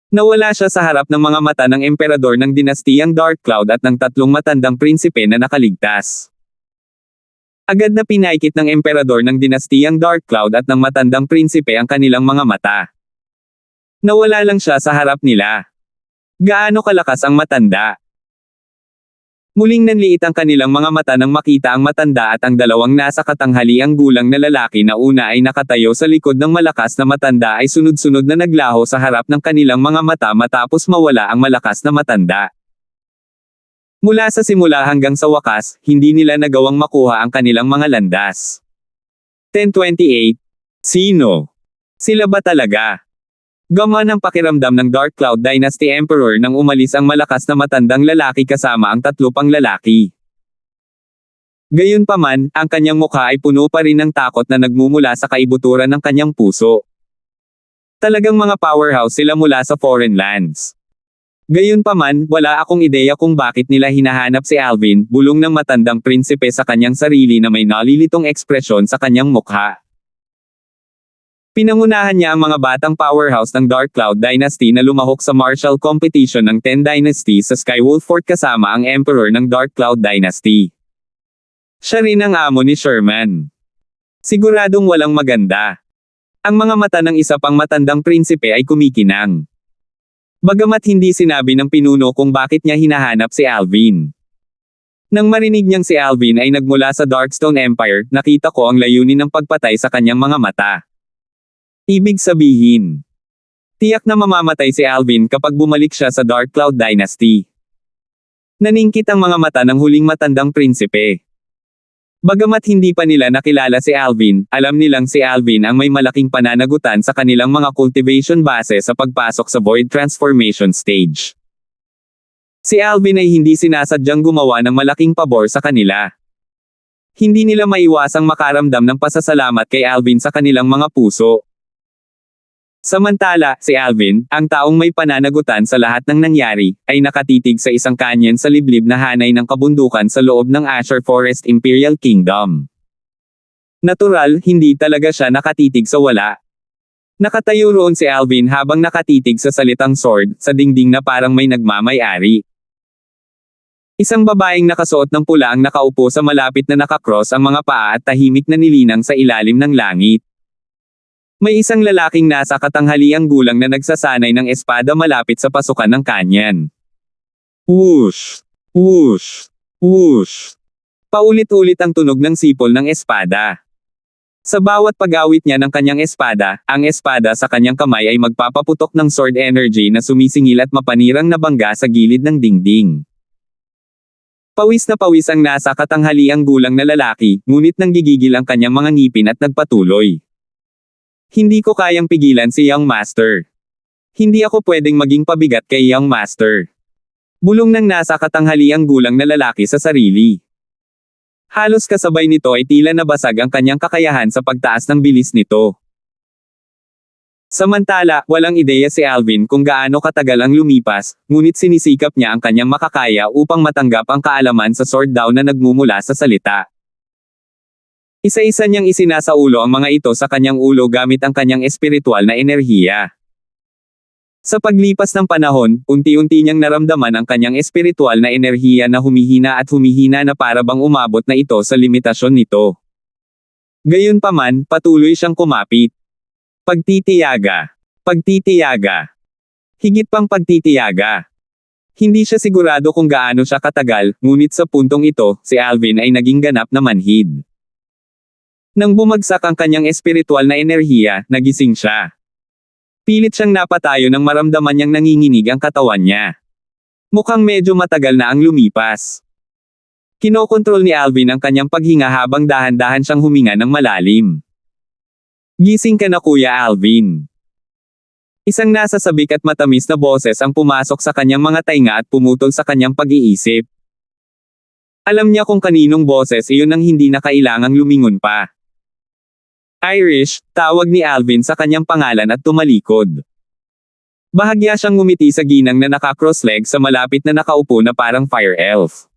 Nawala siya sa harap ng mga mata ng emperador ng dinastiyang Dark Cloud at ng tatlong matandang prinsipe na nakaligtas. Agad na pinaikit ng emperador ng dinastiyang Dark Cloud at ng matandang prinsipe ang kanilang mga mata. Nawala lang siya sa harap nila. Gaano kalakas ang matanda? Muling nanliit ang kanilang mga mata nang makita ang matanda at ang dalawang nasa katanghaliang gulang na lalaki na una ay nakatayo sa likod ng malakas na matanda ay sunod-sunod na naglaho sa harap ng kanilang mga mata matapos mawala ang malakas na matanda. Mula sa simula hanggang sa wakas, hindi nila nagawang makuha ang kanilang mga landas. 1028. Sino? Sila ba talaga? Gaman ang pakiramdam ng Dark Cloud Dynasty Emperor nang umalis ang malakas na matandang lalaki kasama ang tatlo pang lalaki. Gayunpaman, ang kanyang mukha ay puno pa rin ng takot na nagmumula sa kaibuturan ng kanyang puso. Talagang mga powerhouse sila mula sa foreign lands. Gayunpaman, wala akong ideya kung bakit nila hinahanap si Alvin, bulong ng matandang prinsipe sa kanyang sarili na may nalilitong ekspresyon sa kanyang mukha. Pinangunahan niya ang mga batang powerhouse ng Dark Cloud Dynasty na lumahok sa martial competition ng Ten Dynasties sa Skywolf Fort kasama ang Emperor ng Dark Cloud Dynasty. Siya rin ang amo ni Sherman. Siguradong walang maganda. Ang mga mata ng isa pang matandang prinsipe ay kumikinang. Bagamat hindi sinabi ng pinuno kung bakit niya hinahanap si Alvin. Nang marinig niyang si Alvin ay nagmula sa Darkstone Empire, nakita ko ang layunin ng pagpatay sa kanyang mga mata. Ibig sabihin, tiyak na mamamatay si Alvin kapag bumalik siya sa Dark Cloud Dynasty. Naningkit ang mga mata ng huling matandang prinsipe. Bagamat hindi pa nila nakilala si Alvin, alam nilang si Alvin ang may malaking pananagutan sa kanilang mga cultivation base sa pagpasok sa Void Transformation Stage. Si Alvin ay hindi sinasadyang gumawa ng malaking pabor sa kanila. Hindi nila maiwasang makaramdam ng pasasalamat kay Alvin sa kanilang mga puso. Samantala, si Alvin, ang taong may pananagutan sa lahat ng nangyari, ay nakatitig sa isang kanyon sa liblib na hanay ng kabundukan sa loob ng Azure Forest Imperial Kingdom. Natural, hindi talaga siya nakatitig sa wala. Nakatayo roon si Alvin habang nakatitig sa salitang sword, sa dingding na parang may nagmamay-ari. Isang babaeng nakasuot ng pula ang nakaupo sa malapit na nakakross ang mga paa at tahimik na nilinang sa ilalim ng langit. May isang lalaking nasa katanghaliang gulang na nagsasanay ng espada malapit sa pasukan ng kanyan. Whoosh! Whoosh! Whoosh! Paulit-ulit ang tunog ng sipol ng espada. Sa bawat pag-awit niya ng kanyang espada, ang espada sa kanyang kamay ay magpapaputok ng sword energy na sumisingil at mapanirang na bangga sa gilid ng dingding. Pawis na pawis ang nasa katanghaliang gulang na lalaki, ngunit nanggigigil ang kanyang mga ngipin at nagpatuloy. Hindi ko kayang pigilan si Young Master. Hindi ako pwedeng maging pabigat kay Young Master. Bulong ng nasa katanghaliang gulang na lalaki sa sarili. Halos kasabay nito ay tila nabasag ang kanyang kakayahan sa pagtaas ng bilis nito. Samantala, walang ideya si Alvin kung gaano katagal ang lumipas, ngunit sinisikap niya ang kanyang makakaya upang matanggap ang kaalaman sa sword daw na nagmumula sa salita. Isa-isa niyang isinasaulo ang mga ito sa kanyang ulo gamit ang kanyang espiritual na enerhiya. Sa paglipas ng panahon, unti-unti niyang naramdaman ang kanyang espiritual na enerhiya na humihina na para bang umabot na ito sa limitasyon nito. Gayunpaman, patuloy siyang kumapit. Pagtitiyaga. Pagtitiyaga. Higit pang pagtitiyaga. Hindi siya sigurado kung gaano siya katagal, ngunit sa puntong ito, si Alvin ay naging ganap na manhid. Nang bumagsak ang kanyang espiritual na enerhiya, nagising siya. Pilit siyang napatayo nang maramdaman niyang nanginginig ang katawan niya. Mukhang medyo matagal na ang lumipas. Kinokontrol ni Alvin ang kanyang paghinga habang dahan-dahan siyang huminga ng malalim. Gising ka na Kuya Alvin. Isang nasasabik at matamis na boses ang pumasok sa kanyang mga tainga at pumutol sa kanyang pag-iisip. Alam niya kung kaninong boses iyon nang hindi na kailangang lumingon pa. Irish, tawag ni Alvin sa kanyang pangalan at tumalikod. Bahagya siyang ngumiti sa ginang na naka-cross-leg sa malapit na nakaupo na parang fire elf.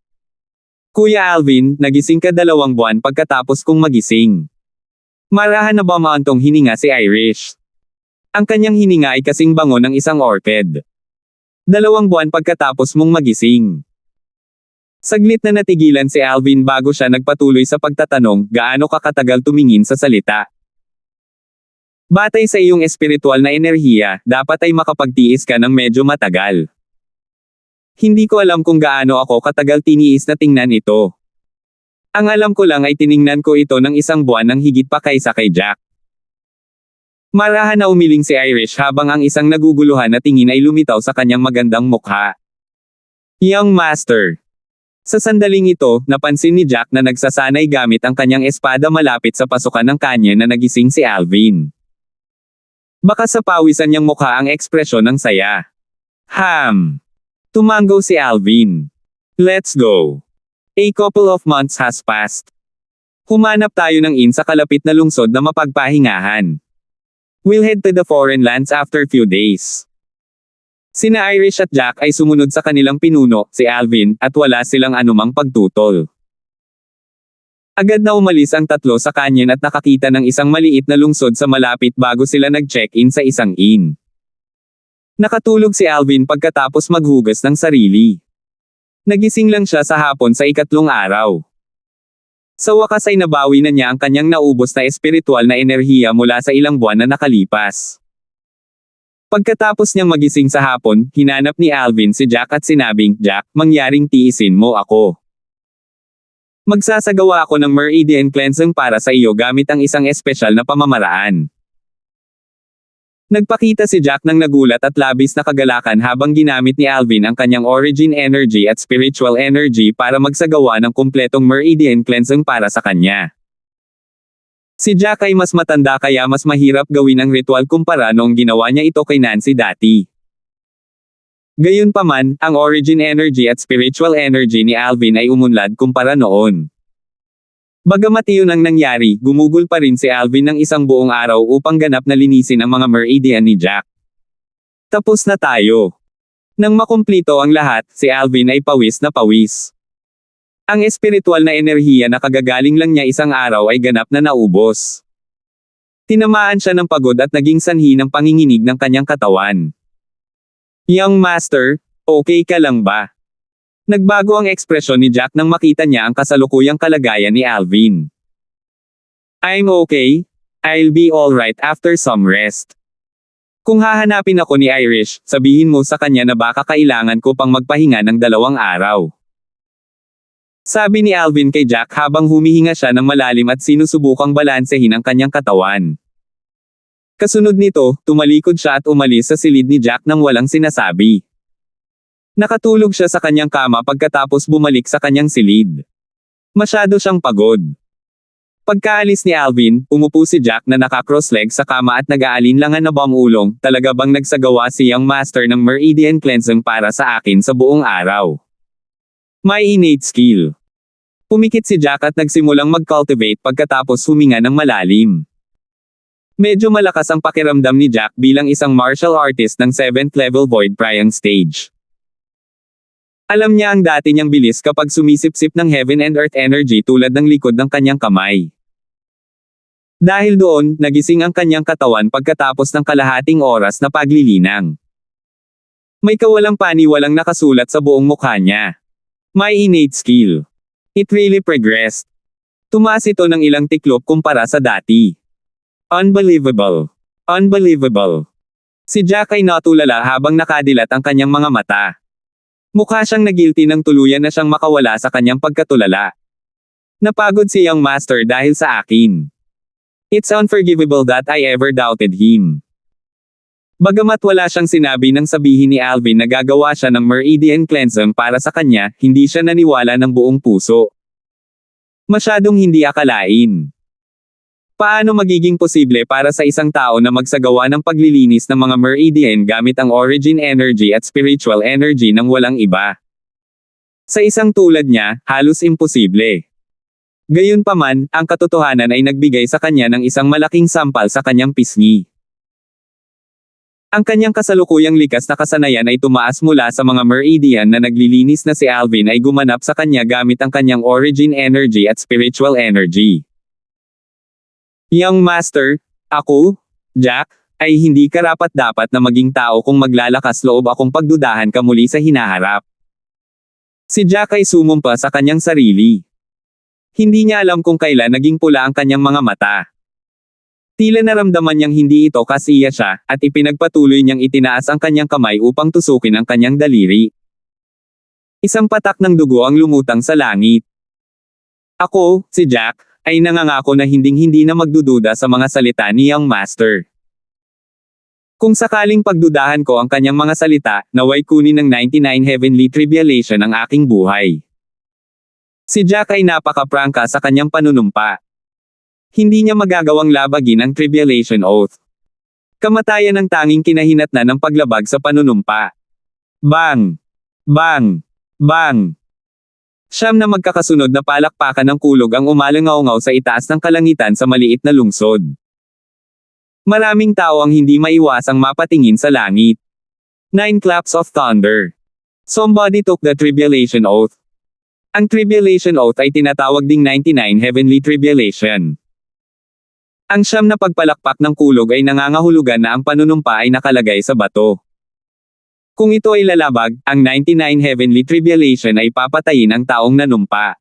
Kuya Alvin, nagising ka 2 buwan pagkatapos kong magising. Marahan na ba maantong hininga si Irish? Ang kanyang hininga ay kasing bango ng isang orchid. 2 buwan pagkatapos mong magising. Saglit na natigilan si Alvin bago siya nagpatuloy sa pagtatanong, gaano ka katagal tumingin sa salita? Batay sa iyong espiritual na enerhiya, dapat ay makapagtiis ka ng medyo matagal. Hindi ko alam kung gaano ako katagal tiniis na tingnan ito. Ang alam ko lang ay tiningnan ko ito ng 1 buwan ng higit pa kaysa kay Jack. Marahan na umiling si Irish habang ang isang naguguluhan na tingin ay lumitaw sa kanyang magandang mukha. Young Master. Sa sandaling ito, napansin ni Jack na nagsasanay gamit ang kanyang espada malapit sa pasukan ng kanya na nagising si Alvin. Baka sa pawisan niyang mukha ang ekspresyon ng saya. Tumango si Alvin. Let's go. A couple of months has passed. Humanap tayo ng inn sa kalapit na lungsod na mapagpahingahan. We'll head to the foreign lands after few days. Sina Irish at Jack ay sumunod sa kanilang pinuno, si Alvin, at wala silang anumang pagtutol. Agad na umalis ang tatlo sa kanyon at nakakita ng isang maliit na lungsod sa malapit bago sila nag-check-in sa isang inn. Nakatulog si Alvin pagkatapos maghugas ng sarili. Nagising lang siya sa hapon sa 3 araw. Sa wakas ay nabawi na niya ang kanyang naubos na espiritual na enerhiya mula sa ilang buwan na nakalipas. Pagkatapos niyang magising sa hapon, hinanap ni Alvin si Jack at sinabing, Jack, mangyaring tiisin mo ako. Magsasagawa ako ng meridian cleansing para sa iyo gamit ang isang espesyal na pamamaraan. Nagpakita si Jack ng nagulat at labis na kagalakan habang ginamit ni Alvin ang kanyang origin energy at spiritual energy para magsagawa ng kumpletong meridian cleansing para sa kanya. Si Jack ay mas matanda kaya mas mahirap gawin ang ritual kumpara noong ginawa niya ito kay Nancy dati. Gayunpaman, ang origin energy at spiritual energy ni Alvin ay umunlad kumpara noon. Bagamat iyon ang nangyari, gumugol pa rin si Alvin ng 1 buong araw upang ganap na linisin ang mga meridian ni Jack. Tapos na tayo. Nang makumplito ang lahat, si Alvin ay pawis na pawis. Ang espiritual na enerhiya na kagagaling lang niya 1 araw ay ganap na naubos. Tinamaan siya ng pagod at naging sanhi ng panginginig ng kanyang katawan. Young Master, okay ka lang ba? Nagbago ang ekspresyon ni Jack nang makita niya ang kasalukuyang kalagayan ni Alvin. I'm okay. I'll be alright after some rest. Kung hahanapin ako ni Irish, sabihin mo sa kanya na baka kailangan ko pang magpahinga ng 2 araw. Sabi ni Alvin kay Jack habang humihinga siya ng malalim at sinusubukang balansehin ang kanyang katawan. Kasunod nito, tumalikod siya at umalis sa silid ni Jack nang walang sinasabi. Nakatulog siya sa kanyang kama pagkatapos bumalik sa kanyang silid. Masyado siyang pagod. Pagkaalis ni Alvin, umupo si Jack na naka-cross-leg sa kama at nag-aalinlangan na bang talaga bang nagsagawa si Young Master ng meridian cleansing para sa akin sa buong araw? May innate skill. Pumikit si Jack at nagsimulang mag-cultivate pagkatapos huminga ng malalim. Medyo malakas ang pakiramdam ni Jack bilang isang martial artist ng 7th level Void Priang stage. Alam niya ang dati niyang bilis kapag sumisip-sip ng heaven and earth energy tulad ng likod ng kanyang kamay. Dahil doon, nagising ang kanyang katawan pagkatapos ng kalahating oras na paglilinang. May kawalang paniwalang nakasulat sa buong mukha niya. My innate skill. It really progressed. Tumaas ito ng ilang tiklop kumpara sa dati. Unbelievable. Unbelievable. Si Jack ay natulala habang nakadilat ang kanyang mga mata. Mukha siyang nagilty ng tuluyan na siyang makawala sa kanyang pagkatulala. Napagod si Young Master dahil sa akin. It's unforgivable that I ever doubted him. Bagamat wala siyang sinabi nang sabihin ni Alvin na gagawa siya ng meridian cleansing para sa kanya, hindi siya naniwala ng buong puso. Masyadong hindi akalain. Paano magiging posible para sa isang tao na magsagawa ng paglilinis ng mga meridian gamit ang origin energy at spiritual energy ng walang iba? Sa isang tulad niya, halos imposible. Gayunpaman, ang katotohanan ay nagbigay sa kanya ng isang malaking sampal sa kanyang pisngi. Ang kanyang kasalukuyang likas na kasanayan ay tumaas mula sa mga meridian na naglilinis na si Alvin ay gumanap sa kanya gamit ang kanyang origin energy at spiritual energy. Young Master, ako, Jack, ay hindi karapat-dapat na maging tao kung maglalakas loob akong pagdudahan ka muli sa hinaharap. Si Jack ay sumumpa sa kanyang sarili. Hindi niya alam kung kailan naging pula ang kanyang mga mata. Tila naramdaman niyang hindi ito kasiya siya, at ipinagpatuloy niyang itinaas ang kanyang kamay upang tusukin ang kanyang daliri. Isang patak ng dugo ang lumutang sa langit. Ako, si Jack, ay nangangako na hinding-hindi na magdududa sa mga salita ni Young Master. Kung sakaling pagdudahan ko ang kanyang mga salita, naway kunin ng 99 heavenly tribulation ang aking buhay. Si Jack ay napaka-prangka sa kanyang panunumpa. Hindi niya magagawang labagin ang tribulation oath. Kamatayan ang tanging kinahinatnan ng paglabag sa panunumpa. Bang! Bang! Bang! Siyam na magkakasunod na palakpakan ng kulog ang umalangaw-ngaw sa itaas ng kalangitan sa maliit na lungsod. Maraming tao ang hindi maiwasang mapatingin sa langit. 9 claps of thunder. Somebody took the tribulation oath. Ang tribulation oath ay tinatawag ding 99 heavenly tribulation. Ang siyam na pagpalakpak ng kulog ay nangangahulugan na ang panunumpa ay nakalagay sa bato. Kung ito ay lalabag, ang 99 heavenly tribulation ay papatayin ang taong nanumpa.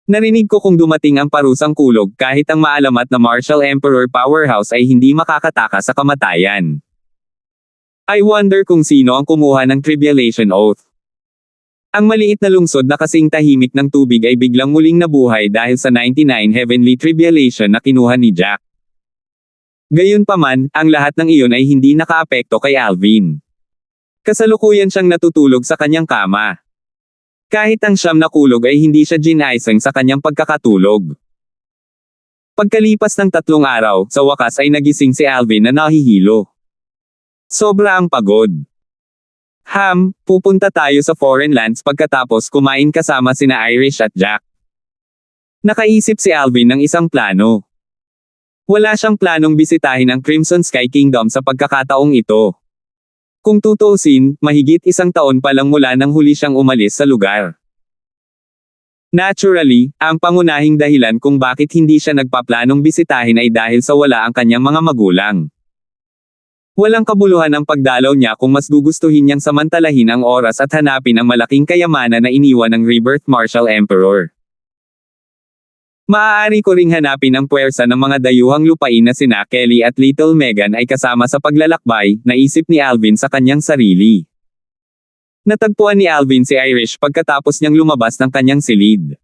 Narinig ko kung dumating ang parusang kulog kahit ang maalamat na Martial Emperor Powerhouse ay hindi makakataka sa kamatayan. I wonder kung sino ang kumuha ng tribulation oath. Ang maliit na lungsod na kasing tahimik ng tubig ay biglang muling nabuhay dahil sa 99 heavenly tribulation na kinuha ni Jack. Gayunpaman, ang lahat ng iyon ay hindi nakaapekto kay Alvin. Kasalukuyan siyang natutulog sa kanyang kama. Kahit ang siyam na kulog ay hindi siya ginaisang sa kanyang pagkakatulog. Pagkalipas ng 3 araw, sa wakas ay nagising si Alvin na nahihilo. Sobra ang pagod. Pupunta tayo sa foreign lands pagkatapos kumain kasama sina Irish at Jack. Nakaisip si Alvin ng isang plano. Wala siyang planong bisitahin ang Crimson Sky Kingdom sa pagkakataong ito. Kung tutuusin, mahigit 1 taon pa lang mula nang huli siyang umalis sa lugar. Naturally, ang pangunahing dahilan kung bakit hindi siya nagpaplanong bisitahin ay dahil sa wala ang kanyang mga magulang. Walang kabuluhan ang pagdalaw niya kung mas gugustuhin niyang samantalahin ang oras at hanapin ang malaking kayamanan na iniwan ng Rebirth Martial Emperor. Maaari ko ring hanapin ang puwersa ng mga dayuhang lupain na sina Kelly at Little Megan ay kasama sa paglalakbay, naisip ni Alvin sa kanyang sarili. Natagpuan ni Alvin si Irish pagkatapos niyang lumabas ng kanyang silid.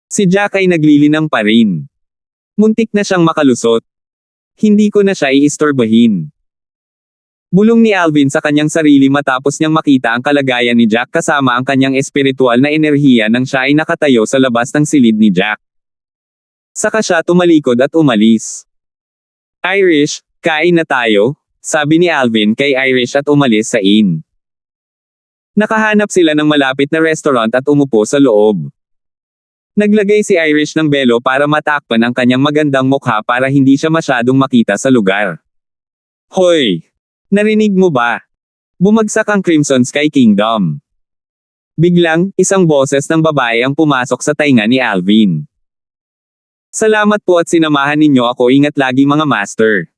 Si Jack ay naglilinang pa rin. Muntik na siyang makalusot. Hindi ko na siya iistorbahin. Bulong ni Alvin sa kanyang sarili matapos niyang makita ang kalagayan ni Jack kasama ang kanyang espiritual na enerhiya nang siya ay nakatayo sa labas ng silid ni Jack. Saka siya tumalikod at umalis. Irish, kain na tayo, sabi ni Alvin kay Irish at umalis sa inn. Nakahanap sila ng malapit na restaurant at umupo sa loob. Naglagay si Irish ng belo para matakpan ang kanyang magandang mukha para hindi siya masyadong makita sa lugar. Hoy! Narinig mo ba? Bumagsak ang Crimson Sky Kingdom. Biglang, isang boses ng babae ang pumasok sa tainga ni Alvin. Salamat po at sinamahan ninyo ako, ingat lagi mga master.